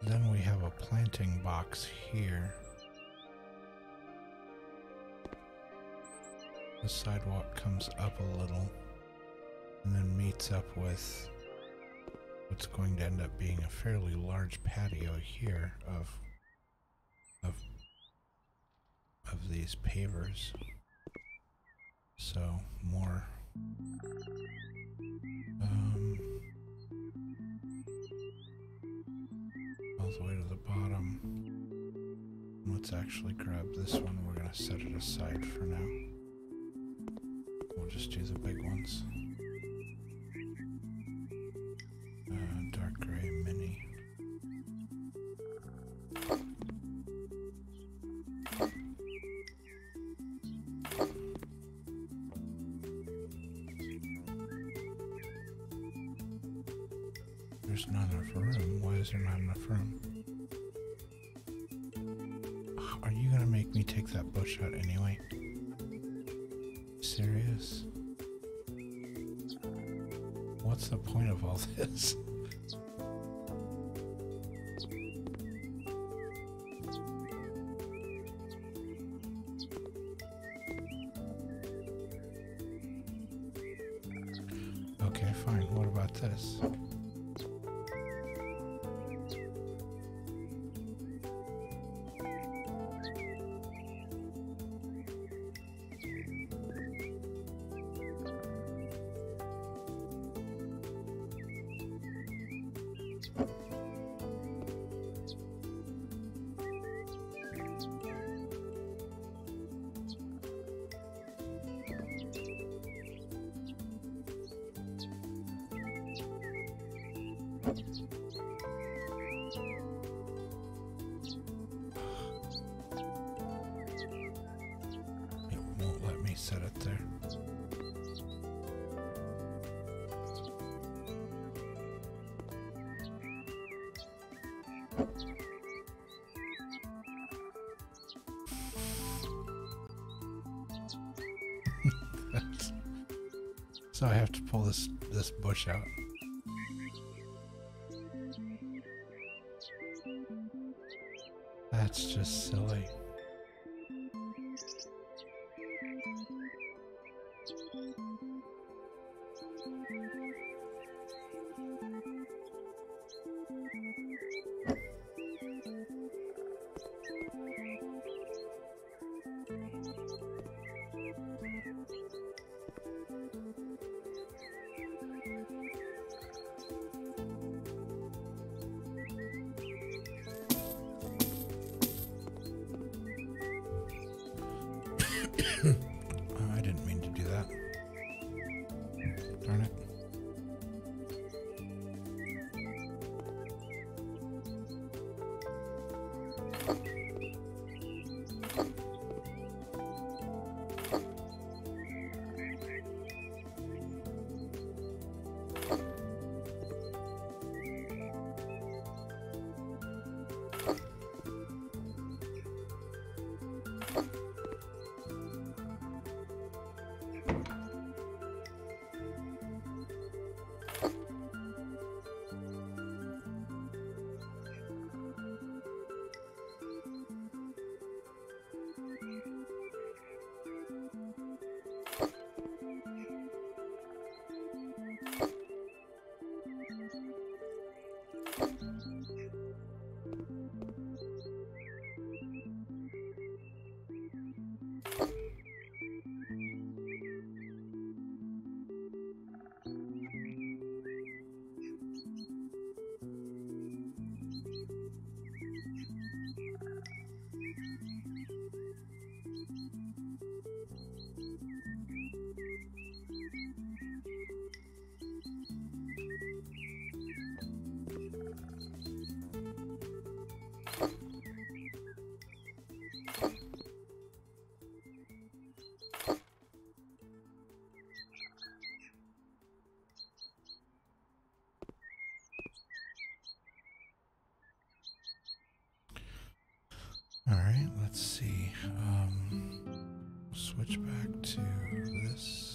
Then we have a planting box here. The sidewalk comes up a little and then meets up with what's going to end up being a fairly large patio here of these pavers. So more all the way to the bottom. Let's actually grab this one. We're going to set it aside for now. We'll just do the big ones. Dark gray mini. There's not enough room. Why is there not enough room? Are you gonna make me take that bush out anyway? Serious? What's the point of all this? Okay, fine. What about this? Set it there. So I have to pull this bush out. That's just silly. let's see. Switch back to this.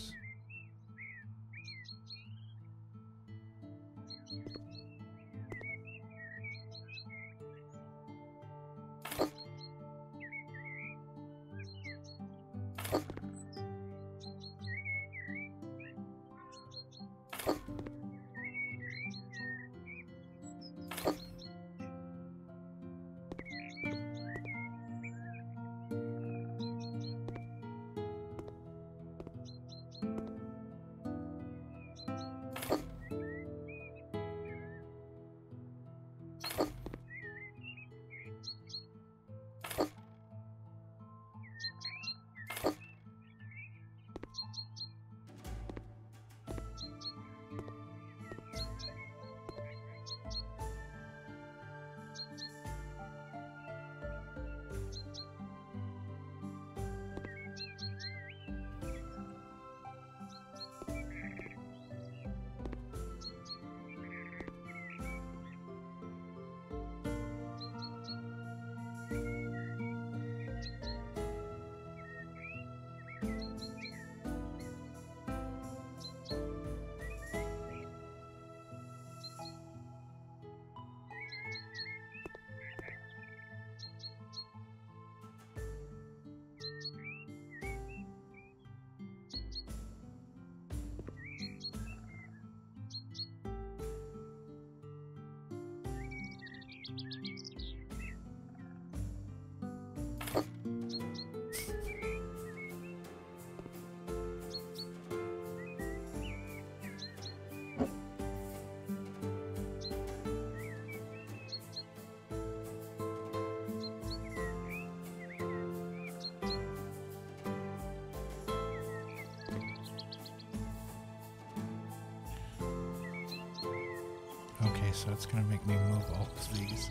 Okay, so it's gonna make me move all of these.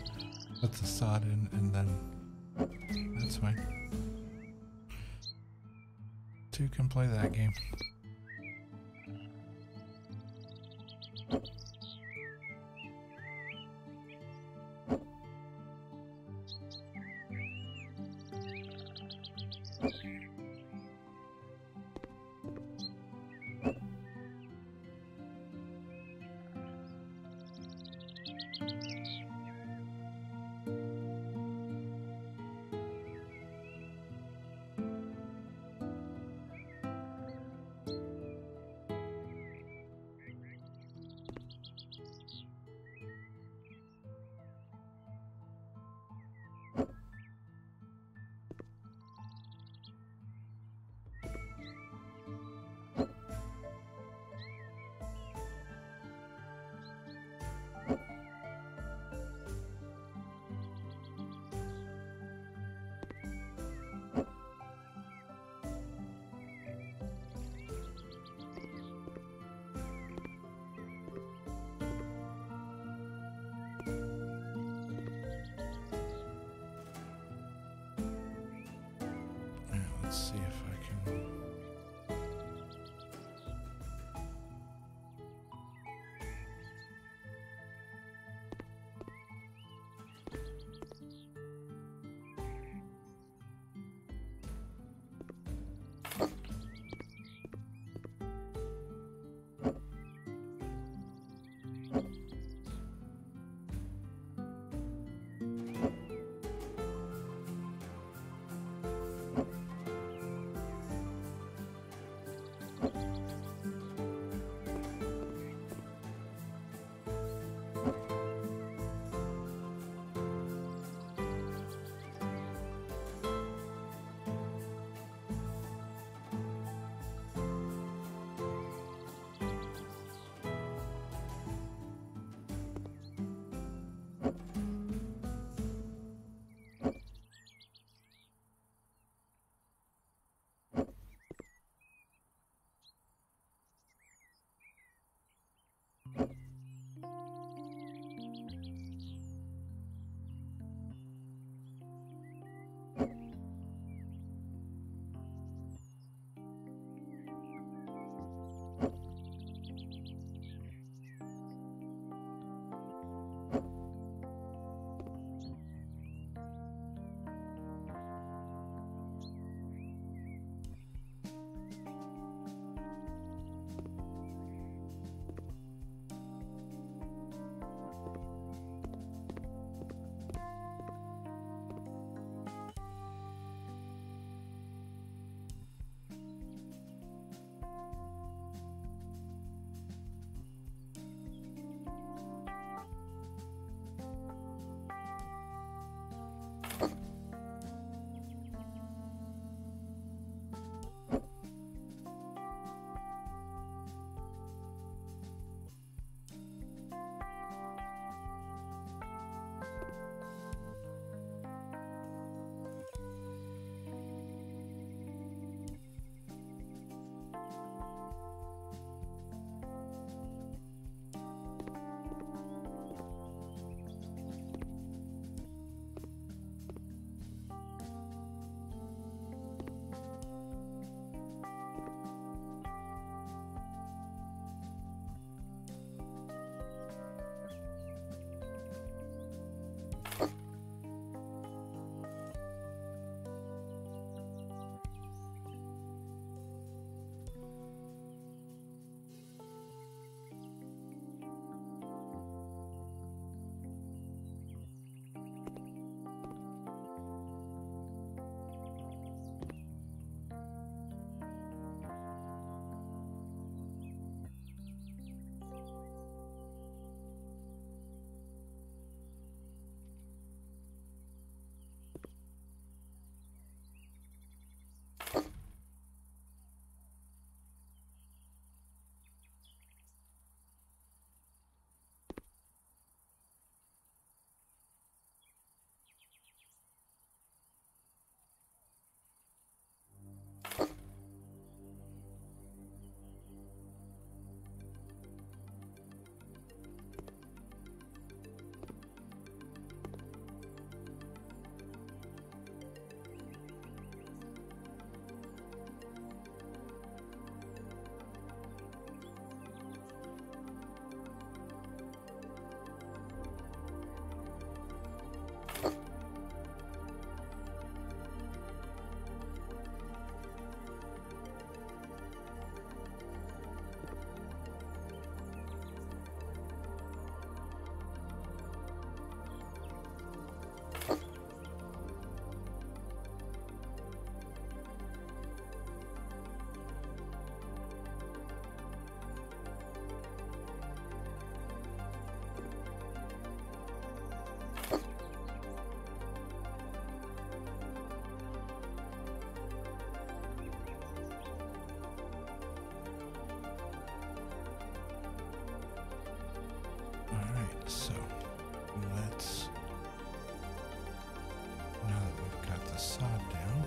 Put the sod in, and then that's fine. Two can play that game. So let's, now that we've got the sod down,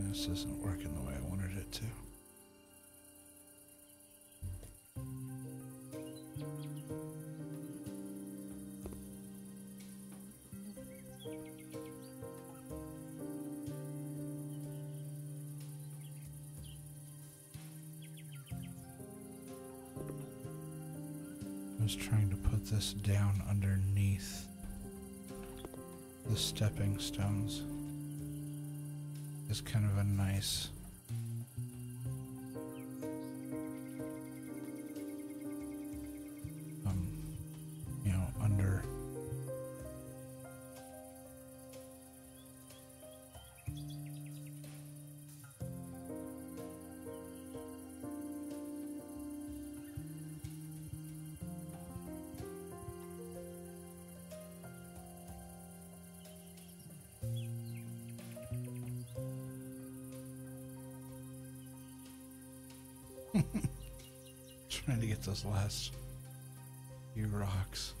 this isn't working the way I wanted it to. I was trying to put this down underneath the stepping stones. It's kind of a nice you know, under trying to get those last few rocks.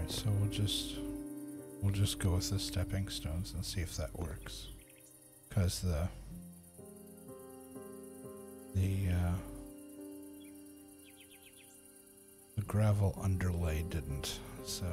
So we'll just go with the stepping stones and see if that works, because the gravel underlay didn't. So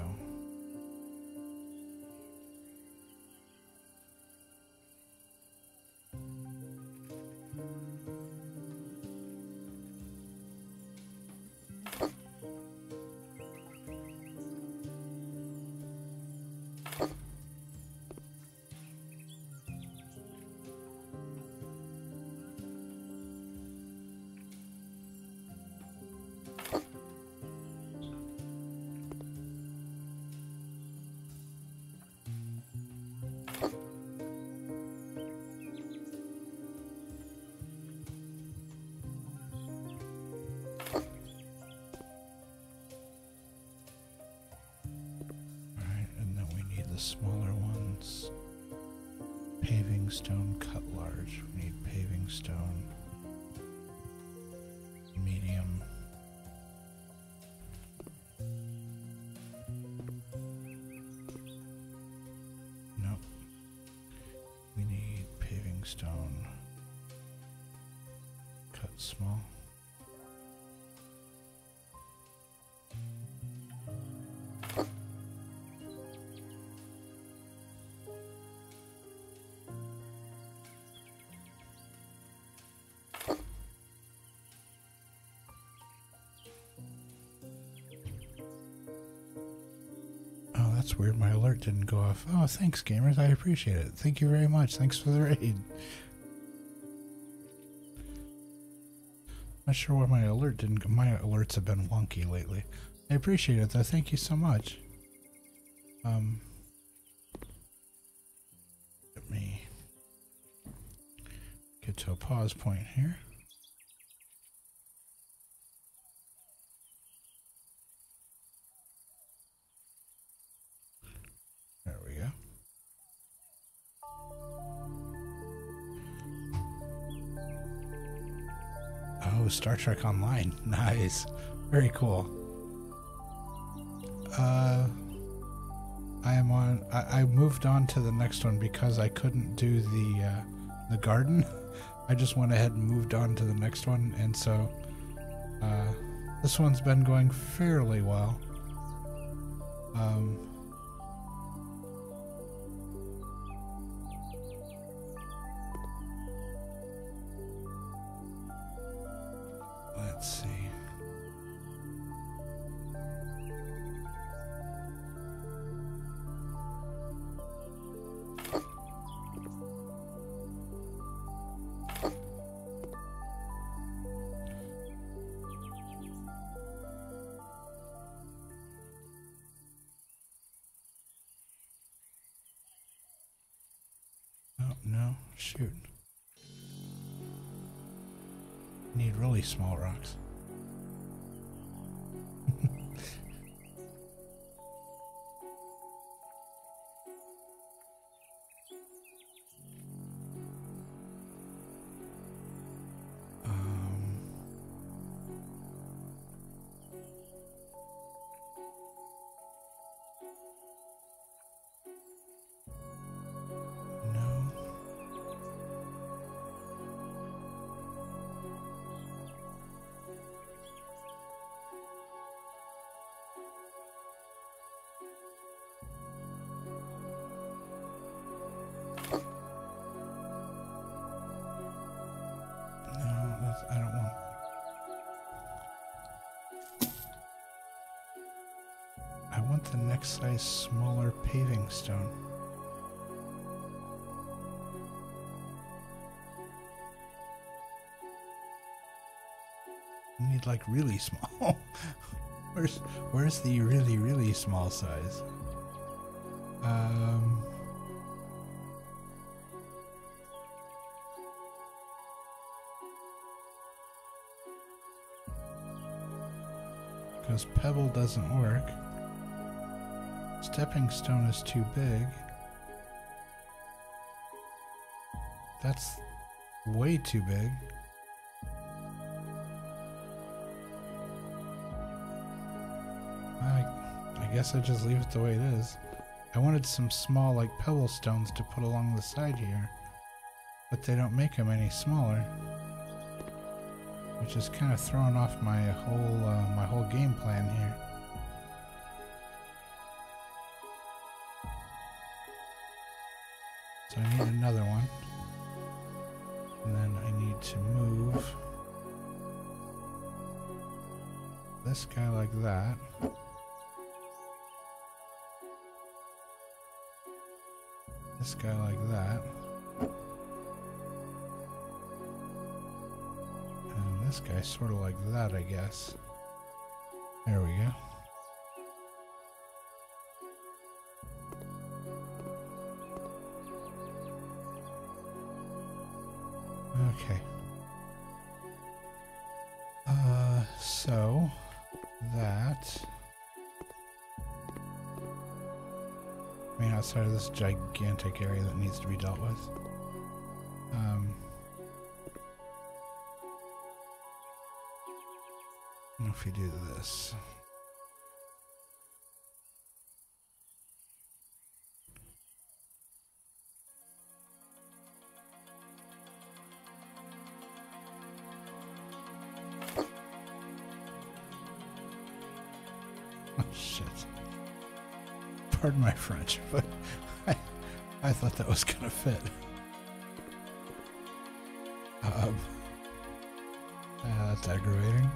smaller ones. Paving stone cut large. We need paving stone. Medium. Nope. We need paving stone. Cut small. That's weird. My alert didn't go off. Oh, thanks, gamers. I appreciate it. Thank you very much. Thanks for the raid. Not sure why my alert didn't go. My alerts have been wonky lately. I appreciate it, though. Thank you so much. Let me get to a pause point here. There we go. Oh, Star Trek Online. Nice. Very cool. I moved on to the next one because I couldn't do the garden. I just went ahead and moved on to the next one, and so this one's been going fairly well. Let's see. Oh, no, shoot. Need really small rocks. I don't want. I want the next size smaller paving stone. I need like really small. Where's the really small size? Because pebble doesn't work. Stepping stone is too big. That's way too big. I guess I just leave it the way it is. I wanted some small like pebble stones to put along the side here, but they don't make them any smaller, which is kind of throwing off my whole game plan here. So I need another one, and then I need to move this guy like that. This guy like that. And this guy sort of like that, I guess. There we go. Okay. So that I mean, outside of this gigantic area that needs to be dealt with. If you do this. Oh, shit. Pardon my French, but I thought that was gonna fit. That's aggravating.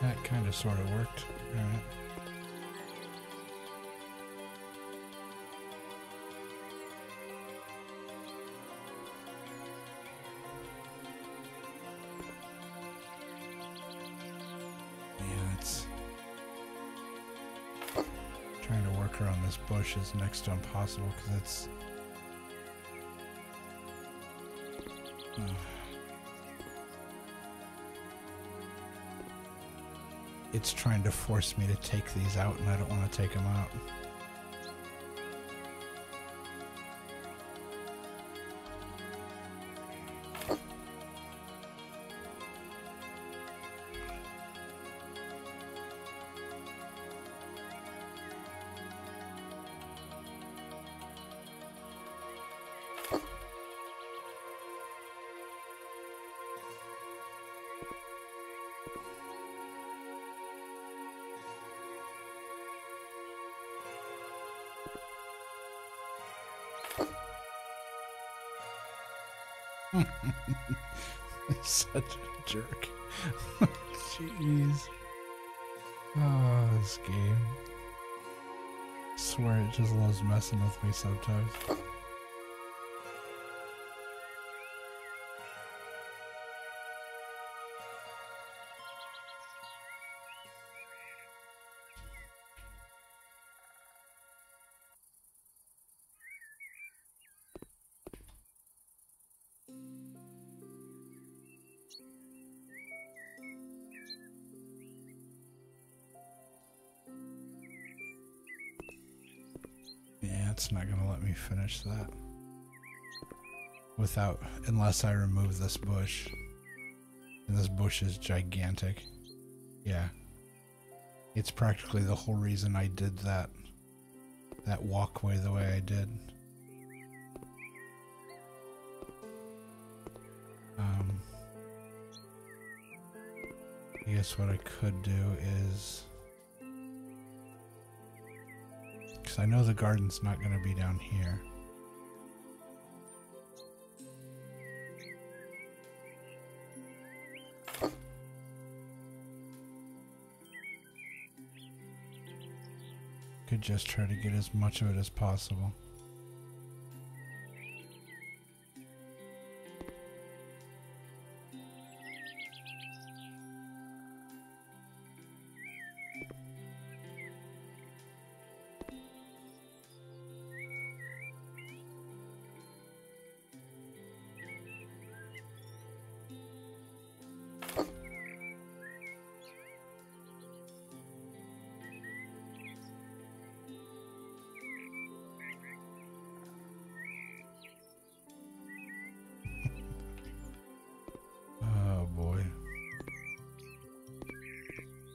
That kind of sort of worked. All right. Yeah, it's trying to work around this bush is next to impossible because it's trying to force me to take these out, and I don't want to take them out. Such a jerk. Jeez. Oh, this game. I swear it just loves messing with me sometimes. It's not going to let me finish that unless I remove this bush. And this bush is gigantic. Yeah. It's practically the whole reason I did that walkway the way I did. I guess what I could do is, I know the garden's not going to be down here. Could just try to get as much of it as possible.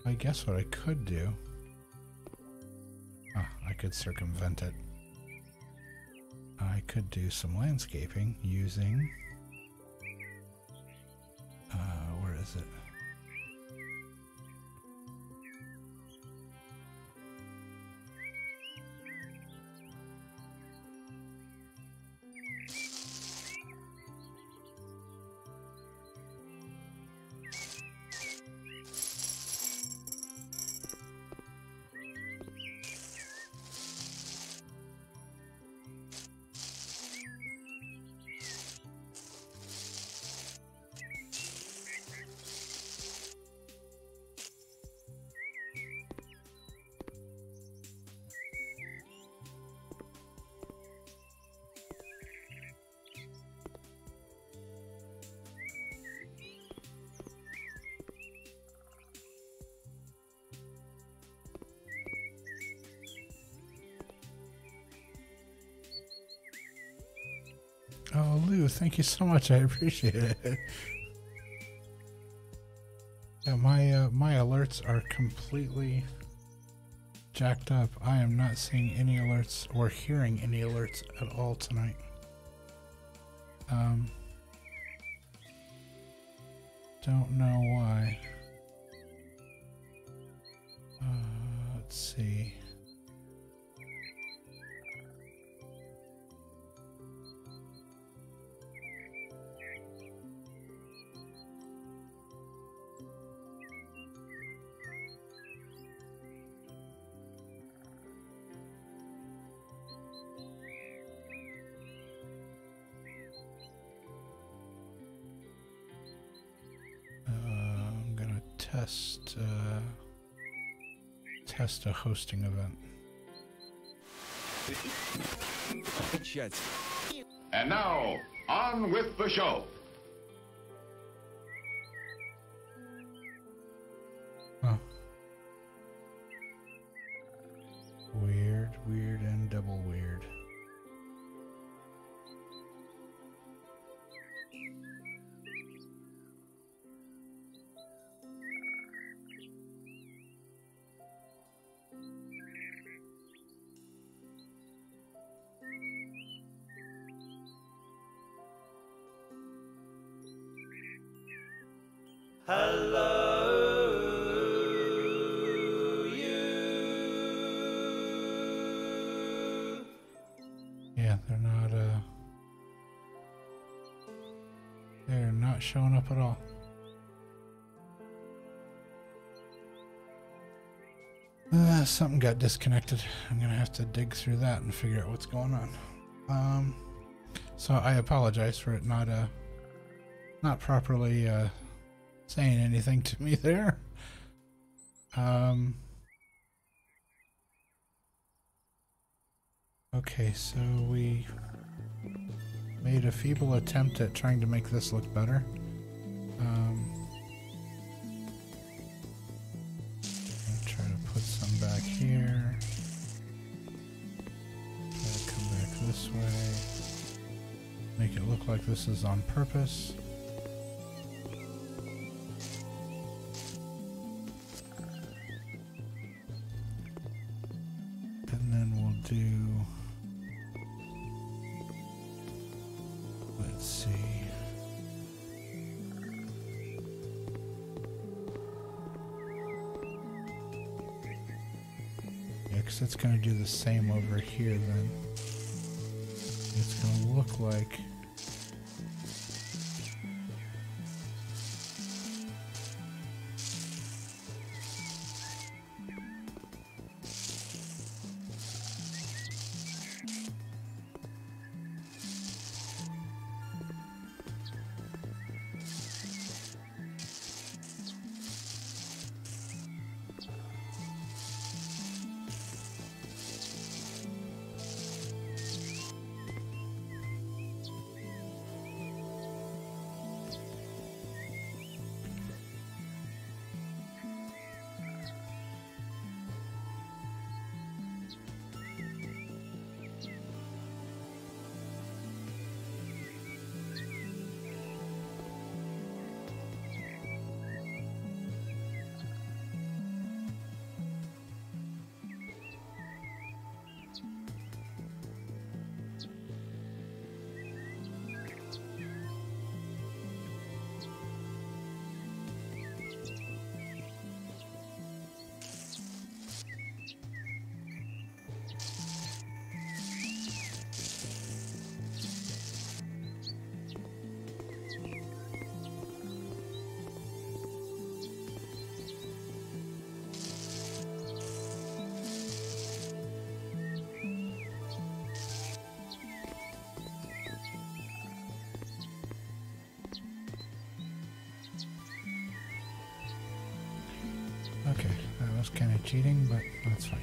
I guess what I could do, I could circumvent it. I could do some landscaping using, where is it? Oh, Lou, thank you so much. I appreciate it. Yeah, my alerts are completely jacked up. I am not seeing any alerts or hearing any alerts at all tonight. Don't know why. Let's see. I'm gonna test a hosting event. And now, on with the show. Huh. Weird, and double weird. Hello, you. Yeah, they're not showing up at all. Something got disconnected. I'm gonna have to dig through that and figure out what's going on. So I apologize for it not properly saying anything to me there. Okay, so we made a feeble attempt at trying to make this look better. I'll try to put some back here. Try to come back this way. Make it look like this is on purpose. And then we'll do... Let's see. Yeah, because it's going to do the same over here then. It's going to look like... Okay, that was kind of cheating, but that's fine.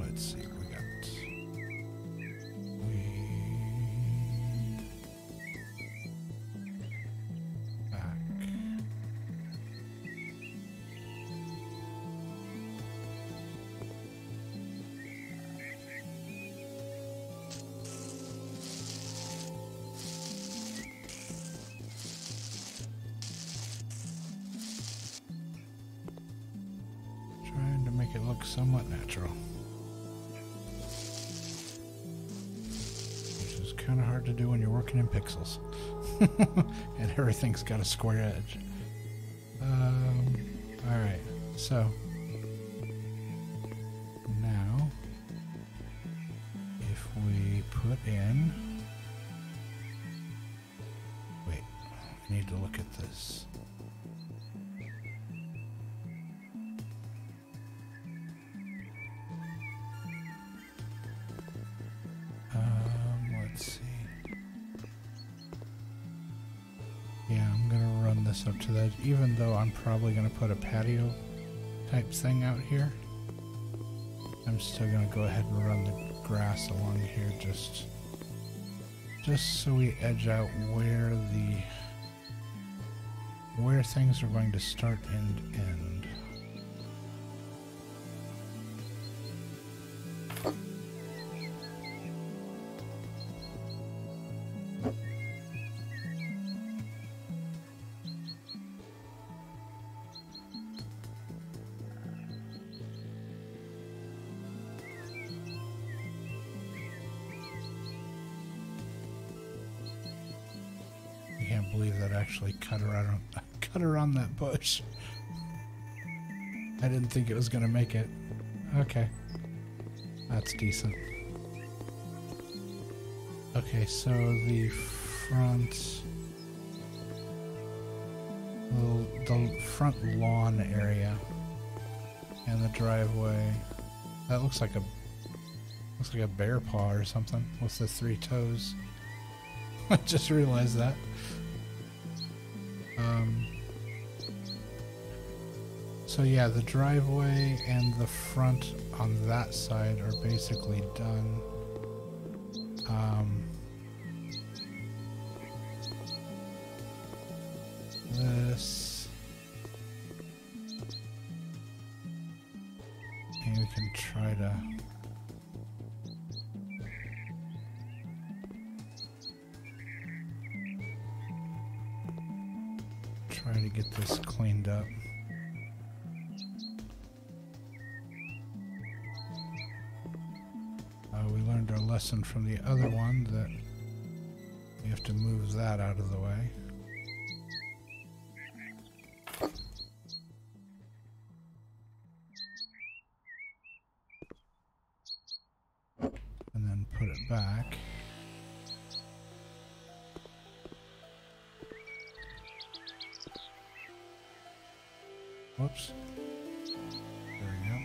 Let's see, we got. Back. Trying to make it look somewhat natural. Which is kind of hard to do when you're working in pixels. And everything's got a square edge. Alright, so now if we put in, wait, I need to look at this. Let's see. Yeah, I'm gonna run this up to that, even though I'm probably gonna put a patio type thing out here. I'm still gonna go ahead and run the grass along here just so we edge out where things are going to start and end. I can't believe that actually cut around that bush. I didn't think it was gonna make it. Okay. That's decent. Okay, so the front... the front lawn area and the driveway, that looks like a bear paw or something with the 3 toes. I just realized that. So yeah, the driveway and the front on that side are basically done. This, and we can try to get this cleaned up. We learned our lesson from the other one that we have to move that out of the way. And then put it back. Whoops. There we go.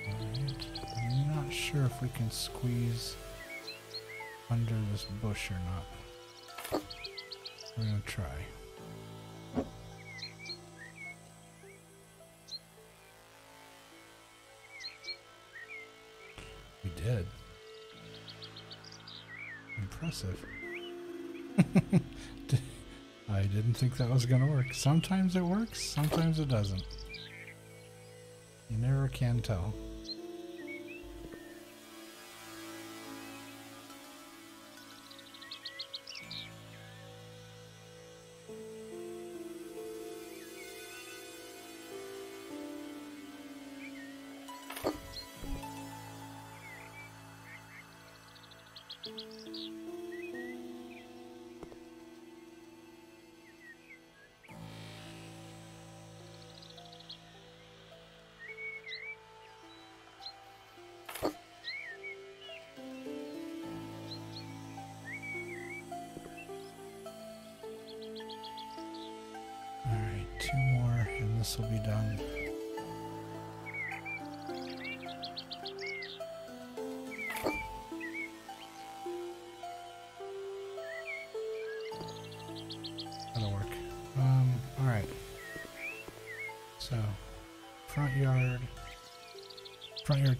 Alright. I'm not sure if we can squeeze under this bush or not. We're gonna try. We did. Impressive. I didn't think that was gonna work. Sometimes it works, sometimes it doesn't. You never can tell. Alright, 2 more and this will be done. That'll work. Alright. So, front yard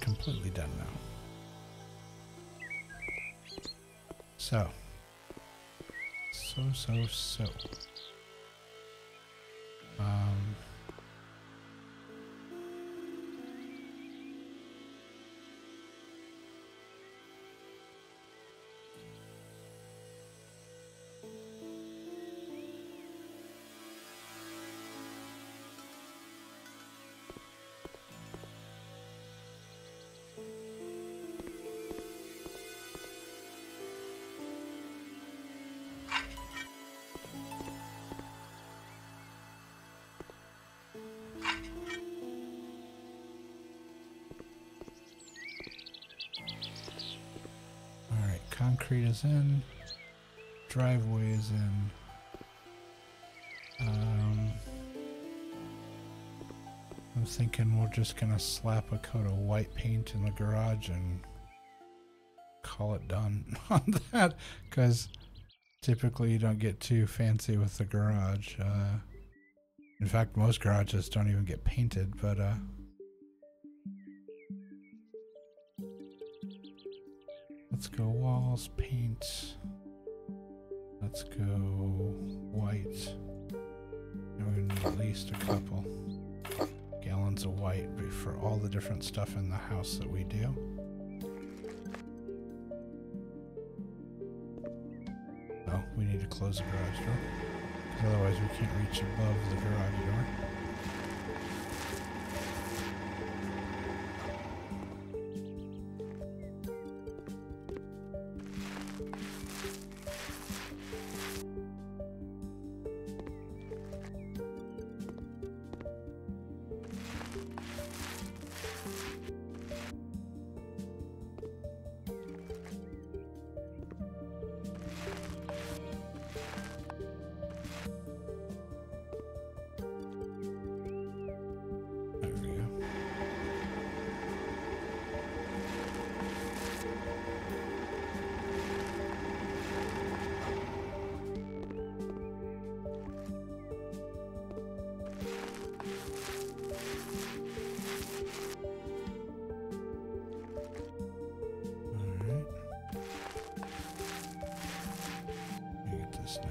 completely done now. So. Concrete is in. Driveway is in. I'm thinking we're just gonna slap a coat of white paint in the garage and call it done on that, because typically you don't get too fancy with the garage. In fact, most garages don't even get painted, but let's go walls, paint. Let's go white. And we're gonna need at least a couple gallons of white for all the different stuff in the house that we do. Oh, we need to close the garage door, because otherwise we can't reach above the garage door.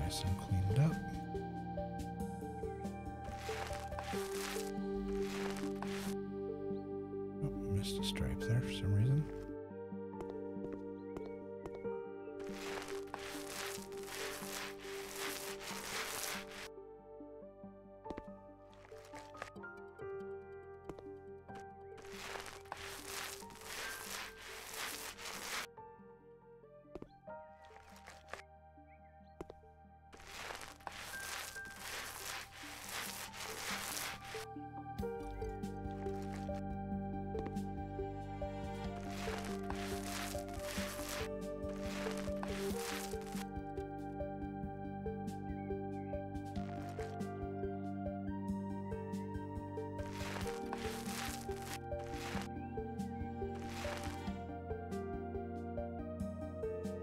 Nice and cleaned up. Oh, missed a stripe there for some reason.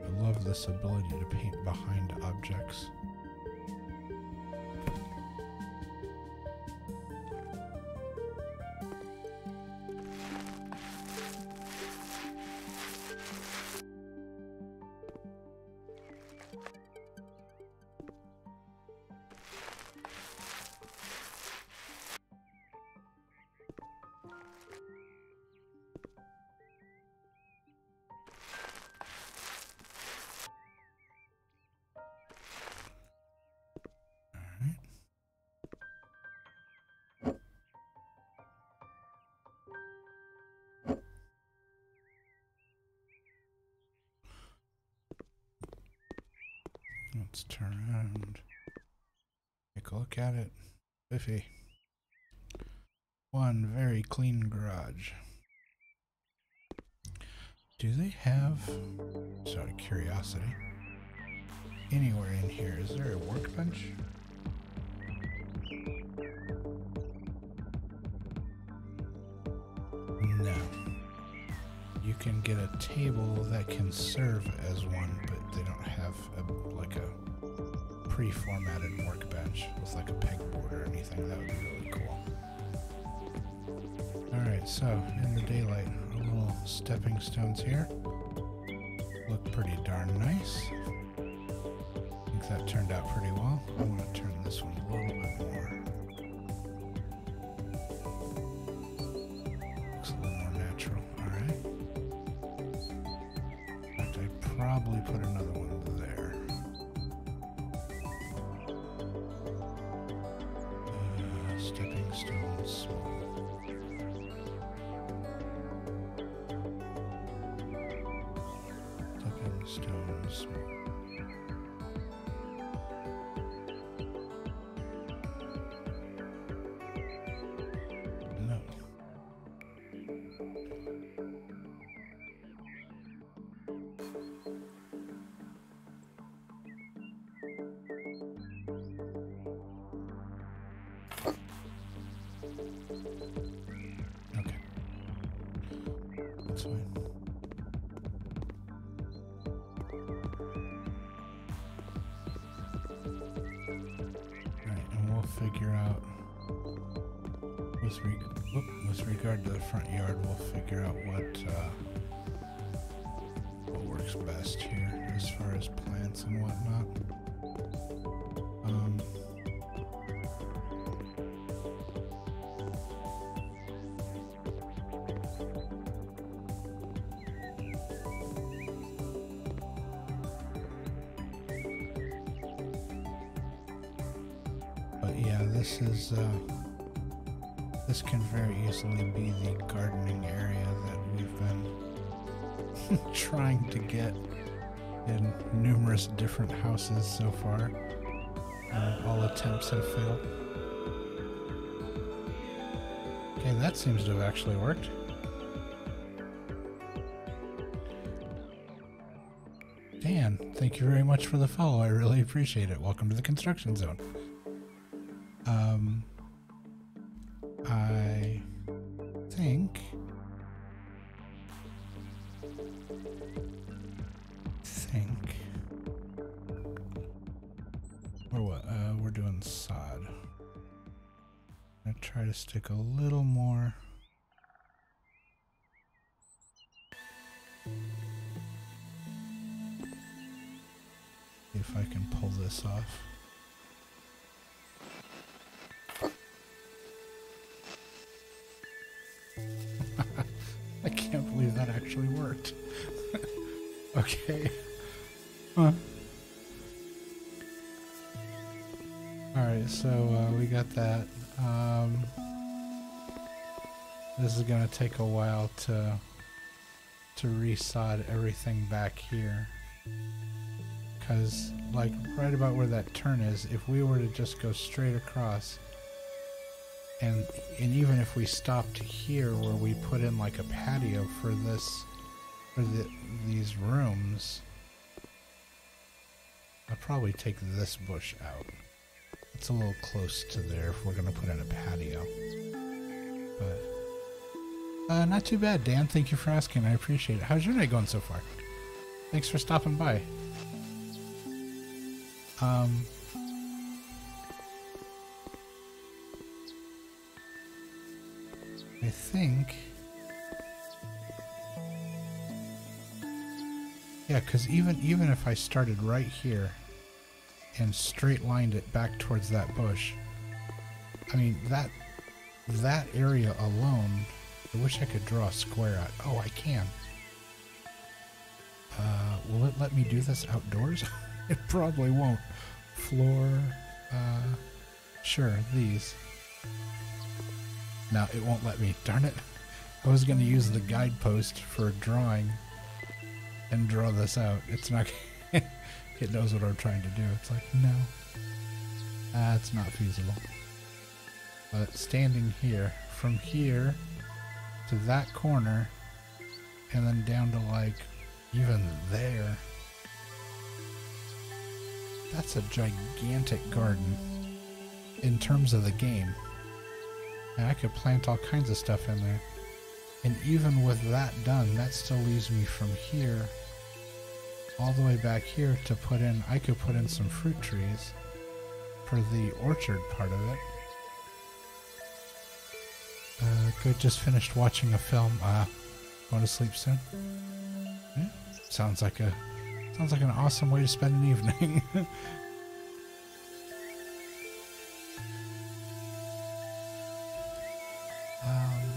I love this ability to paint behind objects. Let's turn around, take a look at it. Biffy. One very clean garage. Do they have, just out of curiosity, anywhere in here, is there a workbench? No. You can get a table that can serve as one, but they don't have like a pre-formatted workbench. garage with like a pegboard or anything. That would be really cool. Alright, so in the daylight, our little stepping stones here look pretty darn nice. I think that turned out pretty well. I'm going to turn this one a little bit more. Looks a little more natural. Alright. In fact, I'd probably put another one there. Stepping stones small. Stepping stones small. No. Okay. That's fine. Alright, and we'll figure out with regard to the front yard, we'll figure out what works best here as far as plants and whatnot. But yeah, this can very easily be the gardening area that we've been trying to get in numerous different houses so far. All attempts have failed. Okay, that seems to have actually worked. Dan, thank you very much for the follow. I really appreciate it. Welcome to the construction zone. I think we're doing sod. I'm gonna try to stick a little more. See if I can pull this off. I can't believe that actually worked. Okay. Huh. Alright, so we got that. This is gonna take a while to resod everything back here. Because, like, right about where that turn is, if we were to just go straight across, and even if we stopped here where we put in like a patio for these rooms, I'll probably take this bush out. It's a little close to there if we're gonna put in a patio. But not too bad, Dan. Thank you for asking. I appreciate it. How's your night going so far? Thanks for stopping by. I think, yeah, because even if I started right here and straight lined it back towards that bush, I mean, that area alone, I wish I could draw a square out. Oh, I can. Will it let me do this outdoors? It probably won't. Floor, sure, these. No, it won't let me. Darn it. I was going to use the guidepost for drawing and draw this out. It's not... It knows what I'm trying to do. It's like, no. That's not feasible. But standing here, from here to that corner, and then down to like, even there. That's a gigantic garden in terms of the game. And I could plant all kinds of stuff in there. And even with that done, that still leaves me from here all the way back here to put in, I could put in some fruit trees. for the orchard part of it. Good, just finished watching a film. Going to sleep soon? Yeah, sounds like an awesome way to spend an evening.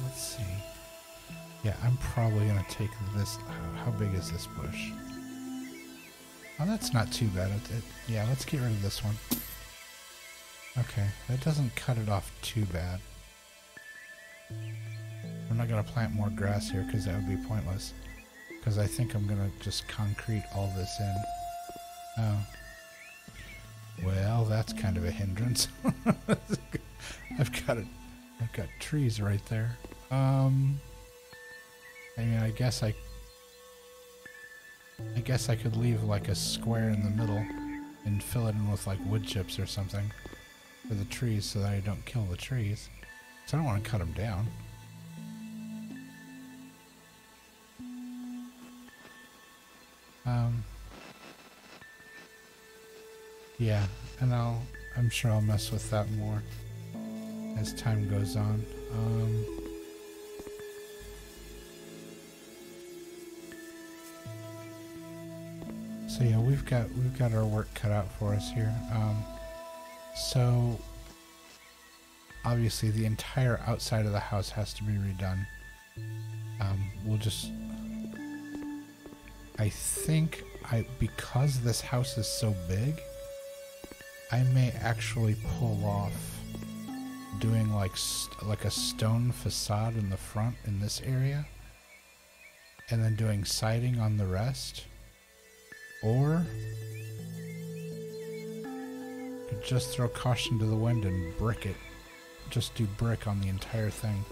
Let's see. Yeah, I'm probably gonna take this. How big is this bush? Oh, that's not too bad. Yeah, let's get rid of this one. Okay, that doesn't cut it off too bad. I'm not gonna plant more grass here because that would be pointless. Because I think I'm gonna just concrete all this in. Oh. Well, that's kind of a hindrance. I've got trees right there. I mean, I guess I could leave like a square in the middle and fill it in with like wood chips or something for the trees so that I don't kill the trees. So I don't want to cut them down. Yeah, and I'm sure I'll mess with that more as time goes on. So yeah, we've got our work cut out for us here. So obviously the entire outside of the house has to be redone. I think because this house is so big, I may actually pull off doing like a stone facade in the front in this area, and then doing siding on the rest, or could just throw caution to the wind and brick it. Just do brick on the entire thing.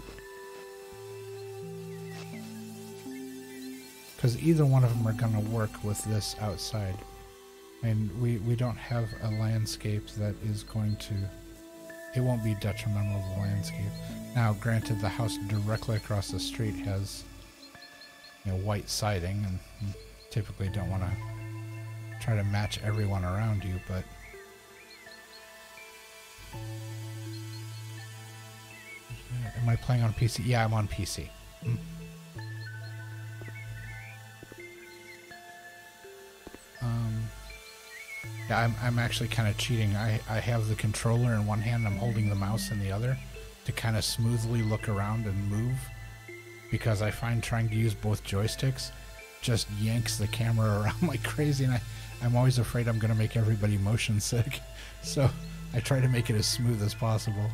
Because either one of them are going to work with this outside. And we don't have a landscape that is going to... It won't be detrimental to the landscape. Now, granted, the house directly across the street has, you know, white siding, and you typically don't want to try to match everyone around you, but... Am I playing on PC? Yeah, I'm on PC. Yeah, I'm actually kind of cheating. I have the controller in one hand, I'm holding the mouse in the other to kind of smoothly look around and move, because I find trying to use both joysticks just yanks the camera around like crazy, and I'm always afraid I'm going to make everybody motion sick. So I try to make it as smooth as possible.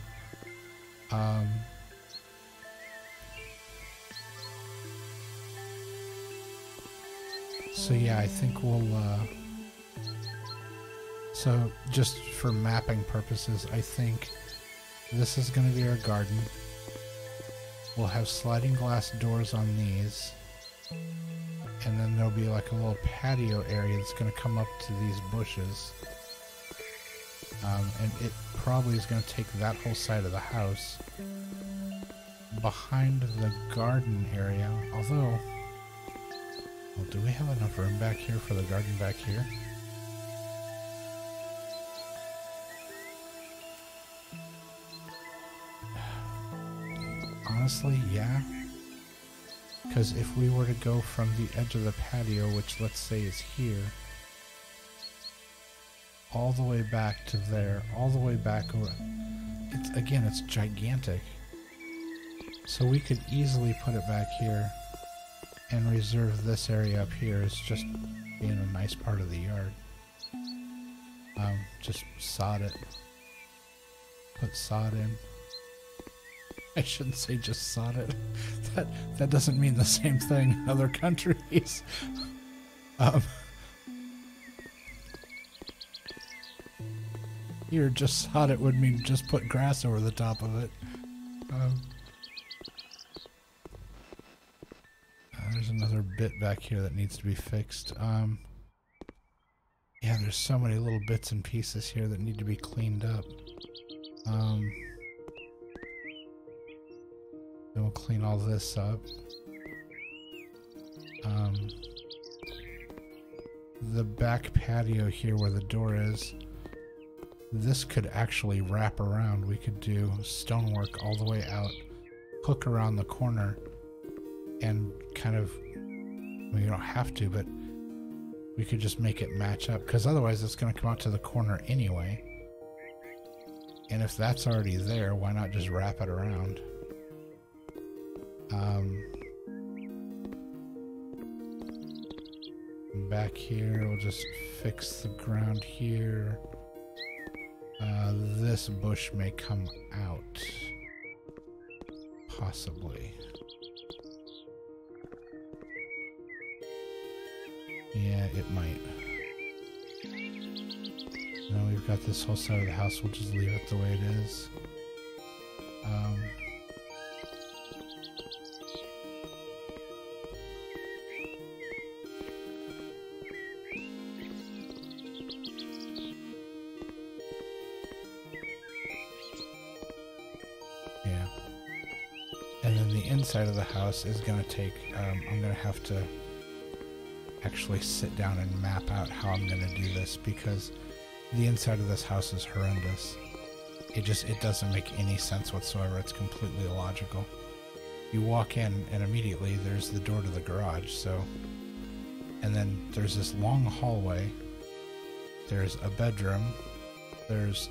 So yeah, I think we'll... So, just for mapping purposes, I think this is going to be our garden. We'll have sliding glass doors on these. And then there'll be like a little patio area that's going to come up to these bushes. And it probably is going to take that whole side of the house. Behind the garden area, although... Well, do we have enough room back here for the garden back here? Honestly, yeah. Because if we were to go from the edge of the patio, which let's say is here, all the way back to there, all the way back over, it's gigantic. So we could easily put it back here and reserve this area up here as just being a nice part of the yard. Just sod it. Put sod in. I shouldn't say just sod it. That doesn't mean the same thing in other countries. Here, just sod it would mean just put grass over the top of it. There's another bit back here that needs to be fixed. Yeah, there's so many little bits and pieces here that need to be cleaned up. Then we'll clean all this up. The back patio here where the door is, this could actually wrap around. We could do stonework all the way out, hook around the corner, and kind of, well, you don't have to, but we could just make it match up, because otherwise it's going to come out to the corner anyway. And if that's already there, why not just wrap it around? Back here, we'll just fix the ground here. This bush may come out. Possibly. Yeah, it might. Now we've got this whole side of the house, we'll just leave it the way it is. Yeah. And then the inside of the house is going to take, I'm going to have to actually sit down and map out how I'm going to do this, because the inside of this house is horrendous. It doesn't make any sense whatsoever. It's completely illogical. You walk in and immediately there's the door to the garage, so, and then there's this long hallway. There's a bedroom. There's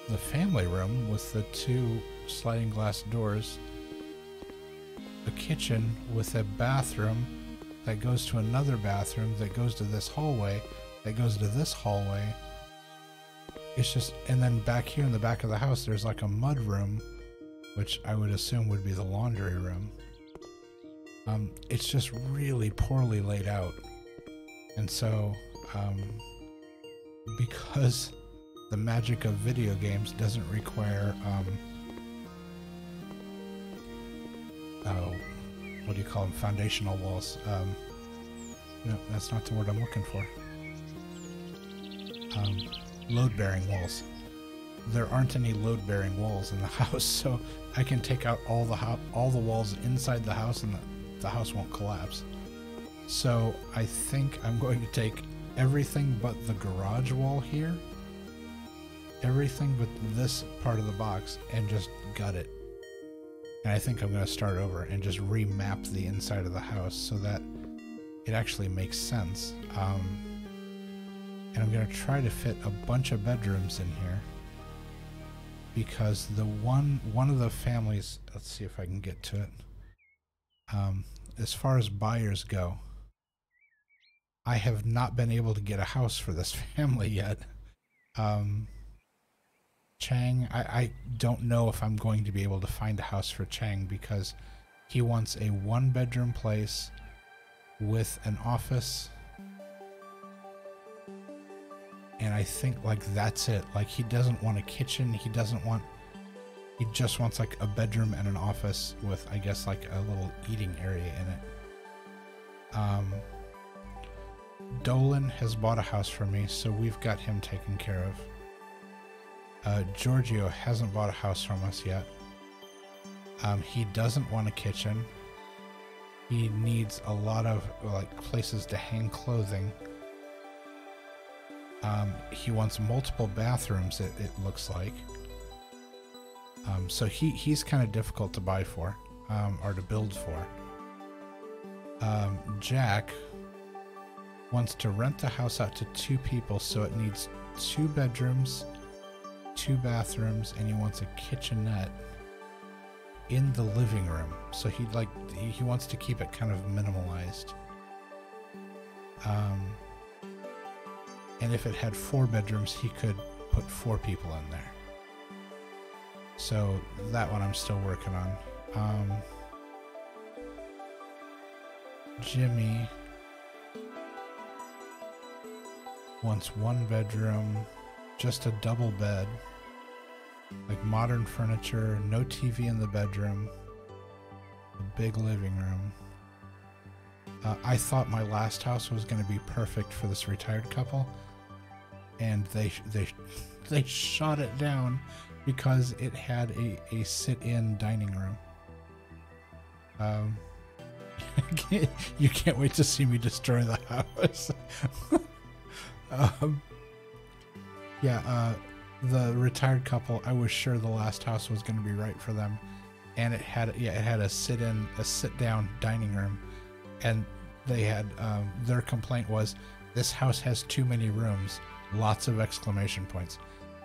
the family room with the 2 sliding glass doors. A kitchen with a bathroom that goes to another bathroom that goes to this hallway that goes to this hallway. It's just, and then back here in the back of the house there's like a mud room, which I would assume would be the laundry room. It's just really poorly laid out. And so because the magic of video games doesn't require what do you call them? Foundational walls. No, that's not the word I'm looking for. Load-bearing walls. There aren't any load-bearing walls in the house, so I can take out all the walls inside the house, and the house won't collapse. So I think I'm going to take everything but the garage wall here, everything but this part of the box, and just gut it. And I think I'm going to start over and just remap the inside of the house so that it actually makes sense. And I'm going to try to fit a bunch of bedrooms in here, because the one of the families, let's see if I can get to it. As far as buyers go, I have not been able to get a house for this family yet. Chang, I don't know if I'm going to be able to find a house for Chang, because he wants a 1-bedroom place with an office, and I think like that's it. Like he doesn't want a kitchen, he just wants like a bedroom and an office with, I guess, like a little eating area in it. Dolan has bought a house for me, so we've got him taken care of. Giorgio hasn't bought a house from us yet. He doesn't want a kitchen. He needs a lot of like places to hang clothing. He wants multiple bathrooms, it looks like. So he's kind of difficult to buy for, or to build for. Jack wants to rent the house out to 2 people, so it needs 2 bedrooms, 2 bathrooms, and he wants a kitchenette in the living room. So he wants to keep it kind of minimalized. And if it had 4 bedrooms, he could put 4 people in there. So that one I'm still working on. Jimmy wants 1 bedroom, just a double bed, like modern furniture, no TV in the bedroom, a big living room. I thought my last house was going to be perfect for this retired couple, and they shot it down because it had a sit-in dining room. You can't wait to see me destroy the house. Yeah, the retired couple, I was sure the last house was going to be right for them, and it had a sit down dining room, and they had their complaint was this house has too many rooms, lots of exclamation points,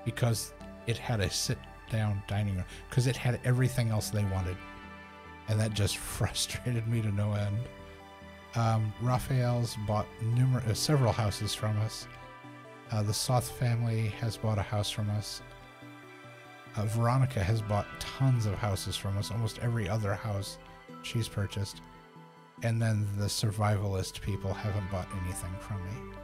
because it had a sit down dining room, because it had everything else they wanted, and that just frustrated me to no end. Raphael's bought several houses from us. The Soth family has bought a house from us. Veronica has bought tons of houses from us, almost every other house she's purchased. And then the survivalist people haven't bought anything from me.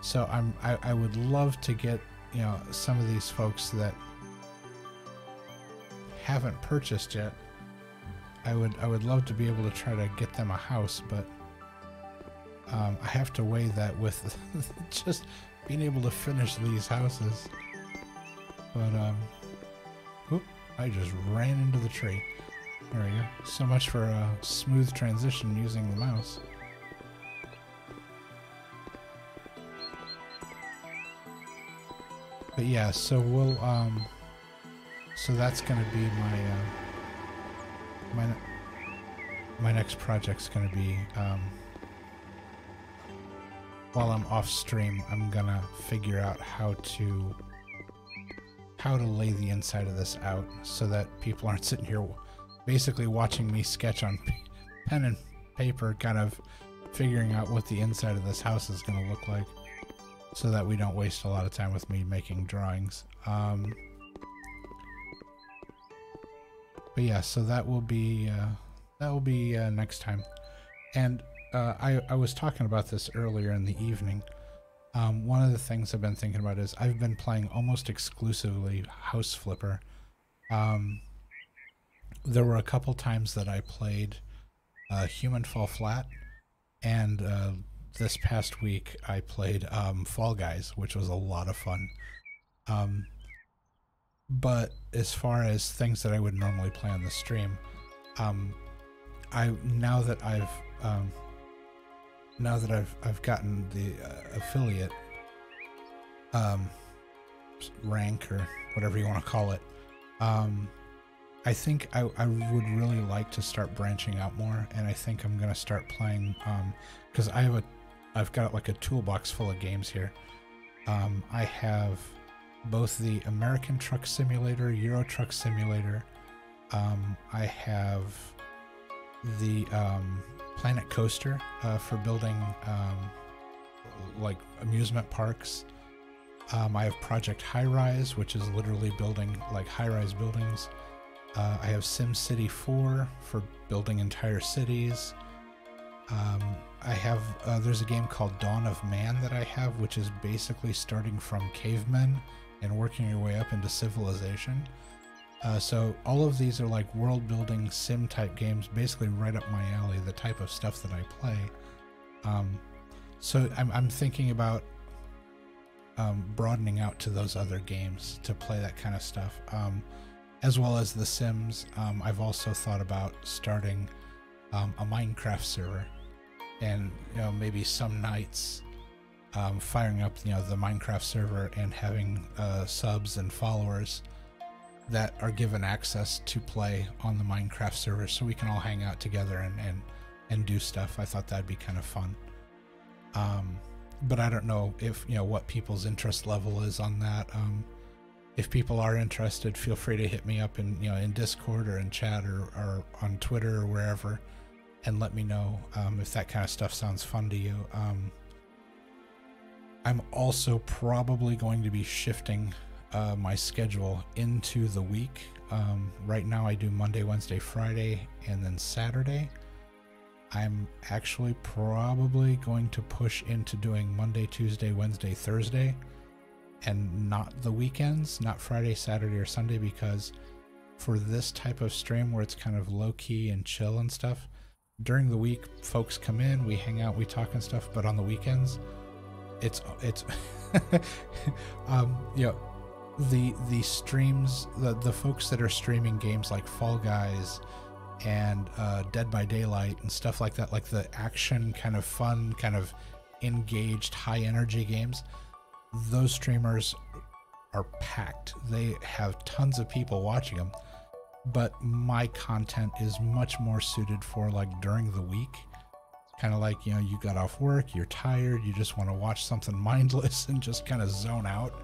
So I would love to get, you know, some of these folks that haven't purchased yet. I would love to be able to try to get them a house, but I have to weigh that with just being able to finish these houses. But whoop, I just ran into the tree. There we go. So much for a smooth transition using the mouse. But yeah, so we'll so that's gonna be my next project's gonna be while I'm off stream, I'm gonna figure out how to lay the inside of this out so that people aren't sitting here basically watching me sketch on pen and paper, kind of figuring out what the inside of this house is going to look like, so that we don't waste a lot of time with me making drawings. But yeah, so that will be next time. And I was talking about this earlier in the evening. One of the things I've been thinking about is I've been playing almost exclusively House Flipper. There were a couple times that I played Human Fall Flat, and this past week I played Fall Guys, which was a lot of fun. But as far as things that I would normally play on the stream, now that I've gotten the affiliate rank, or whatever you want to call it, I think I would really like to start branching out more, and I think I'm gonna start playing because I've got like a toolbox full of games here. I have both the American Truck Simulator, Euro Truck Simulator. I have the Planet Coaster for building like amusement parks. I have Project High Rise, which is literally building like high-rise buildings. I have SimCity 4 for building entire cities. I have there's a game called Dawn of Man that I have, which is basically starting from cavemen and working your way up into civilization. So all of these are like world building sim type games, basically right up my alley, the type of stuff that I play. So I'm thinking about broadening out to those other games to play that kind of stuff, as well as the Sims. I've also thought about starting a Minecraft server, and maybe some nights firing up the Minecraft server and having subs and followers that are given access to play on the Minecraft server, so we can all hang out together and do stuff. I thought that'd be kind of fun. But I don't know if what people's interest level is on that. If people are interested, feel free to hit me up in Discord or in chat or on Twitter or wherever, and let me know if that kind of stuff sounds fun to you. I'm also probably going to be shifting my schedule into the week. Right now I do Monday, Wednesday, Friday, and then Saturday. I'm actually probably going to push into doing Monday, Tuesday, Wednesday, Thursday, and not the weekends, not Friday, Saturday, or Sunday, because for this type of stream where it's kind of low-key and chill and stuff, during the week folks come in, we hang out, we talk and stuff, but on the weekends it's the streams, the folks that are streaming games like Fall Guys and Dead by Daylight and stuff like that, like the action kind of fun, kind of engaged, high energy games, those streamers are packed. They have tons of people watching them, but my content is much more suited for like during the week. Kind of like, you know, you got off work, you're tired, you just want to watch something mindless and just kind of zone out.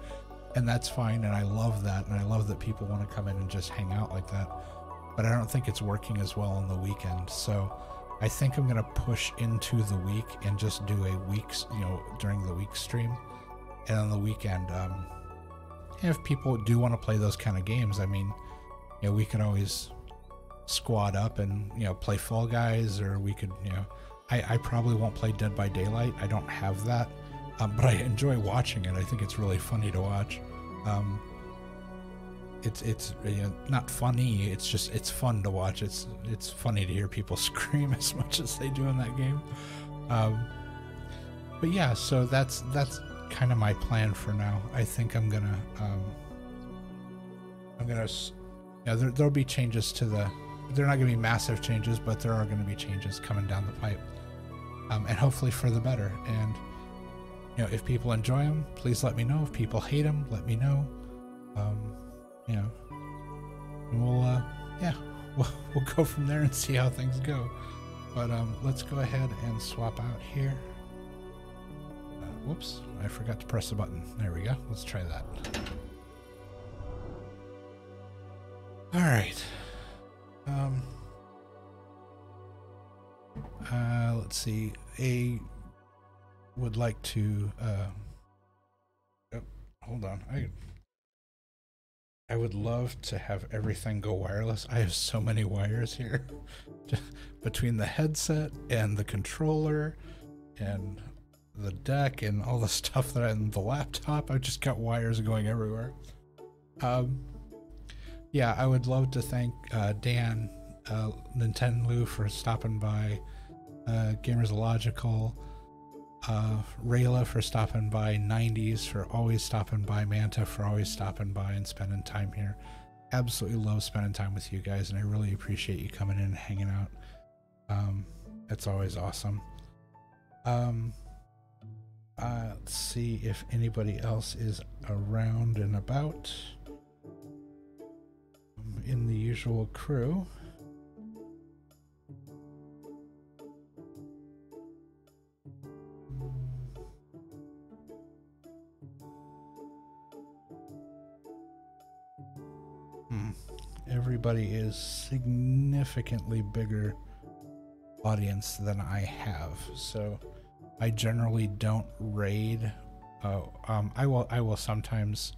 And that's fine. And I love that. And I love that people want to come in and just hang out like that. But I don't think it's working as well on the weekend. So I think I'm going to push into the week and just do a week's, you know, during the week stream. And on the weekend, if people do want to play those kind of games, I mean, you know, we can always squad up and, you know, play Fall Guys, or we could, you know, I probably won't play Dead by Daylight. I don't have that, but I enjoy watching it. I think it's really funny to watch. It's you know, not funny. It's just, it's fun to watch. It's funny to hear people scream as much as they do in that game. But yeah, so that's kind of my plan for now. I think I'm gonna you know, there'll be changes to the. They're not going to be massive changes, but there are going to be changes coming down the pipe, and hopefully for the better. And you know, if people enjoy them, please let me know. If people hate them, let me know. You know, and we'll go from there and see how things go. But let's go ahead and swap out here. Whoops, I forgot to press the button. There we go. Let's try that. All right. Let's see. A would like to oh, hold on. I would love to have everything go wireless. I have so many wires here between the headset and the controller and the deck and all the stuff that and the laptop. I've just got wires going everywhere. Yeah, I would love to thank Dan, Nintendo for stopping by, Gamers Illogical, Rayla for stopping by, 90s for always stopping by, Manta for always stopping by and spending time here. Absolutely love spending time with you guys, and I really appreciate you coming in and hanging out. It's always awesome. Let's see if anybody else is around and about in the usual crew. Everybody is significantly bigger audience than I have, so I generally don't raid. I will sometimes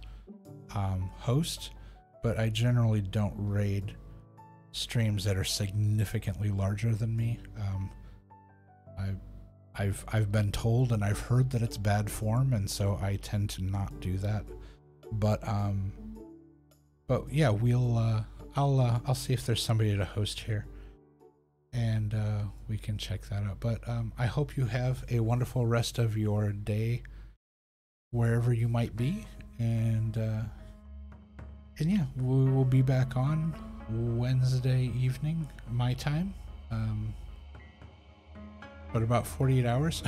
host, but I generally don't raid streams that are significantly larger than me. I've been told and I've heard that it's bad form, and so I tend to not do that. But yeah, I'll see if there's somebody to host here, and we can check that out. But I hope you have a wonderful rest of your day wherever you might be, and yeah, we will be back on Wednesday evening my time, but about 48 hours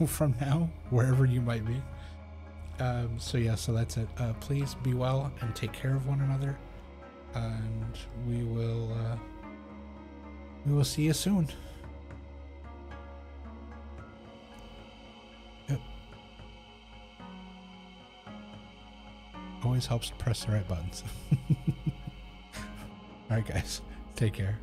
from now, wherever you might be. So yeah, so that's it. Please be well and take care of one another, and we will see you soon. Yep. Always helps to press the right buttons. All right, guys, take care.